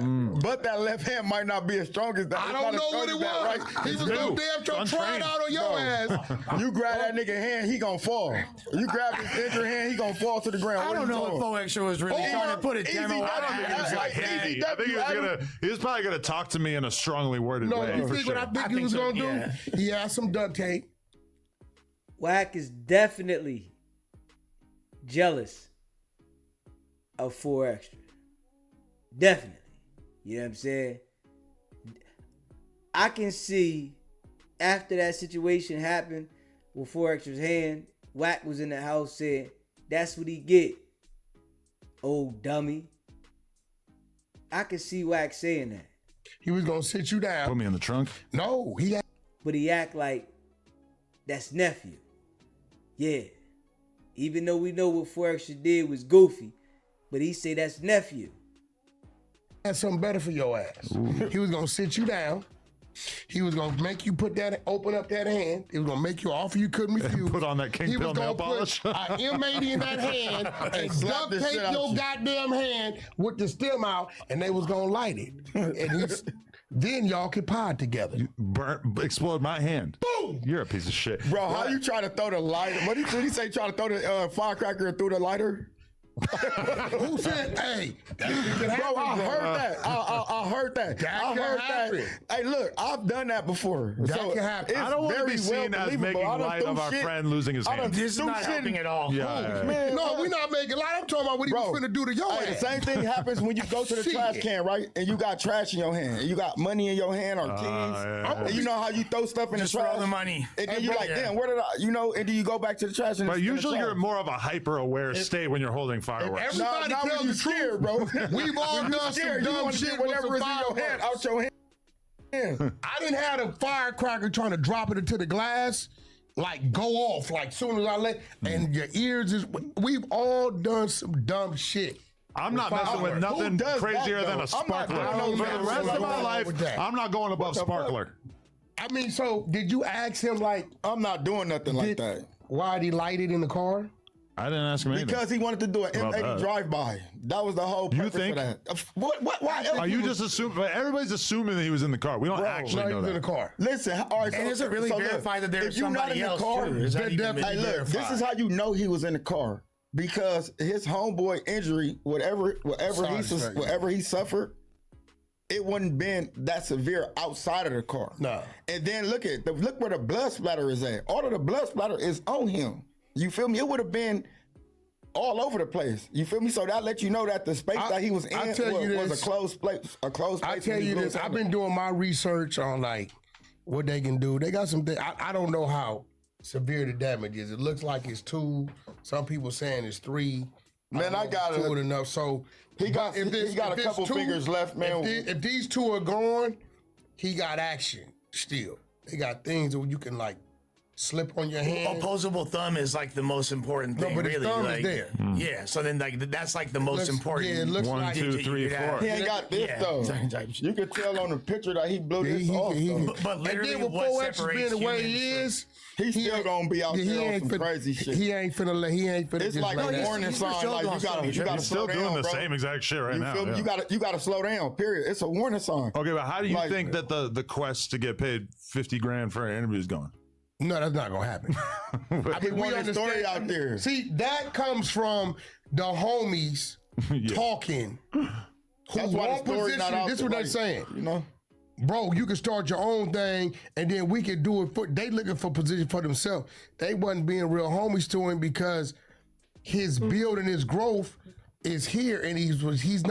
that left hand might not be as strong as that. I It's don't not as know strong what it as that, was. right? He was gonna damn sure try it out on your ass. You grab that nigga hand, he gonna fall. You grab his injured hand, he gonna fall to the ground. I What don't you know if doing? 4 extra was really Or trying to put a easy demo W, out of Adam. it. Like, Like, easy I think he was probably gonna talk to me in a strongly worded No, way. you for think sure. what I think I he think was so, gonna yeah. do? He had some duct tape. Wack is definitely jealous of 4 extra. Definitely. You know what I'm saying? I can see after that situation happened with 4 extra's hand, Wack was in the house saying, that's what he get. Old dummy. I can see Wack saying that. He was gonna sit you Put down. me in the trunk. No, he had But he act like that's nephew. Yeah. Even though we know what 4 extra did was goofy, but he say that's nephew. something better for your ass. He was gonna sit you down. He was gonna make you open up that hand. He was gonna make you an offer you couldn't refuse. Put on that King He Pill was nail gonna polish. put an M80 in that hand and slap duct this tape shit out your you. goddamn hand with the stem out, and they was gonna light it. And then y'all could pod together. Explode my hand. Boom! You're a piece of shit. Bro, how you trying to throw the lighter? What did he say? Try to throw the firecracker through the lighter? Who said, hey, that can happen, Bro, I heard that. I heard that. That I can heard happen. that. Hey, look, I've done that before. That can happen. I don't want to very be seen well as believable. making I done light threw of our shit- friend losing his I done hand. This is threw not shit helping at all. Yeah. Man, no, we're not making light. I'm talking about what he was finna do to your Hey, ass. the same thing happens when you go to the Shit. trash can, right? And you got trash in your hand, and you got money in your hand or keys. yeah. And you know how you throw stuff in Just the trash. throw the money. And then Hey, you bro, like, yeah. damn, where did I? You know, and then you go back to the trash. And But it's in the usually you're trash. in more of a hyper-aware state when you're holding fireworks. Everybody Not tell when you the truth. scared, bro. We've all When you done some scared, you dumb wanna shit get with whatever some is in your hand fireworks. out your hand. I didn't have a firecracker trying to drop it into the glass like go off like soon as I let, and your ears is. We've all done some dumb shit. I'm not messing with nothing does crazier that, than though? a sparkler. I don't For the know rest of my life, with that. I'm not going above sparkler. I mean, so did you ask him like I'm not doing nothing like that. why did he light it in the car? I didn't ask him anything. Because he wanted to do an About M80 that. drive-by. That was the whole purpose think? of that. What? Why? Are you just assuming? But everybody's assuming that he was in the car. We don't No, actually he know was in that. the car. Listen, all right. And is it really verified that there's if you're not somebody in the else car, too? Is that even definitely- hey, look, this is how you know he was in the car because his homeboy injury, whatever he suffered, it wouldn't been that severe outside of the car. No. And then look where the blood splatter is at. All of the blood splatter is on him. You feel me? It would have been all over the place. You feel me? So that let you know that the space that he was in was a closed place. A closed place. I tell you this, I've been doing my research on like what they can do. They got some things. I don't know how severe the damage is. It looks like it's 2. Some people saying it's 3. Man, I got 2 it. enough. So He got if a it's couple 2, fingers left, man. If these 2 are gone, he got action still. They got things that you can like slip on your hand. Opposable thumb is like the most important thing, but his really. thumb is like, there. Yeah, so then like that's like the most important. Yeah, it looks 1, like 2, 3, you'd 4. have. He ain't got this Yeah, though. exactly. You could tell on the picture that he blew this off. though. But literally, and then with what 4X separates being the way humans he from- is, He's still gonna be out there on some crazy shit. He ain't finna It's just like let a that. warning he's sign. still Like doing you gotta something. slow He's still down, doing the bro. same exact shit right You now. feel me? yeah. You gotta slow down. Period. It's a warning sign. Okay, but how do you Like- think that the quest to get paid $50,000 for an interview is going? No, that's not gonna happen. I He wanted a story out there. See, that comes from the homies talking. Who That's why the want story's not position? out This is there, what they're like, saying. You know. Bro, you can start your own thing, and then we can do it for. They looking for position for themselves. They wasn't being real homies to him because his build and his growth is here, and he's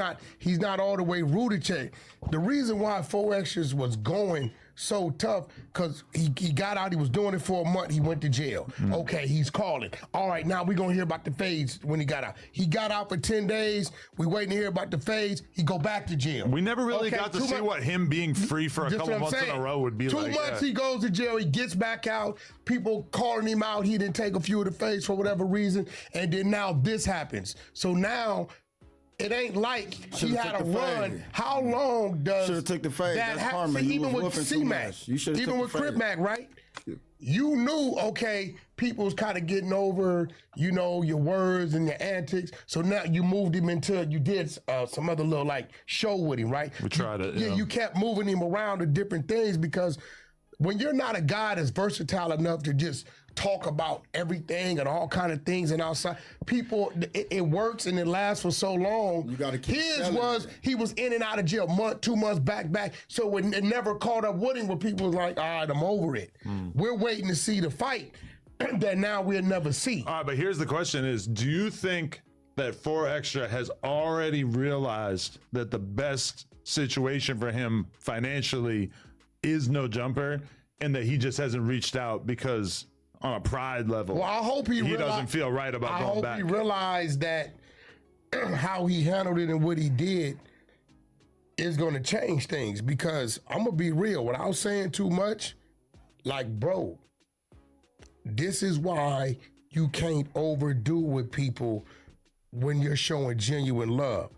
not all the way rooted to it. The reason why 4 Extras was going so tough because he got out. He was doing it for a month. He went to jail. Okay, he's calling. All right, now we're gonna hear about the fades when he got out. He got out for 10 days. We waiting to hear about the fades. He go back to jail. We never really Okay, got to 2 see months- what him being free for a Just couple what I'm months in saying. a row would be 2 like. months he goes to jail, he gets back out, people calling him out, he didn't take a few of the fades for whatever reason, and then now this happens. So now it ain't like he Should've had a took the run. fade. How long does Should've took the fade. that That's happen? karma. You Even was with woofing too C-Mac, much. You should've even took with the fade. Crip Mac, right? You knew, okay, people's kind of getting over, you know, your words and your antics. So now you moved him into, you did some other little like show with him, right? We tried it. Yeah, you kept moving him around to different things because when you're not a guy that's versatile enough to just talk about everything and all kind of things and outside, people, it works and it lasts for so long. You gotta keep His selling was, it. he was in and out of jail, month, 2 months, back. So it never caught up with him where people was like, all right, I'm over it. We're waiting to see the fight that now we'll never see. All right, but here's the question is, do you think that 4 Extra has already realized that the best situation for him financially is No Jumper and that he just hasn't reached out because on a pride level, Well, I hope he doesn't feel right about I going hope back. he realized that how he handled it and what he did is going to change things because I'm going to be real. Without saying too much, like, bro, this is why you can't overdo with people when you're showing genuine love.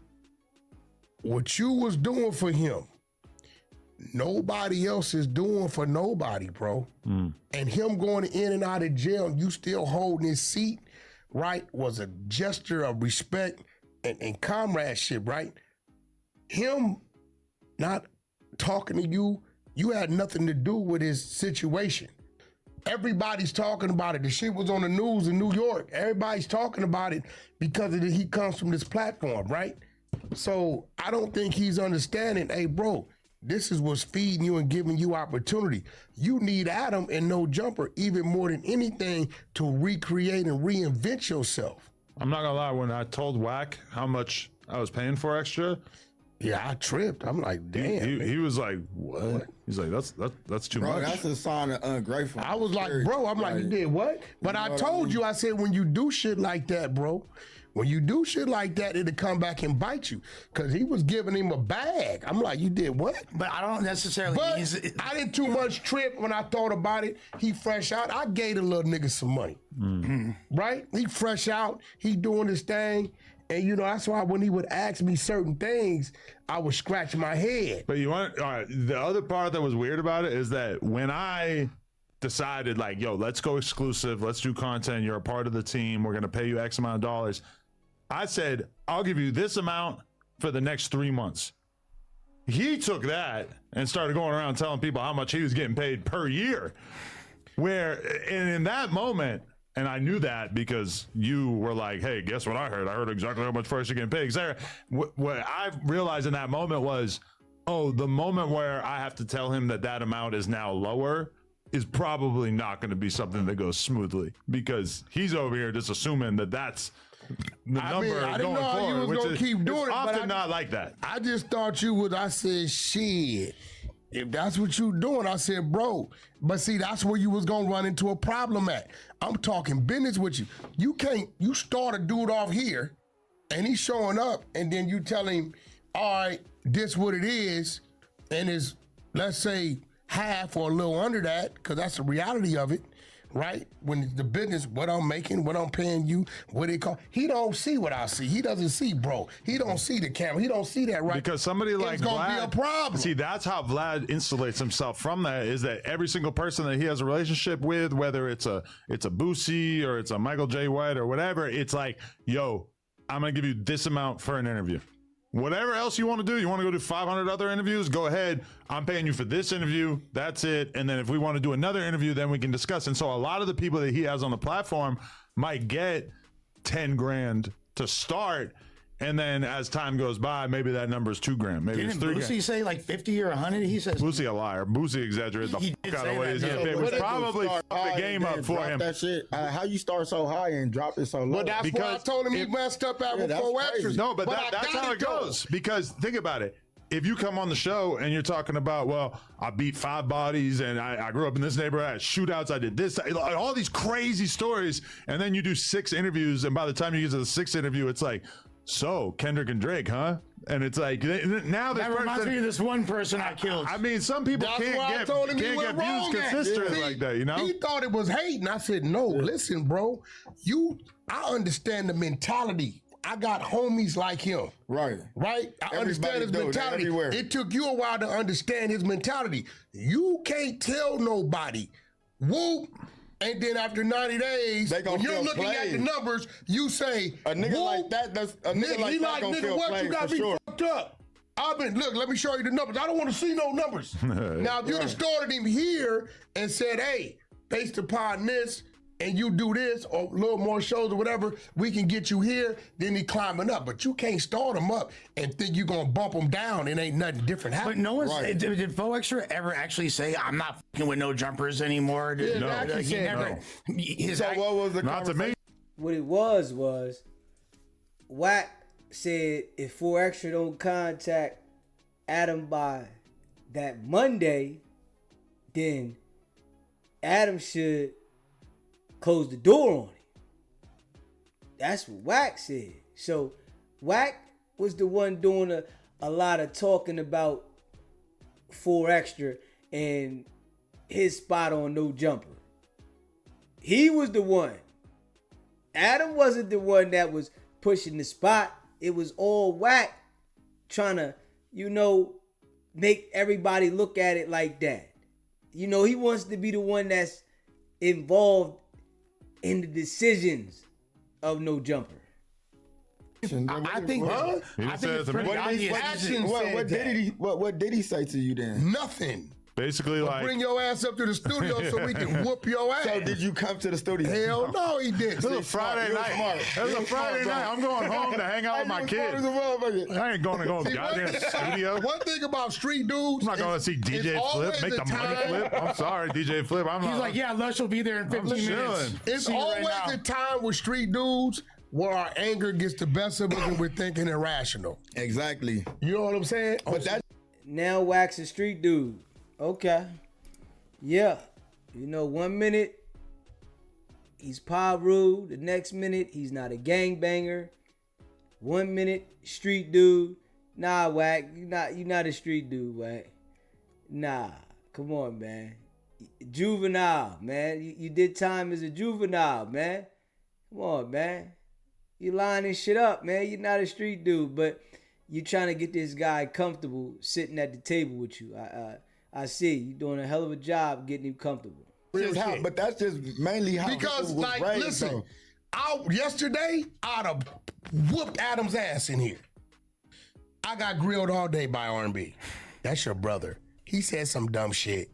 What you was doing for him, nobody else is doing for nobody, bro. And him going in and out of jail, you still holding his seat, right, was a gesture of respect and comradeship, right? Him not talking to you, you had nothing to do with his situation. Everybody's talking about it. The shit was on the news in New York. Everybody's talking about it because he comes from this platform, right? So I don't think he's understanding, hey, bro, this is what's feeding you and giving you opportunity. You need Adam and No Jumper even more than anything to recreate and reinvent yourself. I'm not gonna lie, when I told Wack how much I was paying for Extra, Yeah, I tripped. I'm like, damn. he was like, what? He's like, that's too Bro, much. that's a sign of ungrateful. I was like, bro, I'm like, you did what? But I know what I told mean? you, I said, when you do shit like that, bro, When you do shit like that, it'll come back and bite you. Because he was giving him a bag. I'm like, you did what? But I don't necessarily. But I didn't too much trip when I thought about it. He fresh out. I gave the little nigga some money. Right? He fresh out. He doing his thing. And, you know, that's why when he would ask me certain things, I would scratch my head. But all right, the other part that was weird about it is that when I decided, like, yo, let's go exclusive, let's do content, you're a part of the team, we're going to pay you X amount of dollars, I said, I'll give you this amount for the next 3 months. He took that and started going around telling people how much he was getting paid per year. And in that moment, and I knew that because you were like, hey, guess what I heard? I heard exactly how much first you're getting paid. Because what I realized in that moment was, oh, the moment where I have to tell him that amount is now lower is probably not going to be something that goes smoothly, because he's over here just assuming that that's the number I didn't going know how you forward, was which gonna is keep doing it, but often not like that. I just thought you would. I said, shit. If that's what you doing, I said, bro. But see, that's where you was gonna run into a problem at. I'm talking business with you. You start a dude off here, and he's showing up, and then you tell him, all right, this what it is, and is, let's say, half or a little under that, because that's the reality of it, right? When it's the business, what I'm making, what I'm paying you, what it cost. He don't see what I see. He doesn't see, bro. He don't see the camera. He don't see that, right? Because somebody like it's gonna Vlad, be a problem. See, that's how Vlad insulates himself from that, is that every single person that he has a relationship with, whether it's a Boosie or it's a Michael J. White or whatever, it's like, yo, I'm going to give you this amount for an interview. Whatever else you want to do, you want to go do 500 other interviews, go ahead. I'm paying you for this interview. That's it. And then if we want to do another interview, then we can discuss. And so a lot of the people that he has on the platform might get 10 grand to start. And then as time goes by, maybe that number is $2,000. Maybe Didn't it's $3,000. Boosie say like 50 or 100? He says Boosie a liar. Boosie exaggerated the He did fuck out of say what that, he's yeah. getting paid, What which they do, probably start fucked high the game and up then for drop him. That shit. How you start so high and drop it so low? But that's why I Because told him he if- messed up at Yeah, with that's 4 crazy. extras. No, but I that's got how it though. goes. Because think about it. If you come on the show and you're talking about, well, I beat 5 bodies and I grew up in this neighborhood, I had shootouts, I did this, all these crazy stories, and then you do 6 interviews, and by the time you get to the 6th interview, it's like, so Kendrick and Drake, huh? And it's like, now this that reminds me person, of this one person I killed. I mean, some people That's why I can't told him he get went views wrong at. consistently See, like that, you know? He thought it was hating. I said, no, listen, bro. I understand the mentality. I got homies like him. Right. Right? I understand his do that mentality. everywhere. It took you a while to understand his mentality. You can't tell nobody, whoop, and then after 90 days, They gonna when you're feel looking at the played. numbers, you say, A nigga whoop, like that, that's a nigga like he that like, gonna nigga, feel what you played got for me sure. fucked up? Look, let me show you the numbers. I don't want to see no numbers. Now, if you'd have started him here and said, hey, based upon this, and you do this or a little more shows or whatever, we can get you here, then he climbing up. But you can't start him up and think you're going to bump him down and ain't nothing different But happening. no one's Right. did Faux Extra ever actually say I'm not fucking with no jumpers anymore? Did- Yeah, no, he said never. His So what was the Not to me. What it was Wack said if 4 Extra don't contact Adam by that Monday, then Adam should close the door on him. That's what Wack said. So Wack was the one doing a lot of talking about 4 Extra and his spot on No Jumper. He was the one. Adam wasn't the one that was pushing the spot. It was all Wack trying to, make everybody look at it like that. He wants to be the one that's involved in the decisions of No Jumper. I think, He I just think said it's to me. pretty obvious. Action What said did he say to you then? nothing. Basically, like, Bring your ass up to the studio so we can whoop your ass. So did you come to the studio? Hell no, he didn't. this is a Friday night. This is a Friday night. I'm going home to hang out with my kids. I ain't going to go to the goddamn studio. One thing about street dudes, I'm not going to see DJ Flip make the money flip. I'm sorry, DJ Flip. He's like, yeah, Lush will be there in 15 minutes. chilling. It's See you always right now. a time with street dudes where our anger gets the best of us and we're thinking irrational. Exactly. You know what I'm saying? But that Now Wax a street dude. Okay. Yeah. 1 minute he's Paru, the next minute he's not a gangbanger. 1 minute street dude. Nah, Wack, you not a street dude, Wack. Nah, come on, man. Juvenile, man. You did time as a juvenile, man. Come on, man. You lining shit up, man. You're not a street dude, but you trying to get this guy comfortable sitting at the table with you. I see you doing a hell of a job getting him comfortable. But that's just mainly how Because, Hoover was like, raised, listen, though. yesterday, I'd have whooped Adam's ass in here. I got grilled all day by R&B. That's your brother. He said some dumb shit.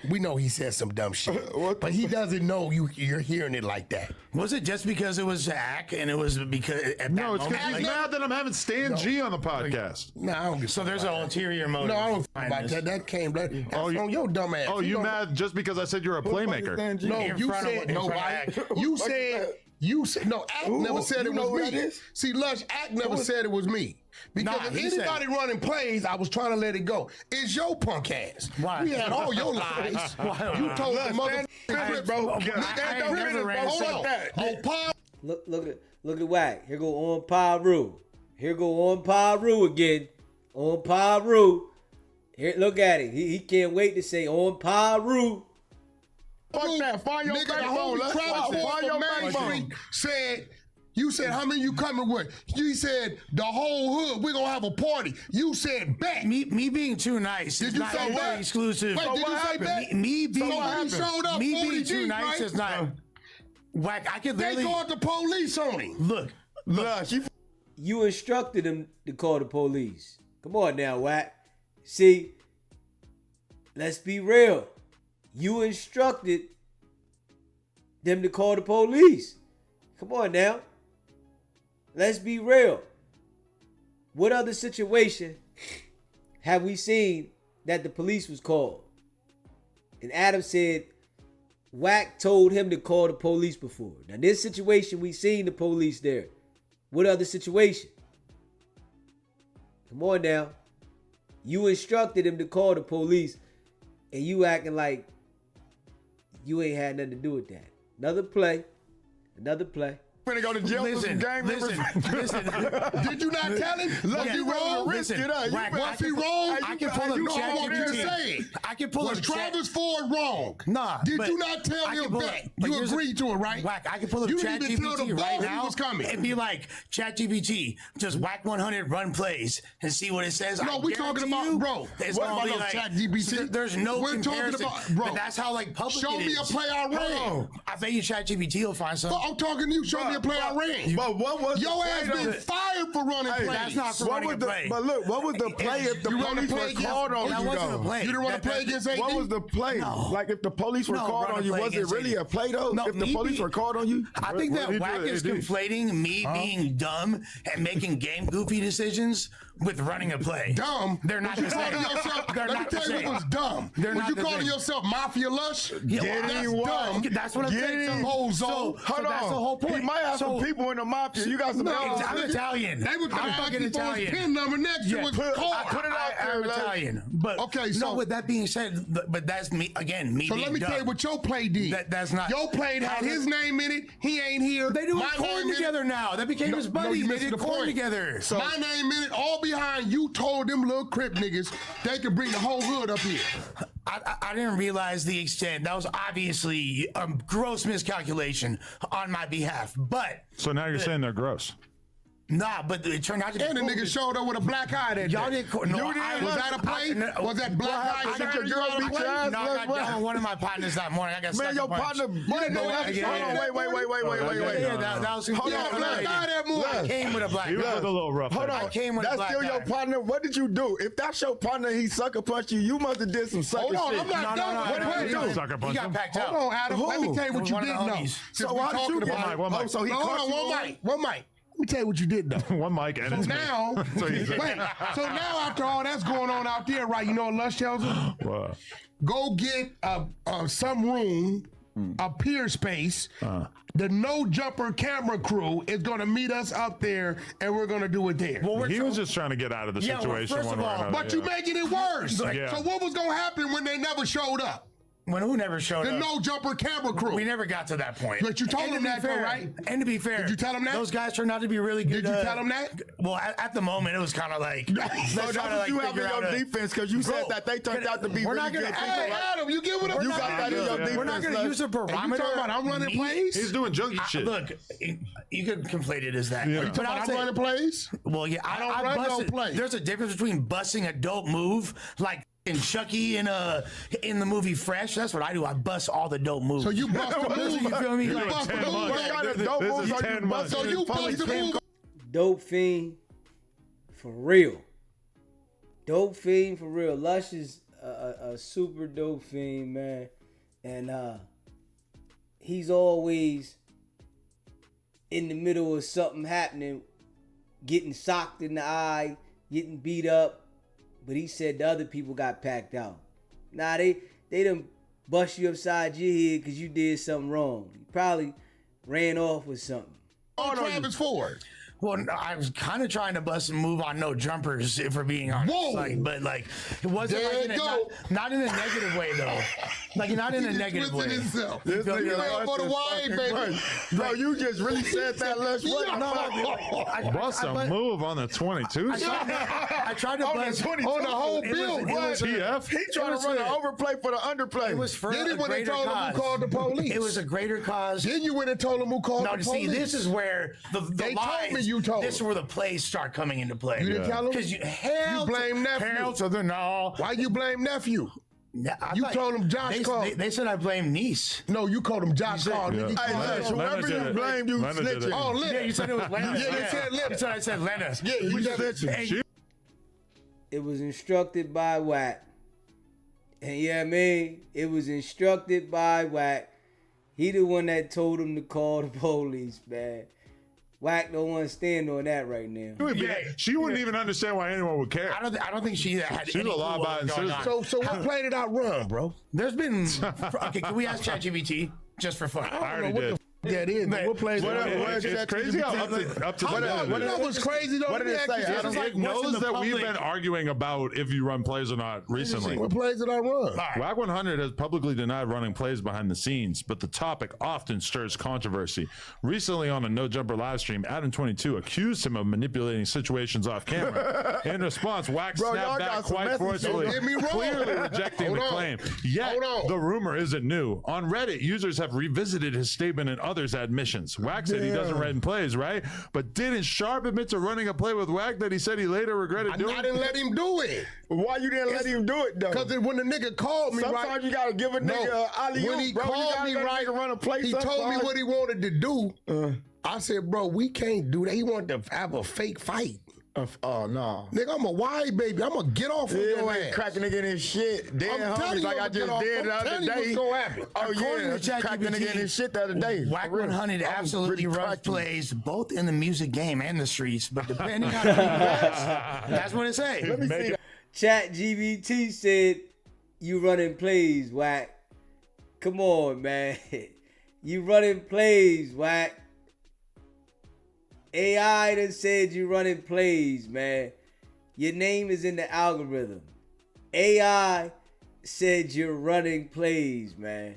We know he said some dumb shit, but he doesn't know you're hearing it like that. Was it just because it was Zach and it was because at No, that it's moment? because he's mad that I'm having Stan G on the podcast. No, I don't give So there's an ulterior motive. No, I don't behind about this. that. That came. That's you- on your dumb ass. Oh, you don't- mad just because I said you're a playmaker? No, In you front of- said in no. front of Right? Act. You said no. Act never said it you know was who me. that is? See, Lush, Act never said it was me. Because Nah, if he said anybody running plays, I was trying to let it go. It's your punk ass. Why? We had all your lies. You told the mother bro. I ain't never ran Hold so- on. On Pod, Look at Wack. Here go on Paru. Here go on Paru again. On Paru. Here, look at it. He can't wait to say on Paru. Fuck that. Find your nigga, the backbone. homie Let's Travis find Ford your from Main backbone. Street said, you said, how many you coming with? You said, the whole hood, we're going to have a party. You said, bet. Me being too nice Did is you not say mutually that? exclusive. Wait, did you say happened? that? Me being, when he showed up, me 40 being too G's, nice right? is not. Whack, I could They literally called the police on him. look. You instructed him to call the police. Come on now, Wack. See, let's be real. You instructed them to call the police. Come on now. Let's be real. What other situation have we seen that the police was called? And Adam said Wack told him to call the police before. Now this situation, we seen the police there. What other situation? Come on now. You instructed him to call the police and you acting like you ain't had nothing to do with that. Another play. Finna go to jail for some gang members. Listen. Did you not tell him? Look, Yeah, you wrong. listen, risk it up. You Wack, better- I Was he can pull- wrong? I can pull up You know I want you to ChatGPT. say it. I can pull Was up Travis Ford wrong? Nah. Did but you not tell I can him pull that? up- but You here's- agreed to it, right? Whack, I can pull up You didn't even tell the ChatGPT boss right he now was coming. and be like, ChatGPT, just Whack 100 run plays and see what it says. No, I we talking guarantee about, you, bro. It's What gonna about be no like, ChatGPT? so there's no We're talking comparison. about, bro. But that's how like public Show it me a is. play I ran. Hold on. I bet you ChatGPT will find something. I'm talking to you. Show me a play I ran. But what was Your the ass play, been though? fired for running plays. that's not for What running was a the? play. But look, what was the play if the You run a police play were against- called on that you? wasn't a though? play. You didn't want to play against AD? What was the play? No. Like if the police were No, called run a on you, play was it against really AD? a play though? No, If the me police be- were called on you, I think What did he that do Wack to is AD? conflating me being dumb and making game goofy decisions with running a play. Dumb. They're not Was the you same. calling yourself, They're let me not the tell you same. what was dumb. They're Was not you the calling same. yourself Mafia Lush? Yeah, That's Getting what? dumb. That's what I'm saying. Getting Bozo. So Hold that's on. the whole point. He might have some So- people in the mafia. You got some. No, elders. I'm Italian. They were I'm trying to fucking ask you for his Italian. pin number next to his put car. it out there, I'm Les. Italian. But Okay, so- no, with that being said, but that's me again. Me So being let me dumb. tell you what your play did. That's not- Your play had How his did- name in it. He ain't here. They do My corn name in it. together now. That became his buddy. you They missing did the corn point. together. So my name in it, all behind you told them little Crip niggas they could bring the whole hood up here. I didn't realize the extent. That was obviously a gross miscalculation on my behalf. But So now you're saying they're gross. nah, but it turned out to be. And the nigga showed up with a black eye that Y'all day. did. No, You didn't I, Was that a play? Was that black eye happened? shot Your you girl out of beat play? your ass? No, I got What? done with one of my partners that morning. I got Man, stuck your a bunch. partner. You didn't know that? Yeah, Hold on, yeah. wait. Yeah, that was Hold Yeah, on, black eye that I morning. came with a black He was guy. a little rough. Hold there. on. came with a That's black still your guy. partner. What did you do? If that's your partner, he sucker punched you. You must have did some sucker Hold on, shit. I'm not done. No, What no, did you no, do? Sucker punch He got him. packed out. Hold on, Adam. Let me tell you what you One of did the know. homies. Since So we how did you talking get? about it. One mic. Oh, so he No, caught hold you on, on- one mic. Let me tell you what you did though. One mic and it's me. Now, So he said- wait. So now after all that's going on out there, right? You know what Lush tells him? Well, Go get some room, a pier space. The no jumper camera crew is gonna meet us up there, and we're gonna do it there. Well, he was just trying to get out of the Yeah, well, situation first one of way or all, another. But you yeah. making it worse. Yeah. So what was gonna happen when they never showed up? When who never showed The up? no jumper camera crew. We never got to that point. But you told And to him be that, though, fair, right? And to be fair, Did you tell him that? Those guys turned out to be really good. Did you tell him that? Well, at the moment, it was kind of like. let's So try that's to, what you have in figure your out defense because you said Bro, that they turned out to be we're really not gonna- good. Hey, people, right? Adam, you give it up. You got that in your defense. We're not going to Lux. use a And you barometer. talking about I'm running plays? He's doing junkie shit. Look, you could conflate it as that. Yeah. But I'll I'm say, running plays? well, yeah, I don't run no busted. play. There's a difference between busting a dope move like in Chucky in the movie Fresh. That's what I do. I bust all the dope moves. So you bust the move. You feel me? You Like, bust the 10 move. months. What kind of This dope is moves are 10 you months. So you bust the move. Dope Fiend for real. Dope Fiend for real. Lush is a super dope fiend, man. And he's always in the middle of something happening, getting socked in the eye, getting beat up. But he said the other people got packed out. Nah, they done bust you upside your head because you did something wrong. You probably ran off with something. On Travis Ford. Well, I was kind of trying to bust a move on no jumpers, if we're being honest. Whoa. But it wasn't There like you in a, go. not in a negative way though. Like not in a He negative way. twisted himself. This feel me? nigga Like, Lux for the is wine, fucking baby. crazy. Bro, you just really said that last No, Bust a move on the 22. I tried to on bust the whole it was- build. it was- TF? He trying to run an overplay for the underplay. It was for Then he a went and greater told him cause. who called the police. It was a greater cause. Then you went and told him who called No, the see, police. this is where the They told lies, me you told this is him. where the plays start coming into play. You didn't tell him? Because hell, You blame nephew. Hell to the no. Why you blame nephew? I You thought- told him Josh they, called. They said I blame niece. No, you called him Josh called. Yeah. Nigga, you Hey, called Lux, him. whoever did you it. blame, you Lena did it. snitching. Oh, Lena. Yeah, you said it was Lena. Yeah, they said Lena. You said I said Lena. Yeah, you You never. snitching. Hey, It was instructed by Wack. And yeah, I mean, it was instructed by Wack. He the one that told him to call the police, man. Wack don't want to stand on that right now. She wouldn't even understand why anyone would care. I don't think she had She's any a clue law what was abiding going on. citizen. So what play did I run, bro? There's been okay. Can we ask ChatGPT just for fun? I already what did. That is. Man, What plays? what- It's crazy how up to How the about minute you it know is. what's crazy though? What did it say? This is like It what's in knows the that we've public- been arguing about if you run plays or not recently. What plays did I run? All right. Wack 100 has publicly denied running plays behind the scenes, but the topic often stirs controversy. Recently on a No Jumper live stream, Adam22 accused him of manipulating situations off camera. In response, Wack Bro, y'all snapped got back some quite messy forcefully, shit. Don't get me wrong. clearly rejecting Hold the on. claim. Yet, Hold on. the rumor isn't new. On Reddit, users have revisited his statement and others' admissions. Wack said he doesn't run plays, right? But didn't Sharp admit to running a play with Wack that he said he later regretted doing? I didn't let him do it. Why you didn't let him do it though? Because when the nigga called me, Sometimes right? you gotta give a nigga No, an alley-oop, when he bro. You called gotta me, let a right, nigga run a play he told me sometimes. what he wanted to do. I said, bro, we can't do that. He wanted to have a fake fight. Oh no. Nigga, I'm a wide baby. I'm gonna get off of Yeah, your nigga, ass. cracking nigga in his shit. Dead I'm telling homies you, like I I'ma get just off. did the I'm other telling you day. what's gonna happen. Oh According yeah, to cracking nigga in ChatGPT, his shit the other day. Wack For real. 100 I was absolutely pretty runs cracking. plays both in the music game and the streets, but depending on who you ask, that's what it say. Let me see that. Chat GBT said you running plays, Wack. Come on, man. You running plays, Wack. AI done said you running plays, man. Your name is in the algorithm. AI said you're running plays, man.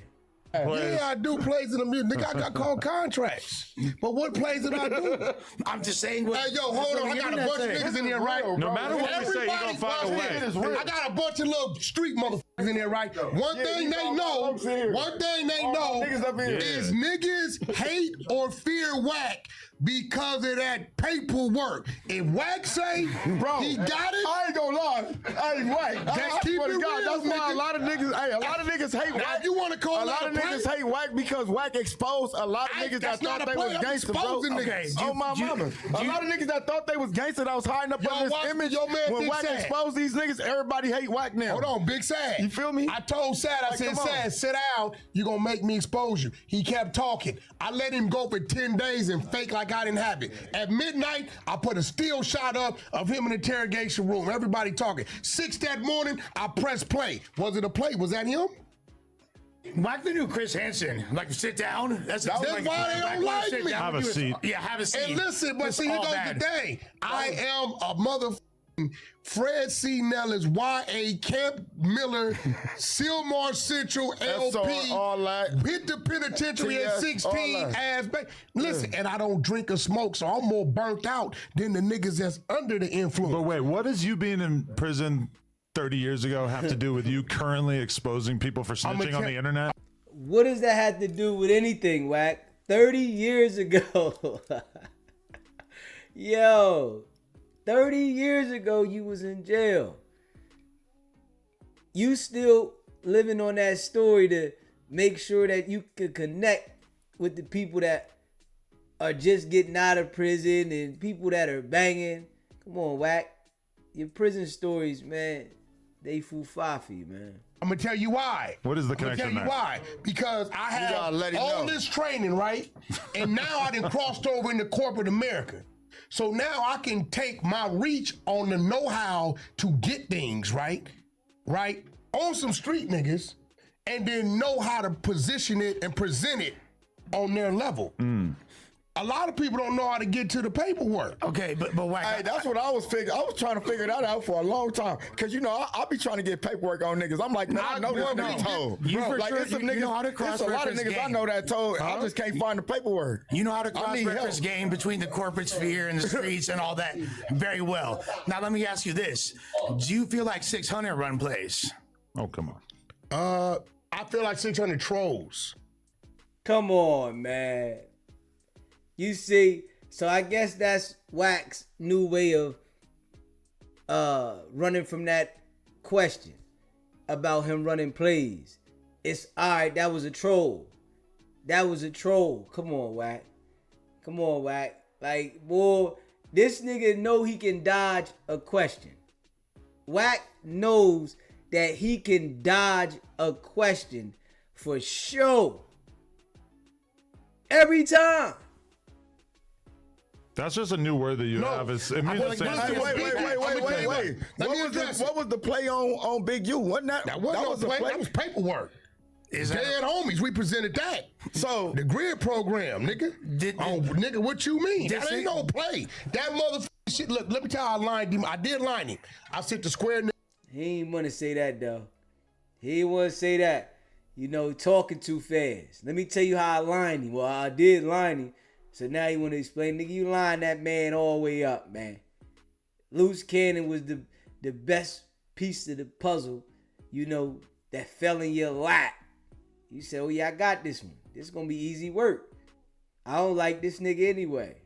Yeah, I do plays in the music. Nigga, I got called contracts. But what plays did I do? I'm just saying what. Hey, yo, hold on. I got a bunch of niggas in here, right? No matter what you say, you're going to find a way. I got a bunch of little street motherfuckers in there, right? One thing they know niggas up here. is niggas hate or fear Wack because of that paperwork. If Wack say Bro, he got it, I ain't gonna lie. Hey, Wack. Just I keep swear to it God, real, that's why nigga. a lot of niggas. Hey, a lot of niggas hate now Wack. if you want to call A lot that of a play, niggas hate Wack because Wack exposed a lot of niggas that that's not thought a they play. was I'm gangster, bro. exposing niggas. Okay, Oh my mama! A lot of niggas that thought they was gangster that was hiding up Yo, on watch this image. your man When Big Wack Sad. exposed these niggas, everybody hate Wack now. hold on, Big Sad. You feel me? I told Sad, I Like, said, come on. Sad, sit down. You gonna make me expose you. He kept talking. I let him go for 10 days and fake like I didn't have it. At midnight, I put a still shot up of him in the interrogation room. Everybody talking. 6 that morning, I pressed play. Was it a play? Was that him? Wack the new Chris Hansen. Like, sit down. That's why they don't like me. Have a seat. Yeah, have a seat. And listen, but It's see, here all goes bad. the thing. I am a mother Fred C. Nellis, YA, Camp Miller, Sylmar Central, LP, all that. hit the penitentiary at TS, 16, all that. ass back. Listen, and I don't drink or smoke, so I'm more burnt out than the niggas that's under the influence. But wait, what does you being in prison 30 years ago have to do with you currently exposing people for snitching on the internet? What does that have to do with anything, Wack? 30 years ago. Yo, 30 years ago you was in jail. You still living on that story to make sure that you could connect with the people that are just getting out of prison and people that are banging. Come on, Wack. Your prison stories, man, they fufafi, man. I'm gonna tell you why. What is the I'm gonna connection tell you there? why. Because I gotta let have it all know. this training, right? And now I done crossed over into corporate America. So now I can take my reach on the know-how to get things, right? Right? On some street niggas, and then know how to position it and present it on their level. A lot of people don't know how to get to the paperwork. Okay, but Wack, Hey, that's what I was figuring. I was trying to figure that out for a long time. Cause you know, I be trying to get paperwork on niggas. I'm like, man, I know this nigga told. You for like, sure- it's some you niggas, know how to it's a lot of cross-reference niggas I game. know that told. I just can't find the paperwork. you know how to I need cross-reference help. game between the corporate sphere and the streets and all that very well. Now let me ask you this: do you feel like 600 run plays? Oh, come on. I feel like 600 trolls. Come on, man. You see, so I guess that's Wack's new way of running from that question about him running plays. It's all right, that was a troll. That was a troll. Come on, Wack. Come on, Wack. Like, boy, this nigga know he can dodge a question. Wack knows that he can dodge a question for sure. Every time. That's just a new word that you have. It means the same listen, thing. Wait. Let me What was address the, what was the play on Big U? Wasn't that? That wasn't was no the play. That was paperwork. Is that Dead homies, we presented that. So The grid program, nigga. Nigga, what you mean? Did That she- ain't no play. That motherfucker shit. Look, let me tell you how I lined him. I did line him. I sent the square nigga. He ain't want to say that, though. He ain't want to say that. You know, talking too fast. Let me tell you how I lined him. Well, I did line him. So now you want to explain. Nigga, you lined that man all the way up, man. Loose cannon was the best piece of the puzzle, you know, that fell in your lap. You said, oh, yeah, I got this one. This is going to be easy work. I don't like this nigga anyway.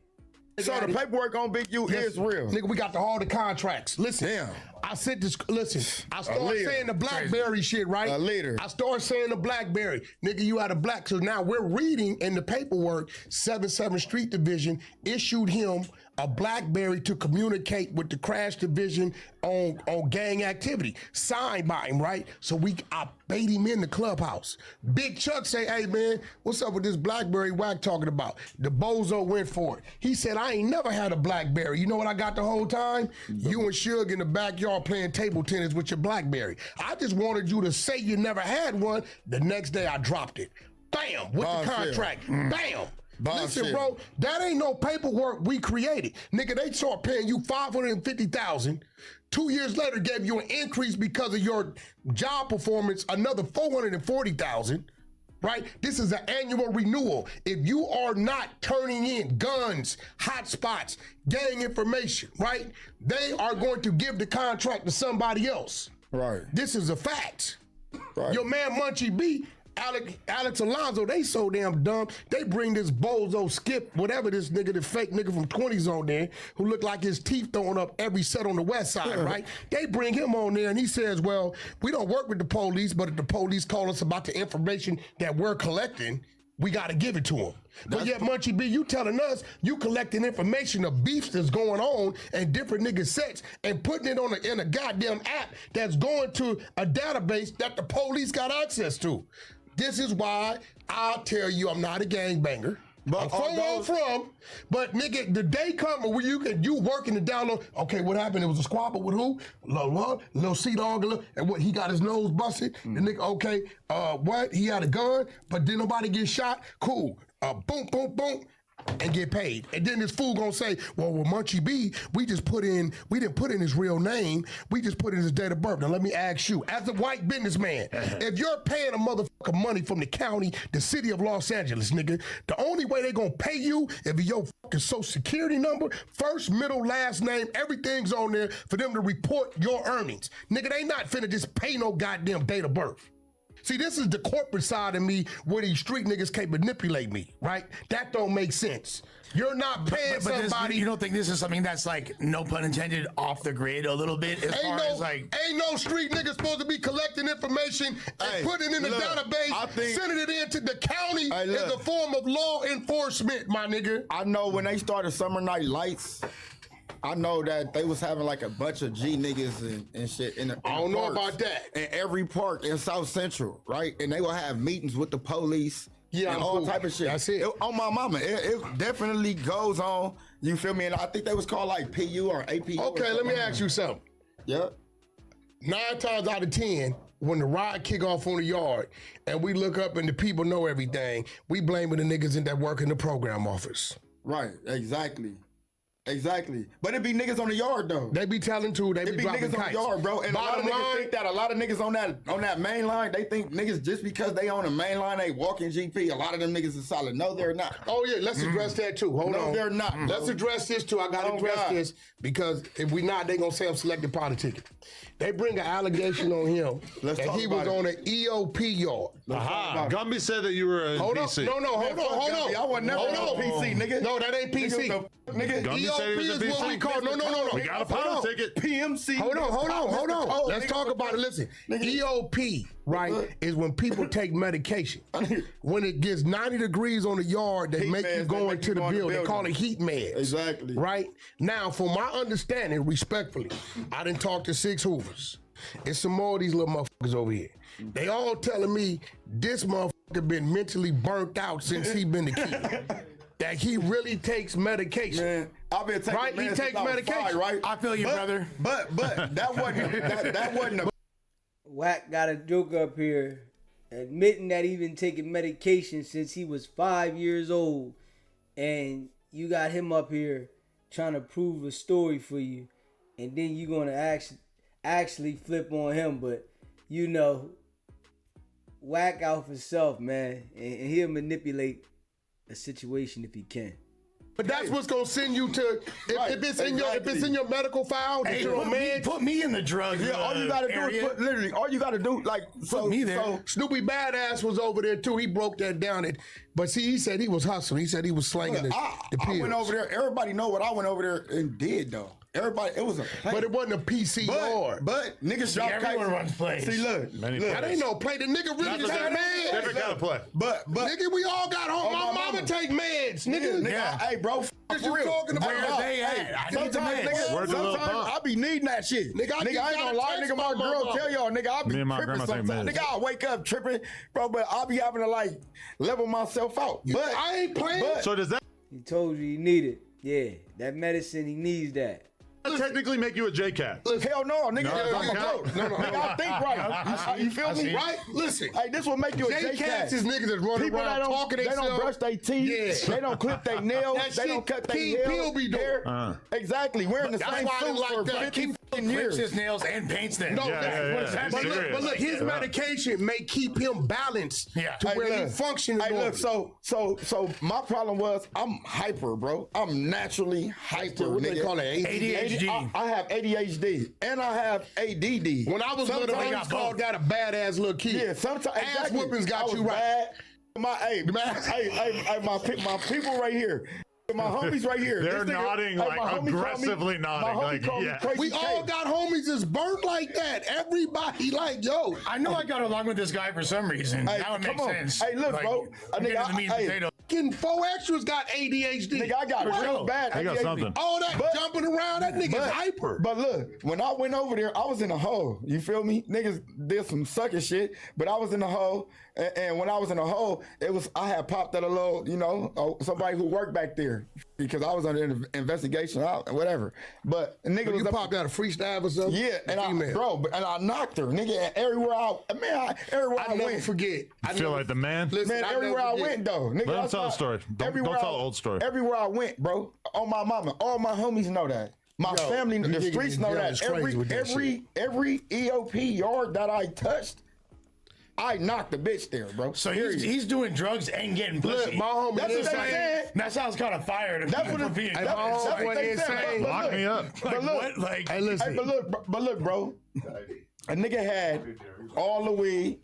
So the paperwork on Big U is real. Nigga, we got all the contracts. Listen, Damn. I said this. Listen, I started leader. saying the BlackBerry shit, right? A leader. I started saying the BlackBerry. Nigga, you had a black. So now we're reading in the paperwork, 7-7 Street Division issued him a BlackBerry to communicate with the Crash Division on gang activity. Signed by him, right? So I bait him in the clubhouse. Big Chuck say, hey man, what's up with this BlackBerry Wack talking about? The bozo went for it. He said, I ain't never had a BlackBerry. You know what I got the whole time? You and Suge in the backyard playing table tennis with your BlackBerry. I just wanted you to say you never had one. The next day I dropped it. Bam, with the Bombshell. contract. Bam. Listen, Bombshell. bro, that ain't no paperwork we created. Nigga, they start paying you $550,000. 2 years later, gave you an increase because of your job performance, another $440,000. Right? This is an annual renewal. If you are not turning in guns, hot spots, gang information, right? They are going to give the contract to somebody else. Right. This is a fact. Right. Your man Munchie B, Alex Alonso, they so damn dumb. They bring this bozo Skip, whatever this nigga, the fake nigga from 20s on there, who look like his teeth throwing up every set on the west side, right? They bring him on there and he says, well, we don't work with the police, but if the police call us about the information that we're collecting, we got to give it to them. But yet, Munchie B, you telling us you collecting information of beefs that's going on and different niggas' sets and putting it on in a goddamn app that's going to a database that the police got access to. This is why I'll tell you I'm not a gangbanger. But I'm from where I'm from, but nigga, the day coming where you working to download. Okay, what happened? It was a squabble with who? Lil C-Dog, and what? He got his nose busted. The nigga, okay, what? He had a gun, but didn't nobody get shot. Cool. Boom, boom, boom. and get paid. And then this fool gonna say, well, with Munchie B, we didn't put in his real name, we just put in his date of birth. Now let me ask you, as a white businessman, if you're paying a motherfucker money from the county, the city of Los Angeles, nigga, the only way they gonna pay you if your fucking social security number, first, middle, last name, everything's on there for them to report your earnings. Nigga, they not finna just pay no goddamn date of birth. See, this is the corporate side of me where these street niggas can't manipulate me, right? That don't make sense. You're not paying somebody. You don't think this is something that's like, no pun intended, off the grid a little bit? Ain't no street nigga supposed to be collecting information and putting it in the database, sending it into the county as a form of law enforcement, my nigga. I know when they started Summer Night Lights, I know that they was having like a bunch of G niggas and shit in the I don't know about that. In every park in South Central, right? And they will have meetings with the police and all type of shit. That's it. On my mama, it definitely goes on. You feel me? And I think they was called like PU or APU. Okay, let me ask you something. Yeah. 9 times out of 10, when the riot kick off on the yard and we look up and the people know everything, we blaming the niggas that work in the program office. Right, exactly. Exactly. But it be niggas on the yard though. They be telling too, they be dropping niggas kites. on the yard, bro. And Bottom a lot of niggas line, think that a lot of niggas on that main line, they think niggas just because they on the main line, they walking GP. A lot of them niggas is solid. No, they're not. Oh yeah, let's address that too. Hold on. No, they're not. Bro. Let's address this too. I gotta address this because if we not, they gonna say I'm selective politicking. They bring an allegation on him that he was on an EOP yard. Aha. Gumby said that you were a PC. Hold on. I was never on PC, nigga. No, that ain't PC. Nigga, Gumby said he was a EOP is what we PC. call. No. We got a pound ticket. PMC. Hold on. Let's talk about it. Listen, EOP, right, is when people take medication. When it gets 90 degrees on the yard, they make you go into the building. They call it heat meds. Exactly. Right? Now, from my understanding, respectfully, I didn't talk to 6 Hoovers. It's some more of these little motherfuckers over here. They all telling me this motherfucker been mentally burnt out since he been a kid. That he really takes medication. Man, I've been taking right? He takes medication. 5, right? I feel you, brother. But that wasn't a Wack got a joke up here admitting that he been taking medication since he was 5 years old. And you got him up here trying to prove a story for you. And then you're going to actually flip on him. But, you know, Wack out for self, man. And he'll manipulate a situation if he can. But that's what's gonna send you to if it's in your medical file that you're a man. Put me in the drug. Yeah, all you gotta do, like, put me there. So Snoopy Badass was over there too. He broke that down. But see, he said he was hustling. He said he was slanging the pills. I went over there. Everybody know what I went over there and did though. Everybody, it was a play. But it wasn't a PC yard. But niggas drop everyone runs plays. See, look. That ain't no play. The nigga really just had meds. Different kind of play. But nigga, we all got home. My mama take meds, nigga. Hey, bro. What you talking about? Where they at? I need the meds. Where's the little Sometimes I be needing that shit. Nigga, I ain't gonna lie, nigga. My girl tell y'all, nigga, I be Me and my tripping grandma take sometimes. meds. Nigga, I wake up tripping, bro, but I be having to like level myself out. But I ain't playing. So does that He told you you need it. Yeah, that medicine, he needs that. technically make you a J-Cat? hell no, nigga. No, I'm a no, goat. Nigga, I think right. You feel me? Right? Listen. Hey, this will make you a J-Cats J-Cat. is niggas that run People around that talking they themselves. don't brush their teeth. Yeah. They don't clip their nails. That They shit don't cut their King nails. Peel be doing. Hair. Exactly. Wearing the That's same why I suit like for that. 50 Clips years. his nails and paints them. No, yeah. But look, his medication may keep him balanced to where he functions. Hey, look, so my problem was I'm hyper, bro. I'm naturally hyper. What nigga. they call it? ADHD. I have ADHD and I have ADD. When I was little, I got called that a badass little kid. Yeah, sometimes ass whoopings got you right. My people right here. My homies right here. They're This nigga- nodding, my like, homie call me- aggressively nodding, My homie like, call me yeah. Crazy We all K. got homies that's burnt like that. Everybody like, yo. I know I got along with this guy for some reason. Hey, Now it makes come on. sense. Hey, look, Like, bro. I'm getting the meat and potato. Fucking 4 extras got ADHD. Nigga, I got real bad I got ADHD. something. All that jumping around, that nigga's hyper. But look, when I went over there, I was in a hole. You feel me? Niggas did some sucker shit, but I was in a hole And when I was in the hole, I had popped at a little, somebody who worked back there because I was under investigation, whatever. But nigga But was you up, popped out a freestyle or something? yeah, and I knocked her, nigga. And everywhere I never went, forget. I feel like the man. Listen, man, everywhere I went though, nigga. Let him tell the story. Don't tell the old story. Everywhere I went, bro, on my mama, all my homies know that. My family, the streets know that. Every EOP yard that I touched, I knocked the bitch there, bro. So he's doing drugs and getting pussy. Look, my homie That's what they insane. said. That sounds kind of fire to me. That's what for being that's what they said. But Lock look, me up. But look, what? Like, Hey, listen. but look, bro. A nigga had all the weed.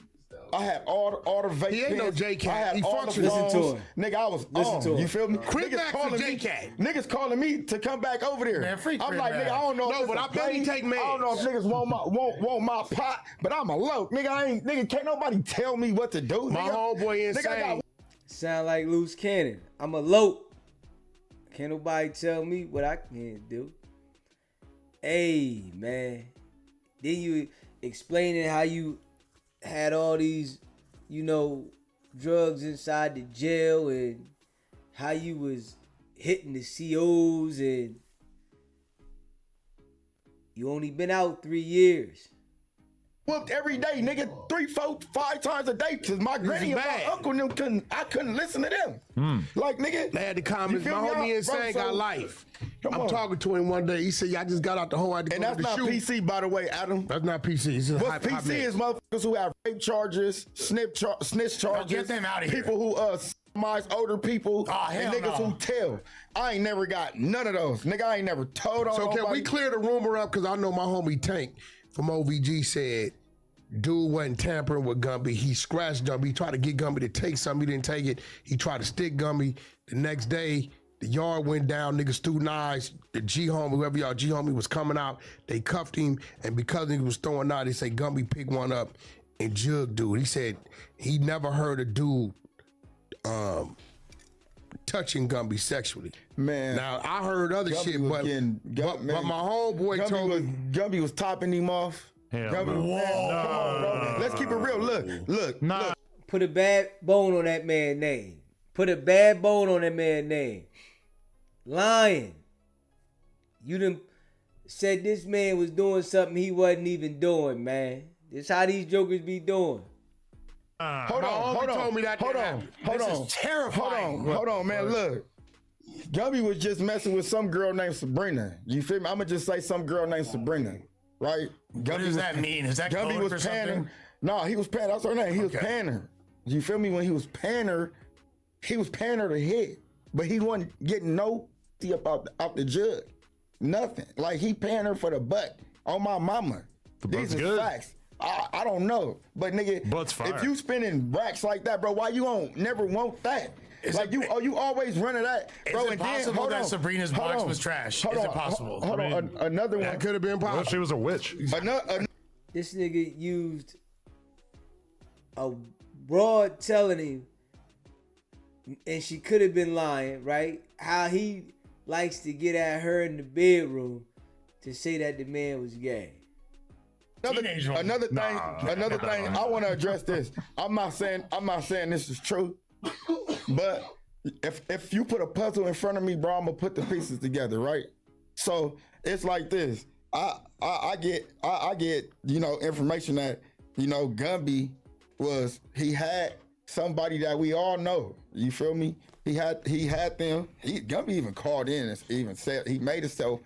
I had all the vape. He ain't no pens. J-Cat. I had He all the functions. Listen to phones. him. Nigga, I was Listen on. to him. You feel me? Crip Niggas back for calling me. J-Cat. Niggas calling me to come back over there. Man, free I'm Crip like, back. nigga, I don't know. No, if but it's I a bet he play. take meds. I don't know if niggas want my pot, but I'm a low. Nigga, can't nobody tell me what to do. My nigga. homeboy Nigga, I insane. got Sound like loose cannon. I'm a lope. Can't nobody tell me what I can do. Hey, man. Then you explaining how you had all these, drugs inside the jail and how you was hitting the COs and you only been out 3 years. whooped every day, nigga, 3, 4, 5 times a day, cause my granny and my bad. uncle and them I couldn't listen to them. Like, nigga, They had the comments. you My feel me? homie insane Bro, got so- life. Come I'm on. talking to him one day. He said, "Yeah, I just got out the hole. I had to and go that's to the not shoot." PC, by the way, Adam. That's not PC. It's just What's hot PC mix. is motherfuckers who have rape charges, snitch charges. get them outta here. People who sodomize older people, Oh, and hell niggas no. who tell. I ain't never got none of those. Nigga, I ain't never told on So can nobody. we clear the rumor up? Because I know my homie Tank from OVG said dude wasn't tampering with Gumby. He scratched Gumby. He tried to get Gumby to take something. He didn't take it. He tried to stick Gumby. The next day, the yard went down. Niggas threw knives. The G-homie, whoever y'all G-homie was coming out. They cuffed him. And because he was throwing knives, they say Gumby picked one up and jugged dude. He said he never heard a dude touching Gumby sexually. Man. Now, I heard other Gumby shit, was but, getting- but man, my homeboy told me. Gumby was topping him off. Hell Gumby, no. man, come on, bro. Let's keep it real. Look. Nah. Look. Put a bad bone on that man's name. Put a bad bone on that man's name. Lying. You done said this man was doing something he wasn't even doing, man. This how these jokers be doing. Hold My on, homie hold on, told me that hold didn't on, happen. hold This on, is terrifying. hold on, man. Look, Gumby was just messing with some girl named Sabrina. You feel me? I'ma just say some girl named Sabrina, right? What does that mean? Is that Gumby code was for panning. something? No, he was panning. That's her name. He was panning. You feel me? When he was panning her to hit, but he wasn't getting no up out the jug. Nothing. Like he paying her for the butt on my mama. butt's These are good. facts. I don't know, but nigga, Butt's fire. if you spending racks like that, bro, why you don't never want that? You always running that, bro. Is it and then possible hold that on, Sabrina's hold box on, was trash? hold Is it on, possible? Hold on, another one. That could have been What if possible. she was a witch? Another, This nigga used a broad telling him, and she could have been lying, right? How he likes to get at her in the bedroom to say that the man was gay. Teenage woman. another thing. I want to address this. I'm not saying this is true, but if you put a puzzle in front of me, bro, I'm gonna put the pieces together, right? So it's like this. I get information that Gumby he had somebody that we all know. You feel me? He had them. Gumby even called in and even said he made himself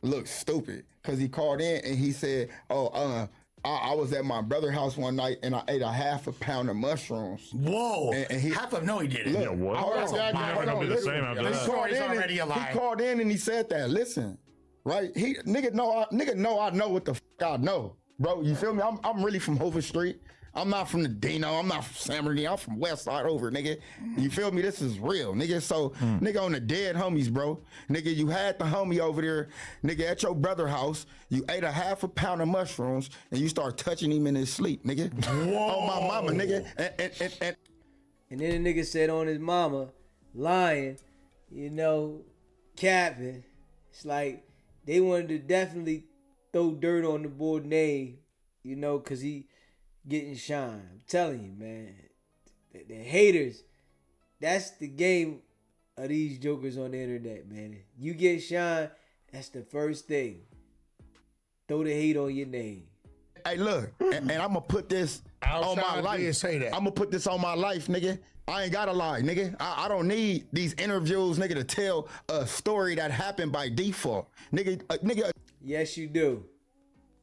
look stupid because he called in and he said, I was at my brother's house one night and I ate a half a pound of mushrooms. Whoa. And he- No, he didn't. Look, what? hold That's on, a lie. hold Never on, gonna be the listen. same after He that. called Story's in and- already a lie. He called in and he said that. Listen, right? Nigga know I know what the fuck I know, bro. You feel me? I'm really from Hoover Street. I'm not from the Dino. I'm not from San Bernardino. I'm from West Side over, nigga. You feel me? This is real, nigga. So, nigga, on the dead homies, bro. Nigga, you had the homie over there, nigga, at your brother house. You ate a half a pound of mushrooms and you start touching him in his sleep, nigga. On my mama, nigga. And then the nigga said on his mama, lying, capping. It's like they wanted to definitely throw dirt on the boy name, because he getting shine. I'm telling you, man. the haters, that's the game of these jokers on the internet, man. You get shine, that's the first thing. Throw the hate on your name. Hey, look, and I'm gonna put this on my life. Say that. I'm gonna put this on my life, nigga. I ain't gotta lie, nigga. I don't need these interviews, nigga, to tell a story that happened by default, nigga. Yes, you do.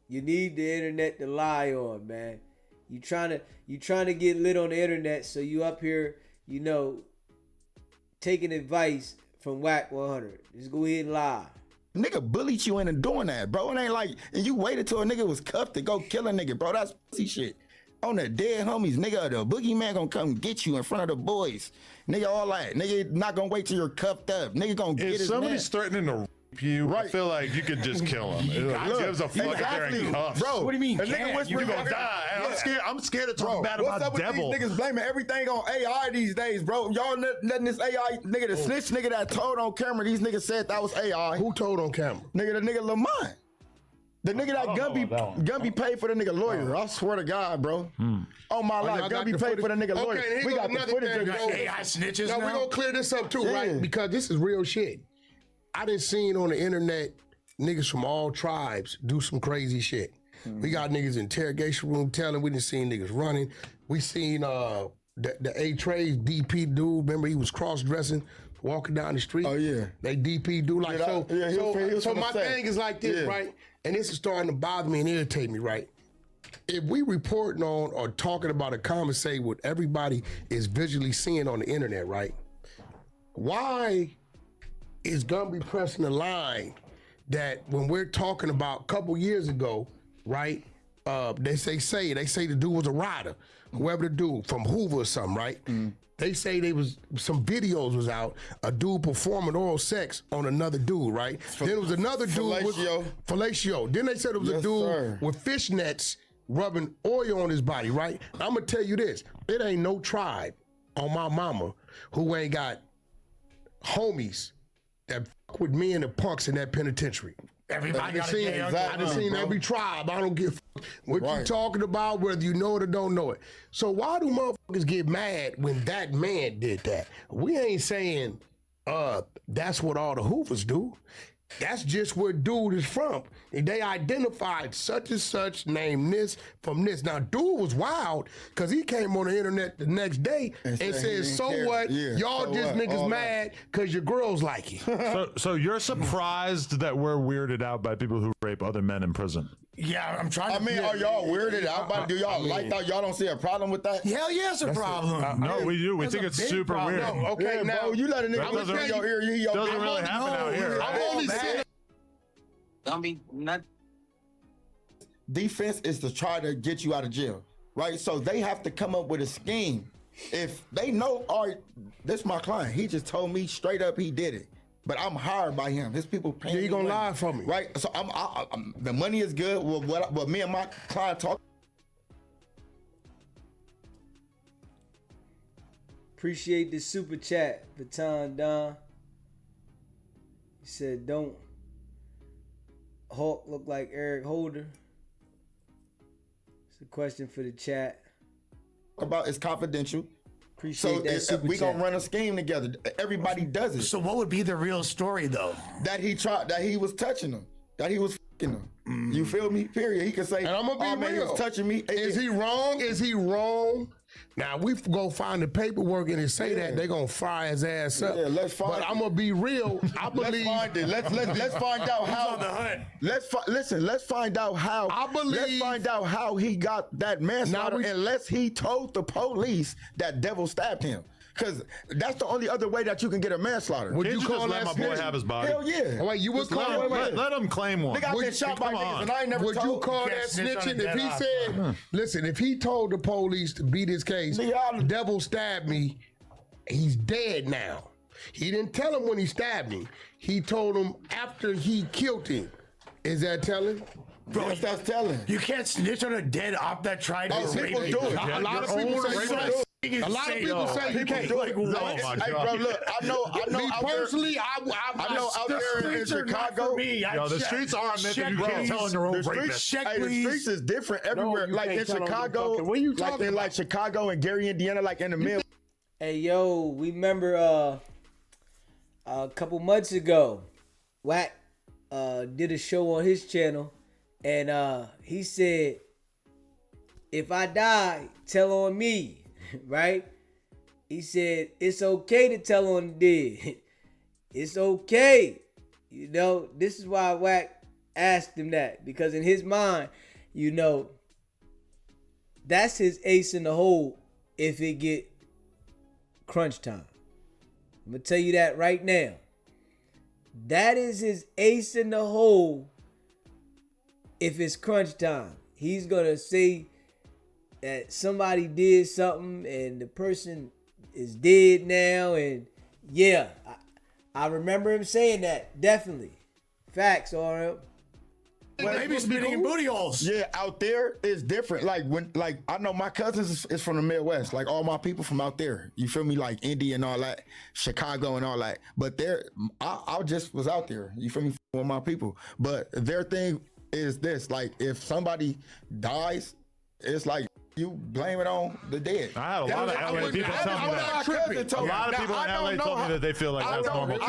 You need the internet to lie on, man. You trying to get lit on the internet, so you up here, you know, taking advice from Wack 100. Just go ahead and lie. Nigga bullied you into doing that, bro. It ain't like, and you waited till a nigga was cuffed to go kill a nigga, bro. That's pussy shit. On the dead homies, nigga, the boogeyman gonna come get you in front of the boys. Nigga, all that. Nigga not gonna wait till you're cuffed up. Nigga gonna get If his somebody's man. threatening to rape you, I feel like you could just kill him. It gives a fuck if they're in cuffs. Bro, What do you mean, a nigga can't? whispering, You gonna die. And I'm scared to talk bad what's about up with devil. these niggas blaming everything on AI these days, bro? Y'all letting this AI nigga, the snitch nigga that told on camera, these niggas said that was AI. Who told on camera? Nigga, the nigga Lamont. The nigga that Gumby paid for the nigga lawyer. I swear to God, bro. On my life, y'all got Gumby the paid for the nigga lawyer. Okay, We got the another footage thing, of bro. the AI snitches Now, now. we're gonna clear this up too, Yeah. right? Because this is real shit. I done seen on the internet niggas from all tribes do some crazy shit. We got niggas in interrogation room telling. We done seen niggas running. We seen the A-Trays DP dude. Remember he was cross-dressing, walking down the street. Oh, yeah. They DP dude like Yeah, so. he was So finna my say. thing is like this, Yeah. right? And this is starting to bother me and irritate me, right? If we reporting on or talking about a conversation what everybody is visually seeing on the internet, right? Why is Gumby pressing the line that when we're talking about a couple years ago, right? They say the dude was a rider, whoever the dude from Hoover or something, right? They say they was some videos was out, a dude performing oral sex on another dude, right? Then it was another dude with fellatio. Then they said it was a Yes, dude sir. with fishnets rubbing oil on his body, right? I'm gonna tell you this: it ain't no tribe on my mama who ain't got homies that fuck with me and the punks in that penitentiary. Everybody got a gay I done seen every tribe. I don't give a fuck what you talking about, whether you know it or don't know it. So why do motherfuckers get mad when that man did that? We ain't saying that's what all the Hoovers do. That's just where dude is from. And they identified such and such, named this from this. Now, dude was wild because he came on the internet the next day and said he said, didn't so care. what? Yeah, Y'all so just what? niggas All mad because your girls like you. So you're surprised that we're weirded out by people who rape other men in prison? Yeah, I'm trying to. I mean, are y'all weirded out by? Do y'all like that? Y'all don't see a problem with that? Hell yeah, it's a problem. No, we do. We think it's big super problem. weird. No, okay, Yeah, now bro, you let a nigga That whisper doesn't- in your ear. You Doesn't really happen out here. I'm only saying. Don't be not. Defense is to try to get you out of jail, right? So they have to come up with a scheme. If they know, all right, this my client. He just told me straight up he did it, but I'm hired by him. His people paying. Yeah, he me gonna money, lie for me. right? So I'm the money is good. Well, what me and my client talk. Appreciate the super chat, Baton Don. He said, don't Hulk look like Eric Holder? It's a question for the chat. About it's confidential. Appreciate So that super we chat. gonna run a scheme together. Everybody does it. So what would be the real story though? That he was touching them, that he was fucking them. You feel me? Period. He could say, And I'm gonna be oh, man, he real. was touching me. Is he wrong? Is he wrong? Now we go find the paperwork and it say that they gonna fire his ass up. Yeah, let's find But it. I'm gonna be real. I believe. Let's find it. Let's find out how. on the hunt? Let's find out how. I believe- Let's find out how he got that manslaughter, Now we- unless he told the police that devil stabbed him. Because that's the only other way that you can get a manslaughter. Would Can't you you call just let that my boy snitching? have his body? Hell yeah. Oh, wait, you would call Let, that? let him claim one. Nigga, I've been shot by come niggas on. and I ain't never Would you told. call Can't that snitch on a snitching if dead he eye. said, listen, if he told the police to beat his case, Nigga, devil stabbed me, he's dead now. He didn't tell him when he stabbed him. He told him after he killed him. Is that telling? Bro, Yes, that's telling. you can't snitch on a dead op that tried to Oh, rape people you. do it. A lot of people say so. A lot of people say you can't do it. Oh my Hey, God. bro, look, I know Me out there. personally, I know out there in Chicago. Yo, the streets are a myth and you can't tell on your own rapist. Hey, the streets is different everywhere. you Like can't in tell on your Chicago, fucking- what are you like talking in like Chicago and Gary, Indiana, like in the middle. Hey, yo, we remember a couple months ago, Wack did a show on his channel, and he said, if I die, tell on me, right? He said, it's okay to tell on the dead. It's okay. You know, this is why Wack asked him that, because in his mind, you know, that's his ace in the hole if it get crunch time. I'm going to tell you that right now. That is his ace in the hole if it's crunch time. He's going to say that somebody did something and the person is dead now. And yeah, I remember him saying that. Definitely. Facts, RM. Maybe spitting in booty holes. Yeah, out there is different. Like I know my cousins is from the Midwest. Like all my people from out there. You feel me? Like Indy and all that, Chicago and all that. But I just was out there. You feel me? With my people. But their thing is this: like if somebody dies, it's like you blame it on the dead. I had a lot of LA people tell me that. A lot of people in LA told me that they feel like that's normal too.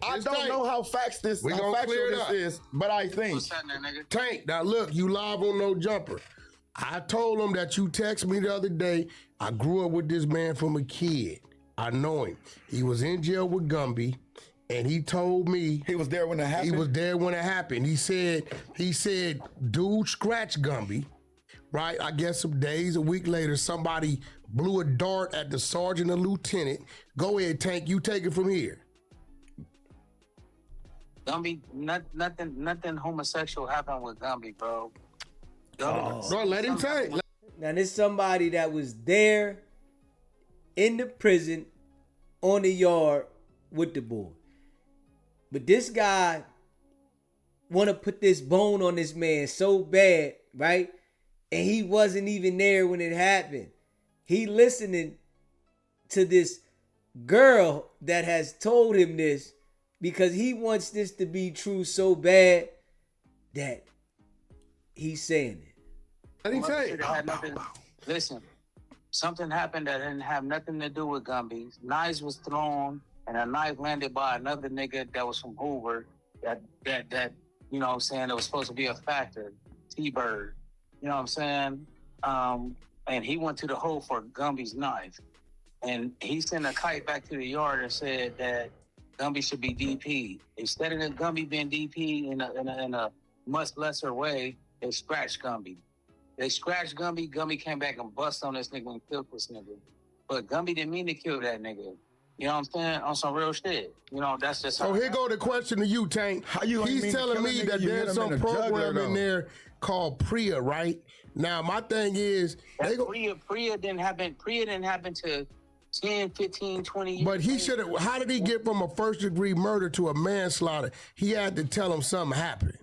I don't know how factual this is, but I think. What's happening, nigga? Tank, now look, you live on No Jumper. I told him that you text me the other day. I grew up with this man from a kid. I know him. He was in jail with Gumby, and he told me He was there when it happened. he was there when it happened. He said, dude scratched Gumby. Right, I guess some days, a week later, somebody blew a dart at the sergeant and lieutenant. Go ahead, Tank, you take it from here. Gumby, nothing homosexual happened with Gumby, bro. Gumby, Bro, let him take. Now, there's somebody that was there in the prison on the yard with the boy. But this guy want to put this bone on this man so bad, right? And he wasn't even there when it happened. He listening to this girl that has told him this because he wants this to be true so bad that he's saying it. Let him take it. Listen, something happened that didn't have nothing to do with Gumby. Knives was thrown, and a knife landed by another nigga that was from Hoover. That you know what I'm saying, that was supposed to be a factor. T-Bird. You know what I'm saying? And he went to the hole for Gumby's knife. And he sent a kite back to the yard and said that Gumby should be DP. Instead of the Gumby being DP in a much lesser way, they scratched Gumby. They scratched Gumby. Gumby came back and bust on this nigga and killed this nigga. But Gumby didn't mean to kill that nigga. You know what I'm saying? On some real shit. You know, that's just So here go the question to you, Tank. He's telling me that there's some program in there called Priya, right? Now, my thing is... Priya didn't happen to 10, 15, 20 years. But he should have... How did he get from a first-degree murder to a manslaughter? He had to tell him something happened.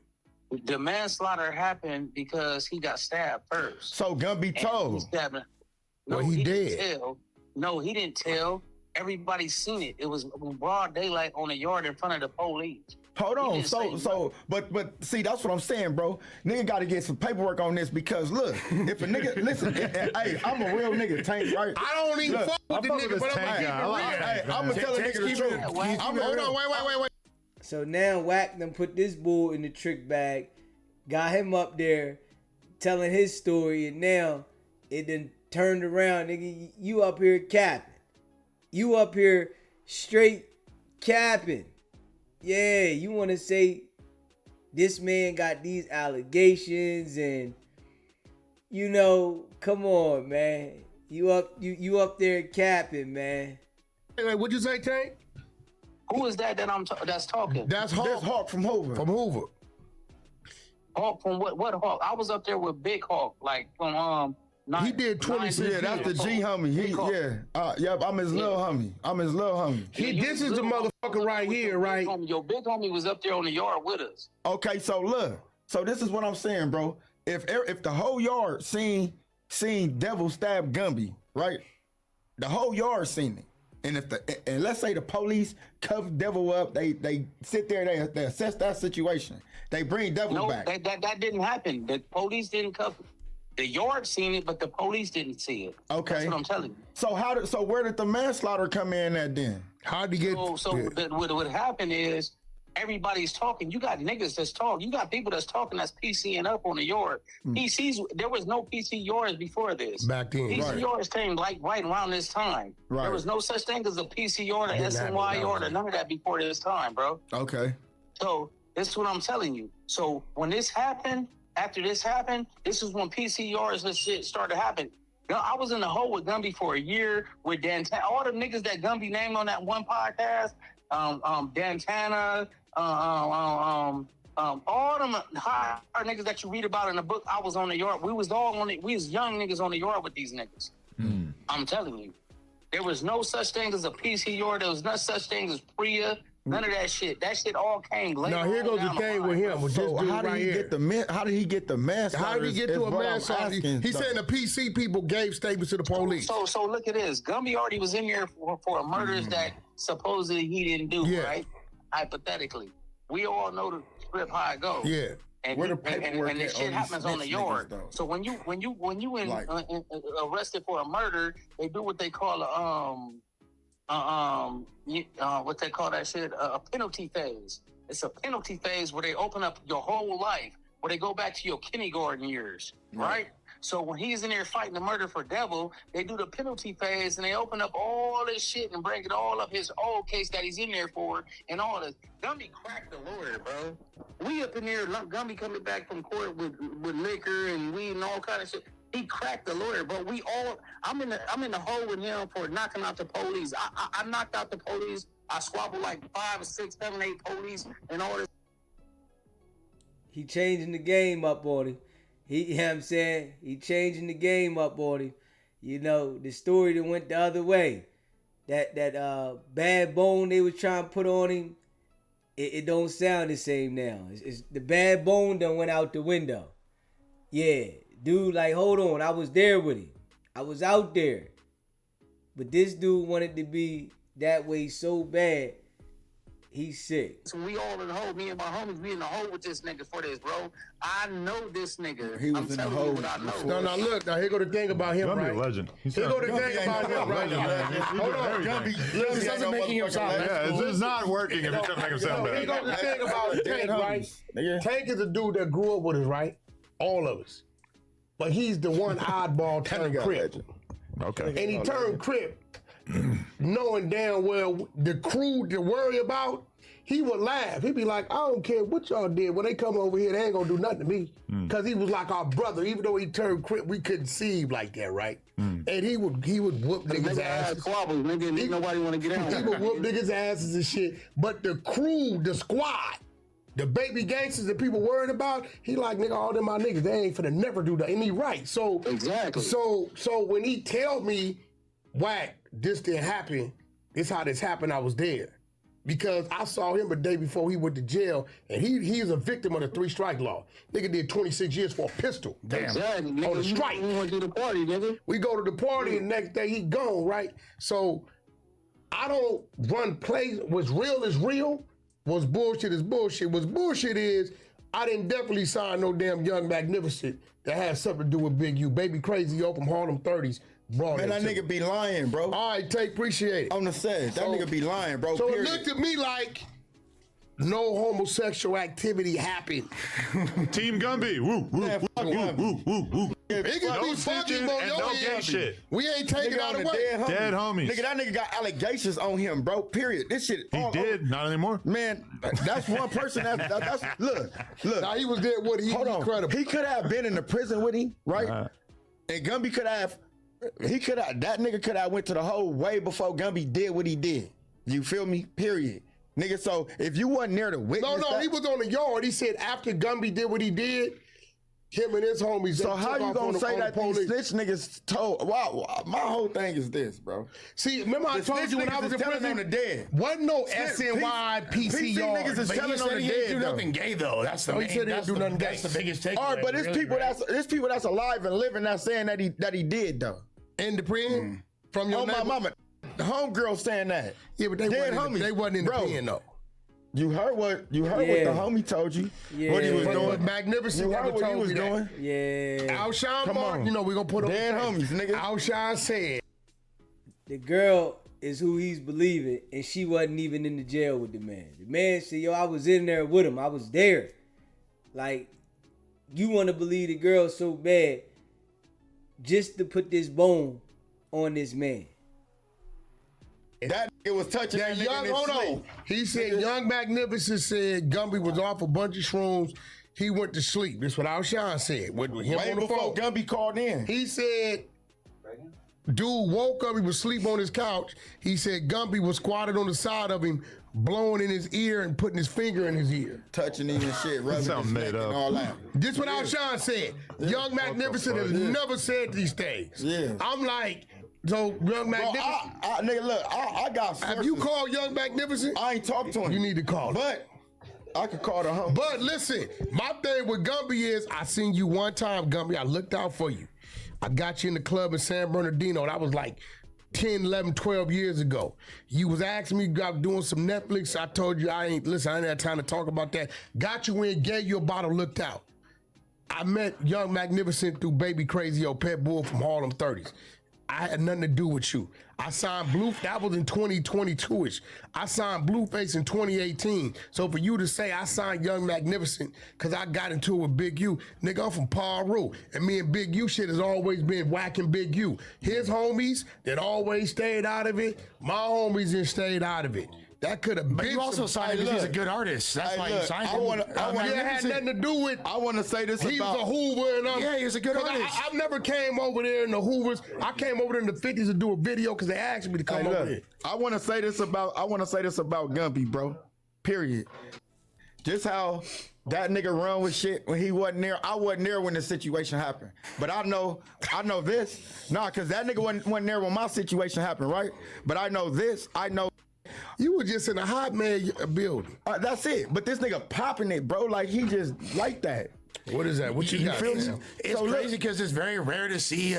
The manslaughter happened because he got stabbed first. So Gumby told. Well, he did. No, he didn't tell. Everybody seen it. It was broad daylight on the yard in front of the police. Hold on, but see, that's what I'm saying, bro. Nigga got to get some paperwork on this because look, if a nigga listen, hey, I'm a real nigga, Tank, right? I don't even fuck with the nigga, but I'm gonna tell a nigga the truth. Hold on, wait. So now Wack done put this bull in the trick bag, got him up there telling his story, and now it done turned around, nigga. You up here capping. You up here straight capping. Yeah, you want to say this man got these allegations and, you know, come on, man. You up there capping, man. Wait, what'd you say, Tank? Who is that that's talking? That's Hawk. That's Hawk from Hoover. From Hoover. Hawk from what Hawk? I was up there with Big Hawk, like from He did 26 Yeah, that's the G homie. Yep, I'm his little homie. This is the motherfucker right here, right? Your big homie was up there on the yard with us. Okay, so look. So this is what I'm saying, bro. If the whole yard seen Devil stab Gumby, right? The whole yard seen it. And if and let's say the police cuff Devil up, they sit there, they assess that situation. They bring Devil back. That didn't happen. The police didn't cuff. The yard seen it, but the police didn't see it. Okay, that's what I'm telling you. So where did the manslaughter come in at then? How'd you get? What happened is everybody's talking. You got niggas that's talking. You got people that's talking that's PCing up on the yard. PCs. There was no PC yards before this. Back then, PC yards came like right around this time. Right. There was no such thing as a PC yard, or SNY yard, or none of that before this time, bro. Okay. So this is what I'm telling you. So when this happened, after this happened, this is when PC yards and shit started happening. You know, I was in the hole with Gumby for a year with Dantana. All the niggas that Gumby named on that one podcast, Dantana, all them high niggas that you read about in the book, I was on the yard. We was all on it. We was young niggas on the yard with these niggas. I'm telling you. There was no such thing as a PC yard. There was no such thing as Priya. None of that shit. That shit all came later. Now here goes the thing with him. So how did he get the mask? How did he get to a mask? He said the PC people gave statements to the police. So look at this. Gumby already was in there for murders that supposedly he didn't do, right? Hypothetically. We all know the script how it goes. Yeah. And the shit happens on the yard. So when you arrested for a murder, they do what they call what they call that shit, a penalty phase. It's a penalty phase where they open up your whole life, where they go back to your kindergarten years, right? So when he's in there fighting the murder for Devil, they do the penalty phase and they open up all this shit and bring it all up his old case that he's in there for and all this. Gumby cracked the lawyer, bro. We up in there, Gumby coming back from court with liquor and weed and all kind of shit. He cracked the lawyer, but I'm in the hole with him for knocking out the police. I knocked out the police. I squabbled like 5 or 6, 7, 8 police and all this. He changing the game up on him. You know what I'm saying? He changing the game up on him. You know, the story that went the other way. That bad bone they was trying to put on him, it don't sound the same now. It's the bad bone done went out the window. Yeah. Dude, like, hold on, I was there with him. I was out there. But this dude wanted to be that way so bad, he's sick. So we all in the hole. Me and my homies, we in the hole with this nigga for this, bro. I know this nigga. He was in the hole. What I know. No, look, now here go the thing about him, right? Gumby a legend. Here go the thing about him, right? Hold on, Gumby. This doesn't make him sound bad. Yeah, it's just not working if you're trying to make him sound Here bad. goes the thing about Tank, right? Tank is a dude that grew up with us, right? All of us. But he's the one oddball turned Crip. Okay. And he turned Crip knowing damn well the crew to worry about, he would laugh. He'd be like, I don't care what y'all did. When they come over here, they ain't gonna do nothing to me. Because he was like our brother. Even though he turned Crip, we couldn't see him like that, right? And he would whoop niggas' asses. Nobody want to get out. He would whoop niggas' asses and shit. But the crew, the squad, the baby gangsters that people worried about, he like, nigga, all them my niggas, they ain't finna never do that. And he right. So exactly. So when he tell me, Wack, this didn't happen, this how this happened, I was there. Because I saw him a day before he went to jail, and he is a victim of the 3-strike law. Nigga did 26 years for a pistol. Damn. Exactly. On a strike. We went to the party, nigga. We go to the party, and the next day he gone, right? So I don't run plays. What's real is real. What's bullshit is bullshit. What's bullshit is I didn't definitely sign no damn Young Magnificent that has something to do with Big U. Baby Crazy open Harlem 30s. Man, that nigga be lying, bro. All right, Take, appreciate it. On the set, that nigga be lying, bro. So period. it looked at me like no homosexual activity happened. Team Gumby. Woo, woo, Man, fuck woo, Gumby. woo, woo, woo. It can No be fucking snitching on and your no end. gay shit. We ain't taking Nigga out on away. Dead homies. Nigga, that nigga got allegations on him, bro. Period. This shit. He did, not anymore. Man, that's one person. That's look. Now he was there with him. Hold on. Incredible. He could have been in the prison with him, right? And Gumby could have. That nigga could have went to the hole way before Gumby did what he did. You feel me? Period. Nigga, so if you wasn't there to witness No, he was on the yard. He said after Gumby did what he did, him and his homies. So how you gonna say that these police snitch niggas told? Wow, my whole thing is this, bro. See, remember I told you when I was in prison on the dead. wasn't no SNY PC yard. niggas is But he telling on said the he dead. didn't do though. nothing gay though. That's the Oh, he main. said he That's didn't do the, nothing that's gay. the biggest takeaway. All right, but really, right? there's people that's alive and living that's saying that he did though. In the prison? From your Oh, my neighbor? mama. The homegirl saying that. Yeah, but they Dead wasn't, homies. they wasn't in the Bro. pen, though. You heard what the Yeah. homie told you. Yeah. What he was But doing. Magnificent You heard never what he told was me that. doing. Yeah. Alshon Come Mark, on. you know, we're going to put up. Dead homies, nigga. Alshon said, The girl is who he's believing, and she wasn't even in the jail with the man. The man said, yo, I was in there with him. I was there. Like, you want to believe the girl so bad just to put this bone on this man. That nigga was touching that that nigga young, in his hold sleep. on. He said Young Magnificent said Gumby was off a bunch of shrooms. He went to sleep. That's what Alshon said. With him Way on the before phone. Gumby called in. He said, dude woke up, he was asleep on his couch. He said Gumby was squatted on the side of him, blowing in his ear and putting his finger in his ear. Touching him and shit, rubbing sound his made neck up. and all that. This what Alshon said. Young Magnificent has never said these things. Yeah. I'm like, so Young Bro, Magnificent, nigga, look, I got sources. have you called Young Magnificent? I ain't talked to him. You need to call him. But I could call the homie. But listen, my thing with Gumby is I seen you one time, Gumby. I looked out for you. I got you in the club in San Bernardino. That was like 10, 11, 12 years ago. You was asking me about doing some Netflix. I told you I ain't had time to talk about that. Got you in, gave you a bottle, looked out. I met Young Magnificent through Baby Crazy or Pet Bull from Harlem 30s. I had nothing to do with you. I signed that was in 2022-ish. I signed Blueface in 2018. So for you to say I signed Young Magnificent because I got into it with Big U, nigga, I'm from Paru. And me and Big U shit has always been whacking Big U. His homies that always stayed out of it, my homies that stayed out of it. That could have been. But you also signed him because he's a good artist. That's why you signed him. It had nothing to do with. I want to say this He about. was a Hoover and Yeah, he was a good artist. I never came over there in the Hoovers. I came over there in the 50s to do a video because they asked me to come Hey, over look, there. I want to say this about Gumby, bro. Period. Just how that nigga run with shit when he wasn't there. I wasn't there when the situation happened. But I know this. Nah, because that nigga wasn't there when my situation happened, right? But I know this. I know. You were just in a hot man building. That's it. But this nigga popping it, bro. Like he just like that. What is that? What you got? feel me? Sam? It's So look- crazy because it's very rare to see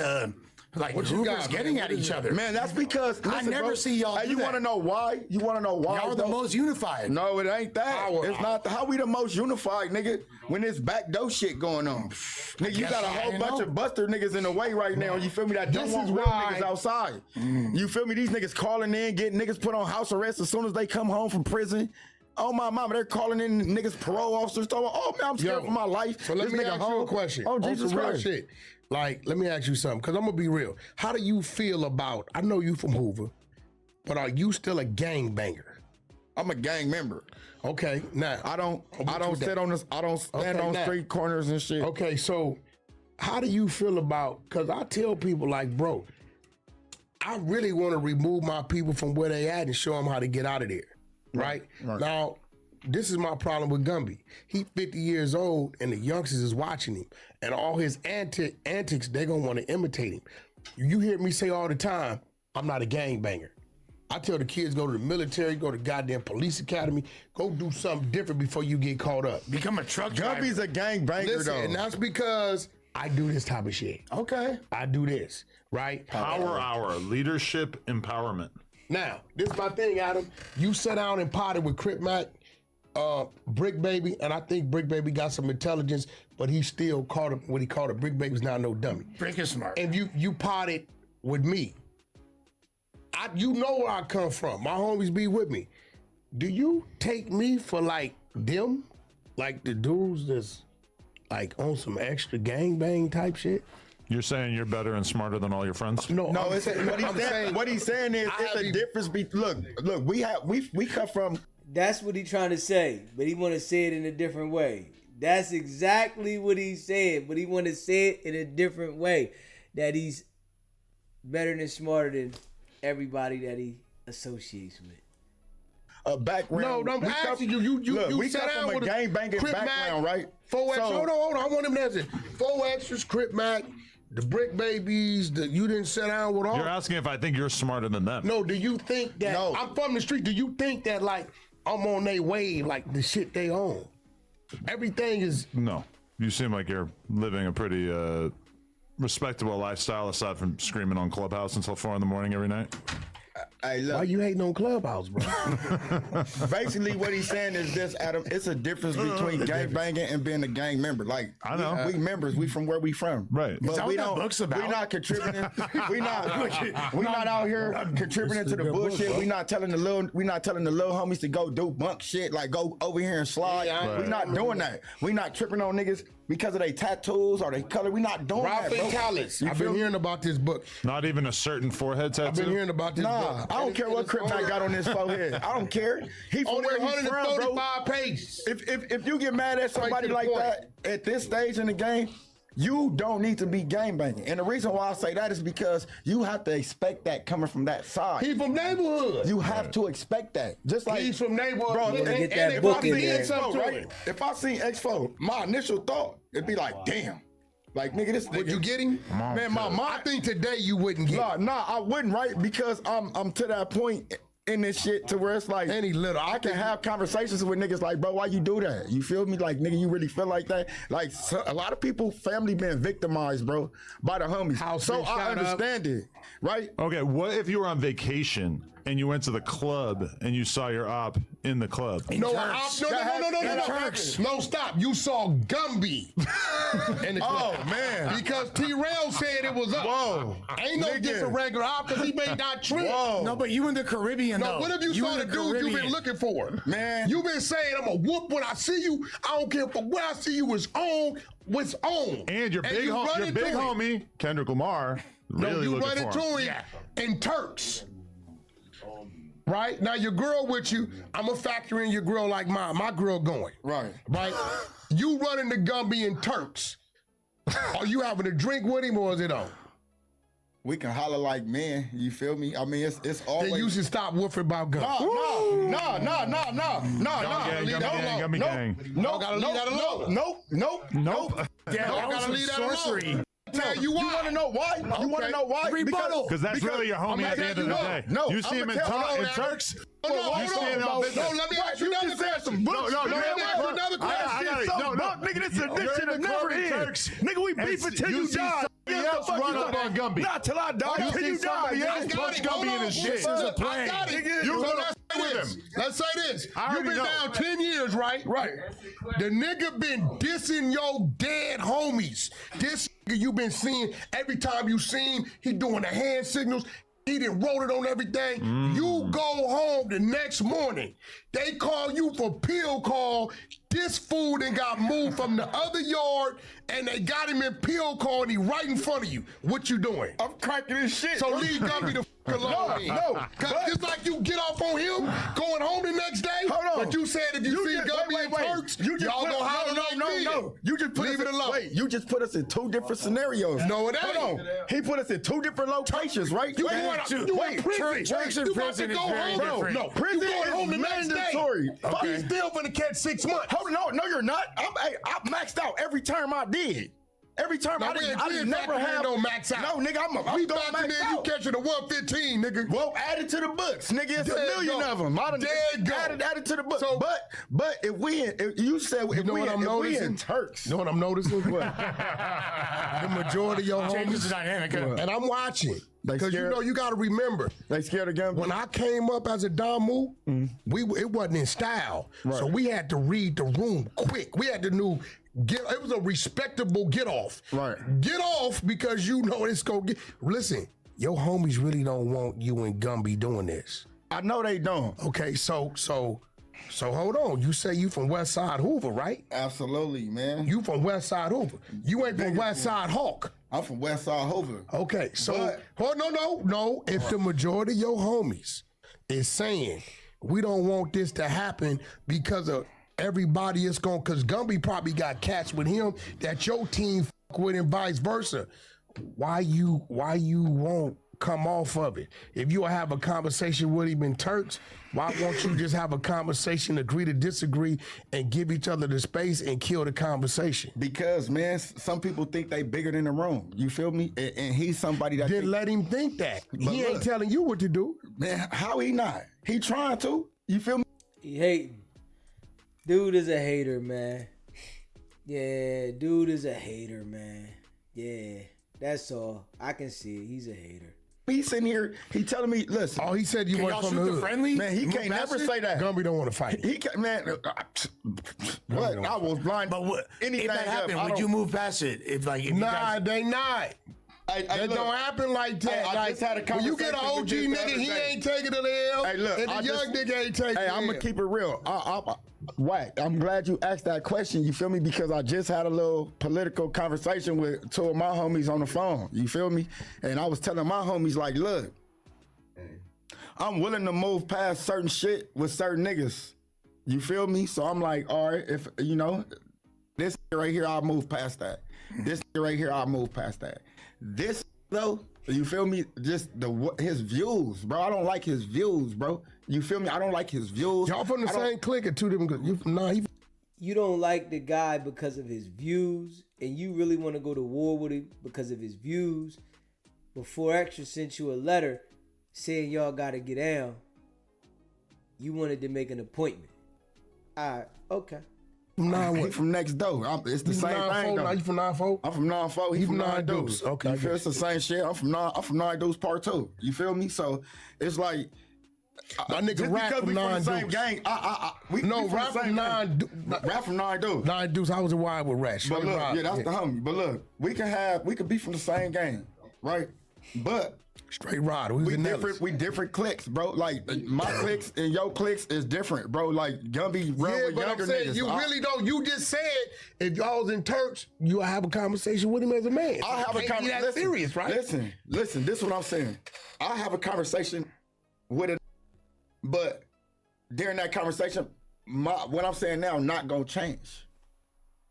like What you Hoovers got, getting man? at What is each it? other. Man, that's because I listen, never bro, see y'all Hey, do you that. want to know why? You want to know why? Y'all are the though? most unified. No, it ain't that. Our- It's not. How we the most unified, nigga? When there's backdoor shit going on, nigga, you got a whole bunch of buster niggas in the way right now. You feel me? That don't This want is real why- niggas outside. You feel me? These niggas calling in, getting niggas put on house arrest as soon as they come home from prison. Oh my mama, they're calling in niggas parole officers. Talking, oh man, I'm scared for my life. So let This me nigga ask you home. a question. Oh On Jesus some real Christ. shit. Like, let me ask you something, because I'm going to be real. How do you feel about, I know you from Hoover, but are you still a gangbanger? I'm a gang member. Okay, now. I don't with sit that. on this. I don't stand Okay, on now. street corners and shit. Okay, so how do you feel about, because I tell people like, bro, I really want to remove my people from where they at and show them how to get out of there, right? Now, this is my problem with Gumby. He 50 years old and the youngsters is watching him, and all his antics, they gonna want to imitate him. You hear me say all the time, I'm not a gangbanger. I tell the kids, go to the military, go to goddamn police academy, go do something different before you get caught up. Become a truck driver. Gumby's a gang banger Listen, though. and that's because I do this type of shit. Okay. I do this, right? Power hour, leadership empowerment. Now, this is my thing, Adam. You sat down and potted with Crip Mac, Brick Baby, and I think Brick Baby got some intelligence, but he still called him what he called it. Brick Baby's not no dummy. Brick is smart. And you potted with me. You know where I come from. My homies be with me. Do you take me for like them? Like the dudes that's like on some extra gangbang type shit? You're saying you're better and smarter than all your friends? No, No, I'm it's saying- I'm saying- what he's saying is I it's have a you- difference. Look, we come from. That's what he trying to say, but he want to say it in a different way. That's exactly what he said, but he want to say it in a different way. That he's better and smarter than everybody that he associates with. A background. No, I'm We come- asking you. Look, we sat come down from a with gangbanging Crip background, Mac, right? 4 extras. So- Hold on. I want him to answer. 4 extras, Crip Mac, the Brick Babies. You didn't sit down with all. You're asking if I think you're smarter than them. No, do you think that No. I'm from the street? Do you think that like I'm on their wave, like the shit they own? Everything is No. You seem like you're living a pretty respectable lifestyle aside from screaming on Clubhouse until 4 in the morning every night? Hey, Why look, you hating on Clubhouse, bro? basically what he's saying is this, Adam. It's a difference between gang banging and being a gang member. Like, I know. we members. We from where we from. Right. But that we what that don't. book's about? We not contributing. we not out here contributing to the good book, bullshit. bro. We not telling the little homies to go do bunk shit, like go over here and slide. Right. We not doing that. We not tripping on niggas because of their tattoos or their color. We not doing Ralph that, bro. and Tallis. You I've feel been me? hearing about this book. Not even a certain forehead I've been tattoo? hearing about this Nah, book. I don't care what Kryptonite got on his forehead. I don't care. He from Only where he's from, bro. 135 pages. If you get mad at somebody to the like point. that at this stage in the game, you don't need to be gang banging. And the reason why I say that is because you have to expect that coming from that side. He's from neighborhood. You have to expect that. Just like He's from neighborhood. Bro, And- look, get and that if book I in see there. X-Fo, right? If I seen X4, my initial thought, it'd be like, damn. Like, nigga, this Would nigga. you get him? Man, my I mind. think today you wouldn't get him. Nah, I wouldn't, right? Because I'm to that point in this shit to where it's like, And he little. I can have conversations with niggas like, bro, why you do that? You feel me? Like, nigga, you really feel like that? Like, a lot of people, family being victimized, bro, by the homies. House So been I shot up. understand it, right? Okay, what if you were on vacation and you went to the club and you saw your op in the club? No, Turks. no, stop. You saw Gumby in the club. Oh, man. Because T-Rail said it was up. Whoa. Ain't no Nigga. different regular op because he made that trip. Whoa. No, but you in the Caribbean, No, though. what if you saw in the dude you've been Caribbean. looking for? Man. You've been saying, I'm going to whoop when I see you. I don't care for what I see you is on, what's on. And your big, you run your into big him. homie, Kendrick Lamar, really No, you looking run for into him. him in Turks. Right? Now, your girl with you, I'm going to factor in your girl like mine. My girl going. Right. Right? You running the Gumby in Turks. Are you having a drink with him or is it on? We can holler like men, you feel me? I mean, it's always... Then you should stop woofing about Gumby. No. Gummy gang. No, gotta leave that alone. Nope. Yeah, No, that was gotta some leave that sorcery. alone. Tell you why. You want to know why? You want to know why? Rebuttal. Because that's really your homie at the end of the day. No, You see him in Turks? No, You see him on business. no, let me ask you another question. No, let me ask you another question. Nigga, this You're shit in the never club in ends. Turks. Nigga, we And beefing till you see die. somebody else run up on Gumby. Not till I die. You Till see you die. somebody else Yeah. punch Gumby in his shit. This is a I plan. got it. Nigga, You So gonna let's say with this. him. Let's say this. I You've been already know. down 10 years, right? Right. The nigga been dissing your dead homies. This nigga you been seeing every time you see him, he doing the hand signals. He done wrote it on everything. You go home the next morning. They call you for pill call. This fool done got moved from the other yard and they got him in pill call and he right in front of you. What you doing? I'm cracking this shit. So leave Gumby the fuck alone. No. Cause just like you get off on him, going home the next day. Hold on. But you said if you see just- Gumby in Turks, y'all gonna holler like me. No. You just put Leave us it alone. Wait, you just put us in two different scenarios. No, it Hold ain't. on. He put us in two different locations, right? You Wait, going you wait, in prison. Turks and You about prison to is go very home. different. No, Prison you going is home the next mandatory. day. He's still gonna catch 6 months. Hold on, no, you're not. I maxed out every term I did. Every term Now, I didn't never have. no max out. No, nigga, I'm We going back in max there, you out. catching a 115, nigga. Well, add it to the books, nigga. It's There a you million go. of them. I done There you go. add it to the book. So- but if you said if know we what I'm if we noticing? in Turks, You know what I'm noticing? The majority of your Changes homies. the dynamic. And I'm watching. They Because you scared? know you gotta remember. they scared of gun. When I came up as a Damu, it wasn't in style. So we had to read the room quick. We had to it was a respectable get off. Right. Get off because you know it's gonna get. Listen, your homies really don't want you and Gumby doing this. I know they don't. Okay, so hold on. You say you from West Side Hoover, right? Absolutely, man. You from West Side Hoover. You ain't from West Side Hawk. I'm from West Side Hoover. Okay, so But- no. If the majority of your homies is saying we don't want this to happen because of everybody is going, because Gumby probably got cats with him that your team fuck with and vice versa. Why you won't come off of it? If you have a conversation with him in Turks, why won't you just have a conversation, agree to disagree, and give each other the space and kill the conversation? Because man, some people think they bigger than the room. You feel me? And he's somebody that Then think, let him think that. He ain't look. telling you what to do. man, how he not? He trying to. You feel me? He hating. Dude is a hater, man. Yeah, dude is a hater, man. Yeah. That's all. I can see it. He's a hater. He's sitting here, he telling me, listen. Oh, he said you Can weren't y'all from shoot the the hood. friendly? Man, he Move can't past never it? say that. Gumby don't want to fight. He can't, man. What? I was blind. But what? Anything If that happened, up, I would you don't- move past it? If you Nah, guys, they not. Hey, That look, don't happen like that. I like, just had a when you get an conversation OG with this the nigga, other he day. ain't taking the L. Hey, look, and the I young just- nigga ain't taking Hey, the I'm L. gonna keep it real. Wack, I'm glad you asked that question. You feel me? Because I just had a little political conversation with two of my homies on the phone. You feel me? And I was telling my homies like, look, I'm willing to move past certain shit with certain niggas. You feel me? So I'm like, all right, if you know, this right here, I'll move past that. This right here, I'll move past that. This though, you feel me? Just his views, bro. I don't like his views, bro. You feel me? I don't like his views. Y'all from the same clique or two different? You don't like the guy because of his views, and you really want to go to war with him because of his views. Before Extra sent you a letter saying y'all got to get down, you wanted to make an appointment. All right, okay. He from next door. It's the same thing though. You from 9-4? I'm from 9-4. He from 9 Deuce. Okay, You feel it's the same shit. I'm from 9 Deuce Part 2. You feel me? So it's like My nigga just rap because from we 9 from the same Deuce. gang. We Rap the from same 9 Deuce. Rap from 9 Deuce. 9 Deuce, I was a wide with Rat. But look, yeah, that's the homie. But look, we could be from the same gang, right? But Straight Rod. We different cliques, bro. Like my cliques and your cliques is different, bro. Like Gumby run Yeah, with but younger I'm saying niggas. you really don't. You just said if y'all was in Turks, you have a conversation with him as a man. I have a conversation. conversation. Serious, right? Listen. This is what I'm saying. I have a conversation with it, but during that conversation, what I'm saying now not gonna change.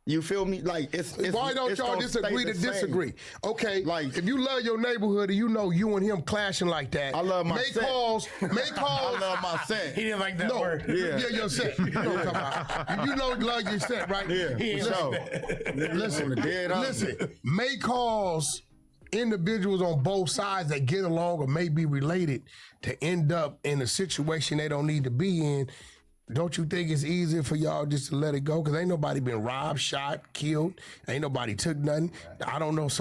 You feel me? Like it's Why don't it's y'all gonna disagree stay to the same. disagree? Okay, Like if you love your neighborhood and you know you and him clashing like that, I love my make set. calls. Make calls. I love my set. he didn't like that No, word. yeah, your set. You know what I'm talking about. You know love your set, right? Yeah, He for ain't sure. like Listen, Dead on. listen. Make calls. Individuals on both sides that get along or may be related to end up in a situation they don't need to be in. Don't you think it's easier for y'all just to let it go? Because ain't nobody been robbed, shot, killed. Ain't nobody took nothing. I don't know if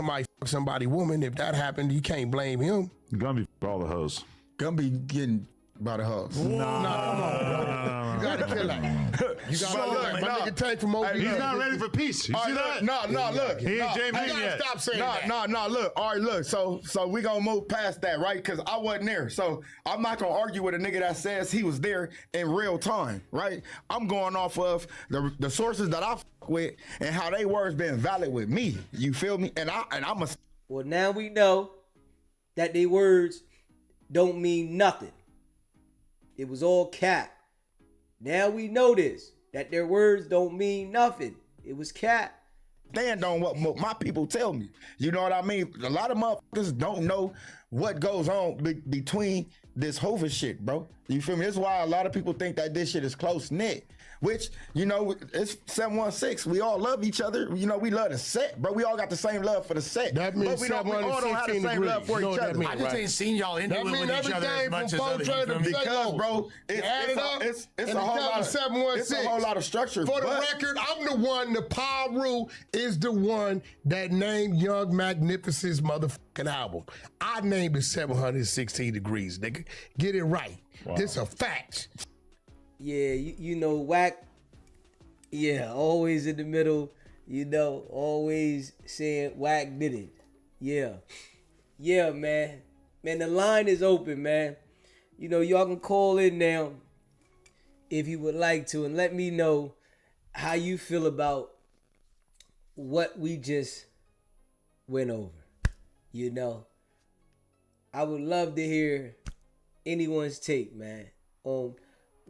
somebody woman. If that happened, you can't blame him. Gumby all the hoes. Gumby getting by the house. Come on, bro. You gotta kill that. You gotta kill that. My nigga Tank from OB. He's not ready for peace. You see that? No, look. He ain't J You Man gotta yet. stop saying that. No, look. All right, look. So we gonna move past that, right? Because I wasn't there. So I'm not gonna argue with a nigga that says he was there in real time, right? I'm going off of the sources that I fuck with and how they words been valid with me. You feel me? And I'm a Well, now we know that they words don't mean nothing. It was all cap. Now we know this, that their words don't mean nothing. It was cap. stand on what my people tell me. You know what I mean? A lot of motherfuckers don't know what goes on between this Hoover shit, bro. You feel me? That's why a lot of people think that this shit is close knit. Which, you know, it's 716. We all love each other. You know, we love the set, bro. We all got the same love for the set. That means but we all don't have the same love for each other. I just ain't seen y'all into it with each other as much as other people. Because, bro, it's a whole lot of structure. For the record, I'm the one, the Paru is the one that named Young Magnificent's motherfucking album. I named it 716 Degrees, nigga. Get it right. Wow. This a fact. Yeah, you know, Wack, yeah, always in the middle, you know, always saying Wack did it. Yeah. Yeah, man. Man, the line is open, man. You know, y'all can call in now if you would like to and let me know how you feel about what we just went over. You know, I would love to hear anyone's take, man, on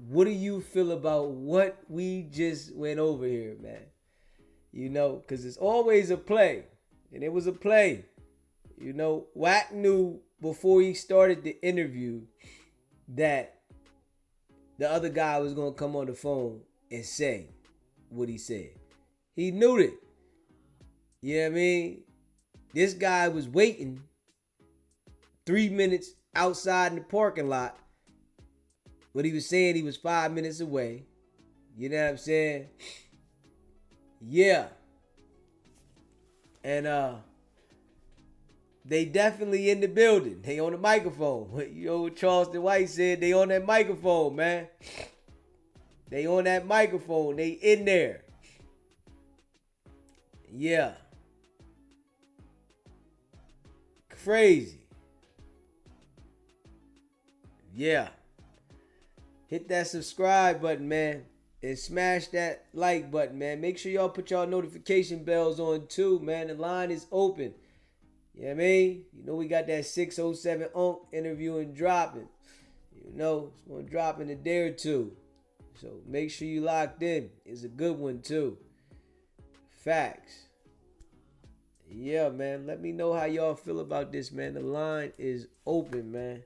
what do you feel about what we just went over here, man? You know, because it's always a play. And it was a play. You know, Wack knew before he started the interview that the other guy was going to come on the phone and say what he said. He knew it. You know what I mean? This guy was waiting 3 minutes outside in the parking lot. But he was saying he was 5 minutes away. You know what I'm saying? Yeah. And They definitely in the building. They on the microphone. You know what Charleston White said? They on that microphone, man. They on that microphone. They in there. Yeah. Crazy. Yeah. Hit that subscribe button, man. And smash that like button, man. Make sure y'all put y'all notification bells on too, man. The line is open. You know what I mean? You know we got that 607 Unk interviewing dropping. You know, it's going to drop in a day or two. So make sure you locked in. It's a good one too. Facts. Yeah, man. Let me know how y'all feel about this, man. The line is open, man.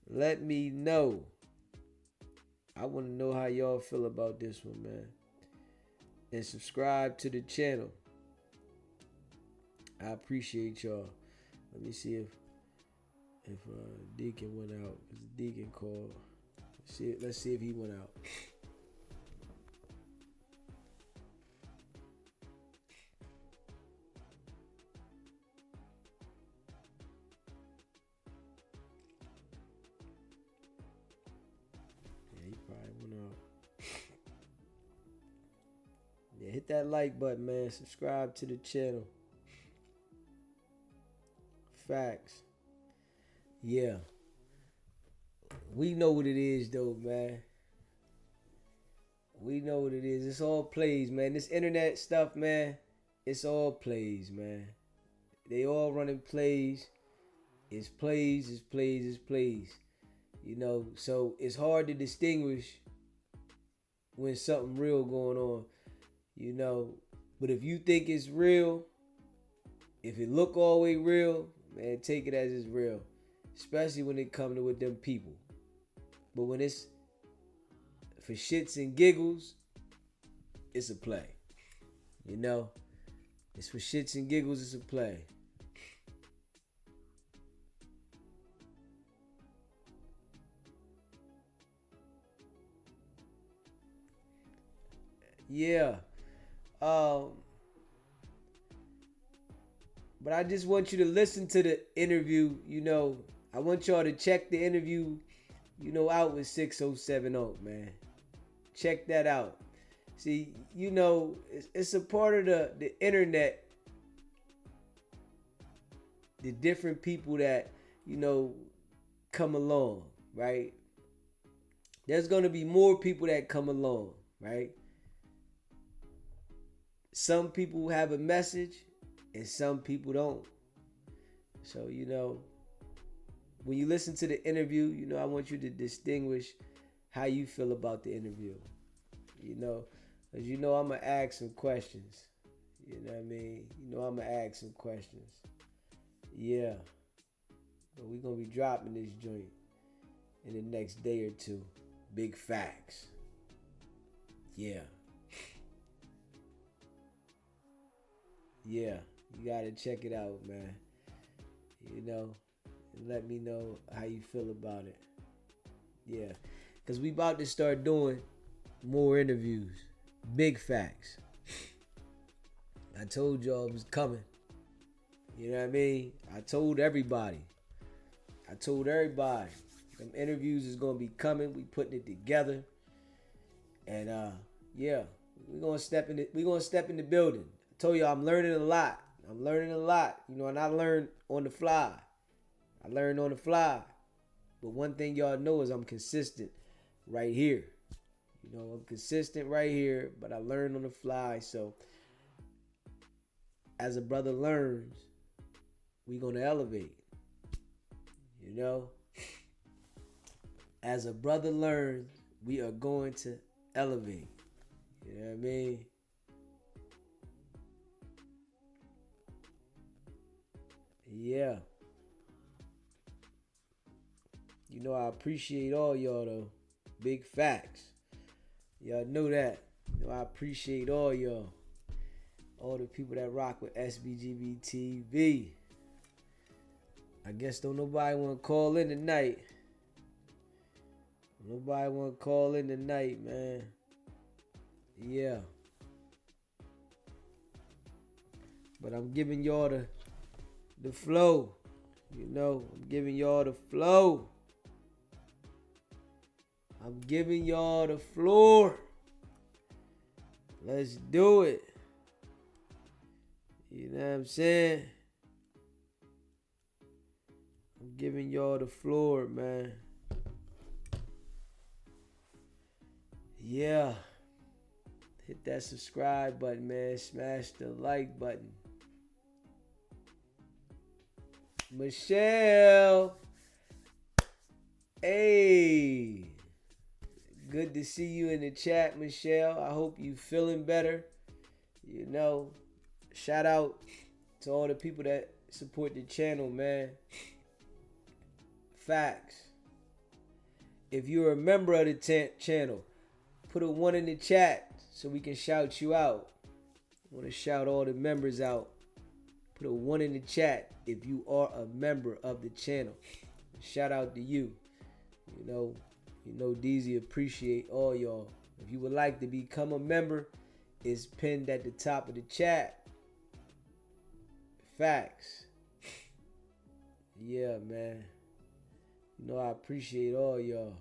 Let me know. I want to know how y'all feel about this one, man. And subscribe to the channel. I appreciate y'all. Let me see if Deacon went out. Deacon called. Let's see if he went out. Yeah, he probably went out. Yeah, hit that like button, man. Subscribe to the channel. Facts. Yeah. We know what it is, though, man. We know what it is. It's all plays, man. This internet stuff, man, it's all plays, man. They all running plays. It's plays, it's plays, it's plays. You know, so it's hard to distinguish when something real going on, you know. But if you think it's real, if it look all the way real, man, take it as it's real. Especially when it comes to with them people. But when it's for shits and giggles, it's a play. You know? It's for shits and giggles, it's a play. Yeah. But I just want you to listen to the interview, you know. I want y'all to check the interview, you know, out with 607 Oak, man. Check that out. See, you know, it's a part of the internet. The different people that, you know, come along, right? There's going to be more people that come along, right? Some people have a message and some people don't. So, you know, when you listen to the interview, you know, I want you to distinguish how you feel about the interview. You know, because you know I'm going to ask some questions. You know what I mean? You know I'm going to ask some questions. Yeah. But we're going to be dropping this joint in the next day or two. Big facts. Yeah. Yeah. You got to check it out, man. You know, and let me know how you feel about it. Yeah. Because we about to start doing more interviews. Big facts. I told y'all it was coming. You know what I mean? I told everybody. Them interviews is going to be coming. We putting it together. And yeah, we're going to step in the building. I told y'all I'm learning a lot. You know, and I learned on the fly. But one thing y'all know is I'm consistent right here. You know, I'm consistent right here, but I learn on the fly. So as a brother learns, we gonna elevate. You know? As a brother learns, we are going to elevate. You know what I mean? Yeah. You know I appreciate all y'all though. Big facts. Y'all know that. You know I appreciate all y'all. All the people that rock with SBGB TV. I guess don't nobody want to call in tonight. Man. Yeah. But I'm giving y'all the flow. You know, I'm giving y'all the flow. I'm giving y'all the floor. Let's do it. You know what I'm saying? I'm giving y'all the floor, man. Yeah. Hit that subscribe button, man. Smash the like button. Michelle. Hey. Good to see you in the chat, Michelle. I hope you feeling better. You know, shout out to all the people that support the channel, man. Facts. If you're a member of the channel, put a 1 in the chat so we can shout you out. I want to shout all the members out. Put a 1 in the chat if you are a member of the channel. Shout out to you. You know DZ appreciate all y'all. If you would like to become a member, it's pinned at the top of the chat. Facts. Yeah, man. You know I appreciate all y'all.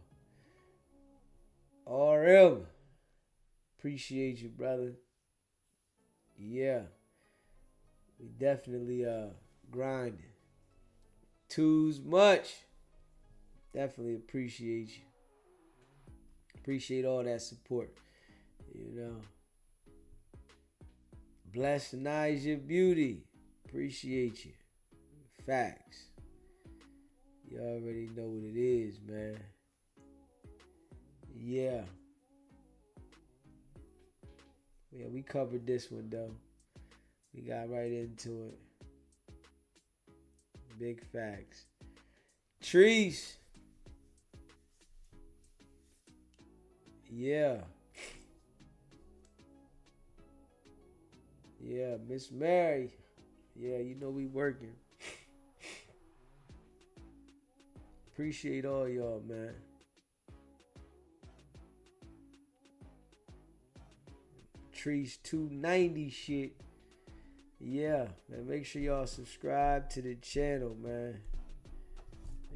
RM. Appreciate you, brother. Yeah. We definitely grinding. Too much. Definitely appreciate you. Appreciate all that support. You know. Bless Nija Beauty. Appreciate you. Facts. You already know what it is, man. Yeah. Yeah, we covered this one, though. We got right into it. Big facts. Trees. Yeah. Yeah, Miss Mary. Yeah, you know we working. Appreciate all y'all, man. Trees 290 shit. Yeah, man, make sure y'all subscribe to the channel, man.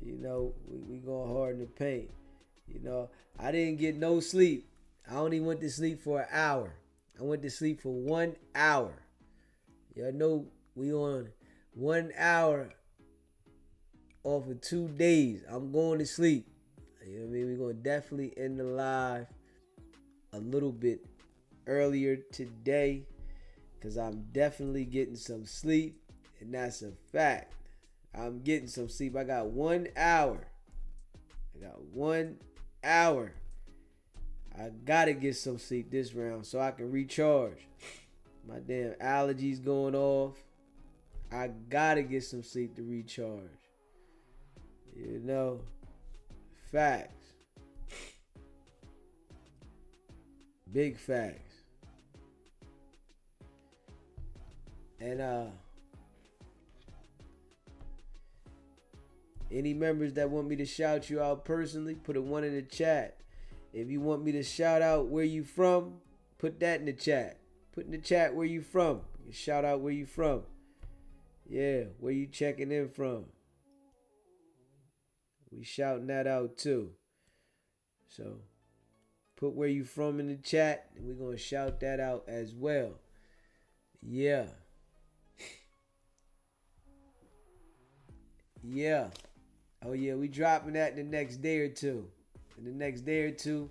You know, we going hard in the paint. You know, I didn't get no sleep. I only went to sleep for an hour. I went to sleep for 1 hour. Y'all know we on 1 hour off of 2 days. I'm going to sleep. You know what I mean? We're going to definitely end the live a little bit earlier today because I'm definitely getting some sleep, and that's a fact. I'm getting some sleep. I got 1 hour. I got 1 hour. I gotta get some sleep this round so I can recharge. My damn allergies going off. I gotta get some sleep to recharge. You know, facts. Big facts. And any members that want me to shout you out personally, put a 1 in the chat. If you want me to shout out where you from, put that in the chat. Put in the chat where you from. Shout out where you from. Yeah, where you checking in from. We shouting that out too. So put where you from in the chat, and we're gonna shout that out as well. Yeah. Yeah. Oh yeah, we dropping that in the next day or two. In the next day or two,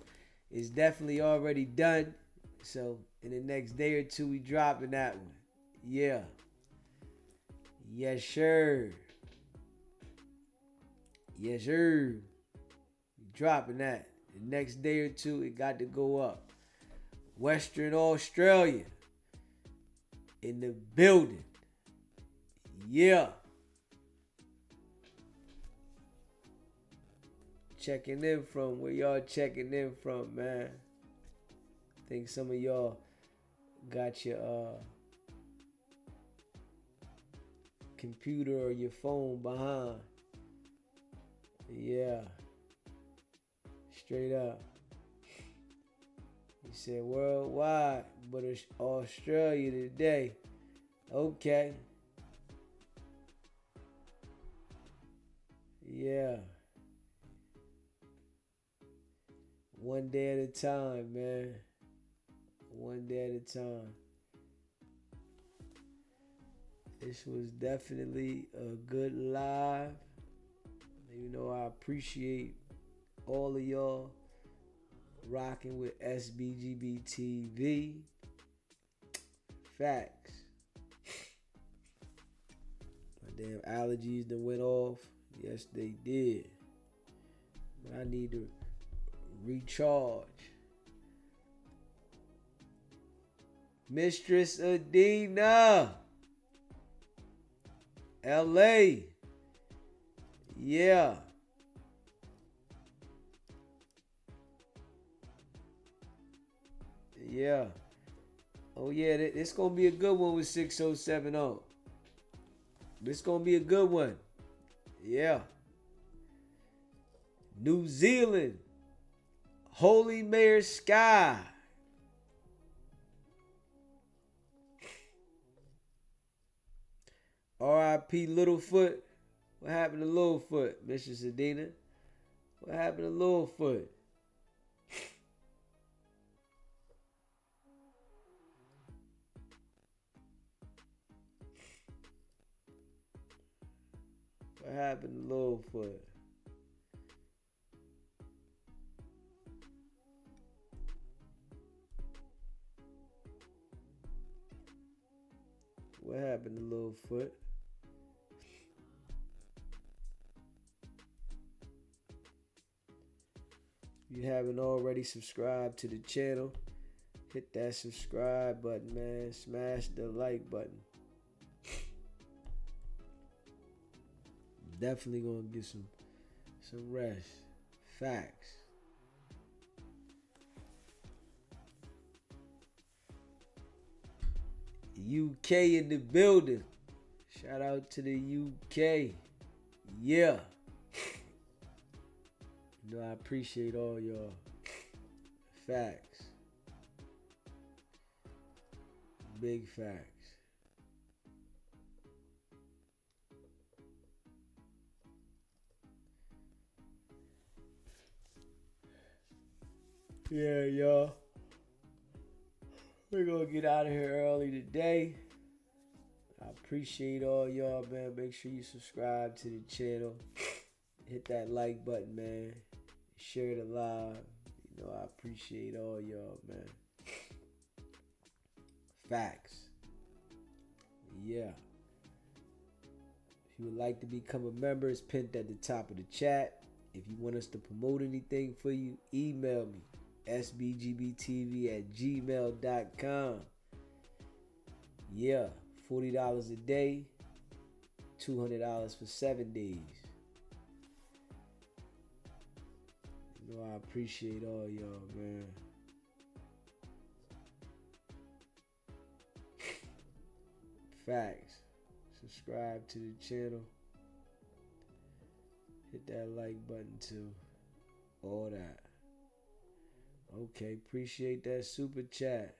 it's definitely already done. So in the next day or two, we dropping that one. Yeah. Yes, sir. Yes, sir. We dropping that. The next day or two, it got to go up. Western Australia. In the building. Yeah. Checking in from where y'all checking in from, man. I think some of y'all got your computer or your phone behind. Yeah. Straight up. He said worldwide, but it's Australia today. Okay. Yeah. One day at a time, man. One day at a time. This was definitely a good live. You know, I appreciate all of y'all rocking with SBGB TV. Facts. My damn allergies that went off. Yes, they did. But I need to recharge. Mistress Adina. LA. Yeah. Yeah. Oh yeah, this gonna be a good one with 607 on. This gonna be a good one. Yeah. New Zealand. Holy Mare Sky. R.I.P. Littlefoot. What happened to Littlefoot, Mrs. Adina? What happened to Littlefoot? What happened to Littlefoot? What happened to Littlefoot? If you haven't already subscribed to the channel, hit that subscribe button, man. Smash the like button. Definitely gonna get some rest. Facts. UK in the building. Shout out to the UK. Yeah. You know, I appreciate all y'all. Facts. Big facts. Yeah, y'all. We're gonna get out of here early today. I appreciate all y'all, man. Make sure you subscribe to the channel. Hit that like button, man. Share the live. You know, I appreciate all y'all, man. Facts. Yeah. If you would like to become a member, it's pinned at the top of the chat. If you want us to promote anything for you, email me. sbgbtv@gmail.com. Yeah, $40 a day, $200 for 7 days. You know, I appreciate all y'all, man. Facts. Subscribe to the channel. Hit that like button too. All that. Okay, appreciate that super chat.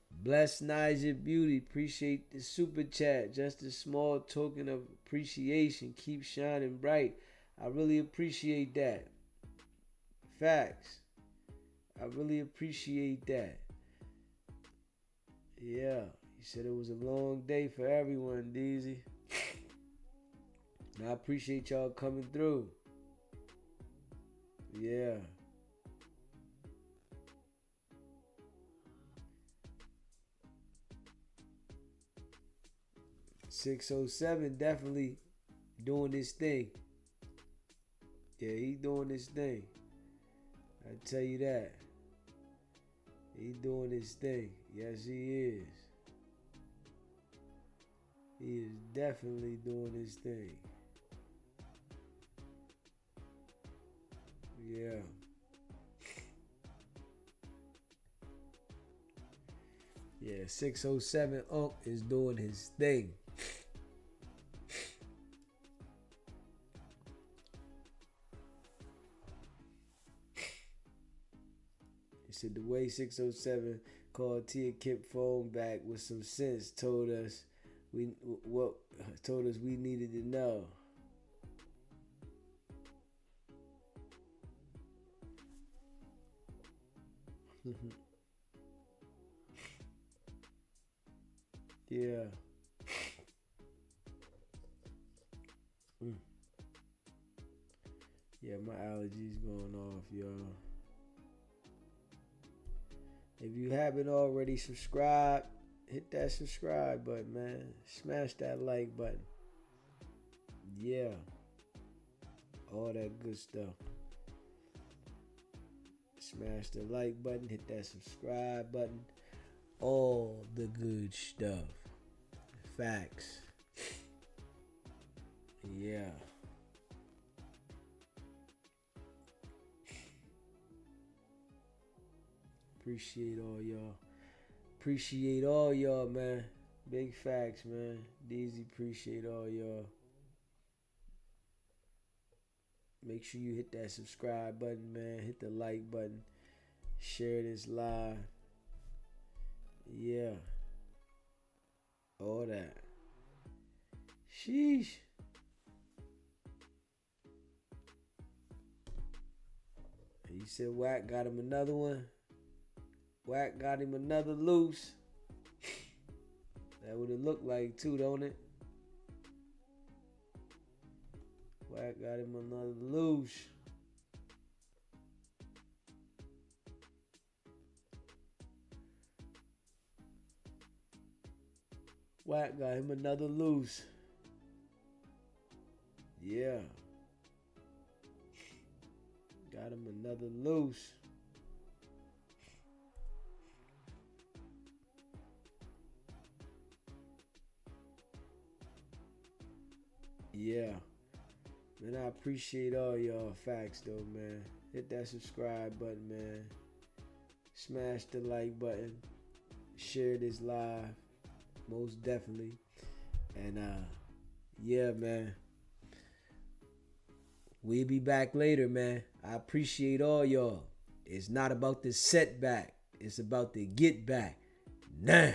Bless Niger Beauty, appreciate the super chat. Just a small token of appreciation. Keep shining bright. I really appreciate that. Facts. I really appreciate that. Yeah, you said it was a long day for everyone, Deezy. And I appreciate y'all coming through. Yeah. .607 definitely doing this thing. Yeah, he doing this thing. I tell you that. He doing his thing. Yes, he is. He is definitely doing his thing. Yeah. Yeah, 607 Unk is doing his thing. He said the way 607 called Tia Kip phone back with some sense told us we needed to know. Yeah. Yeah, my allergies going off, y'all. If you haven't already subscribed, hit that subscribe button, man. Smash that like button. Yeah. All that good stuff. Smash the like button, hit that subscribe button. All the good stuff. Facts. Yeah. Appreciate all y'all. Appreciate all y'all, man. Big facts, man. Deezy, appreciate all y'all. Make sure you hit that subscribe button, man. Hit the like button. Share this live. Yeah. All that. Sheesh. You said Wack got him another one. Wack got him another loose. That would it look like too, don't it? Wack got him another loose. Wack got him another loose. Yeah. Got him another loose. Yeah. Man, I appreciate all y'all facts though, man. Hit that subscribe button, man. Smash the like button. Share this live. Most definitely. And yeah, man. We'll be back later, man. I appreciate all y'all. It's not about the setback. It's about the get back. Nah.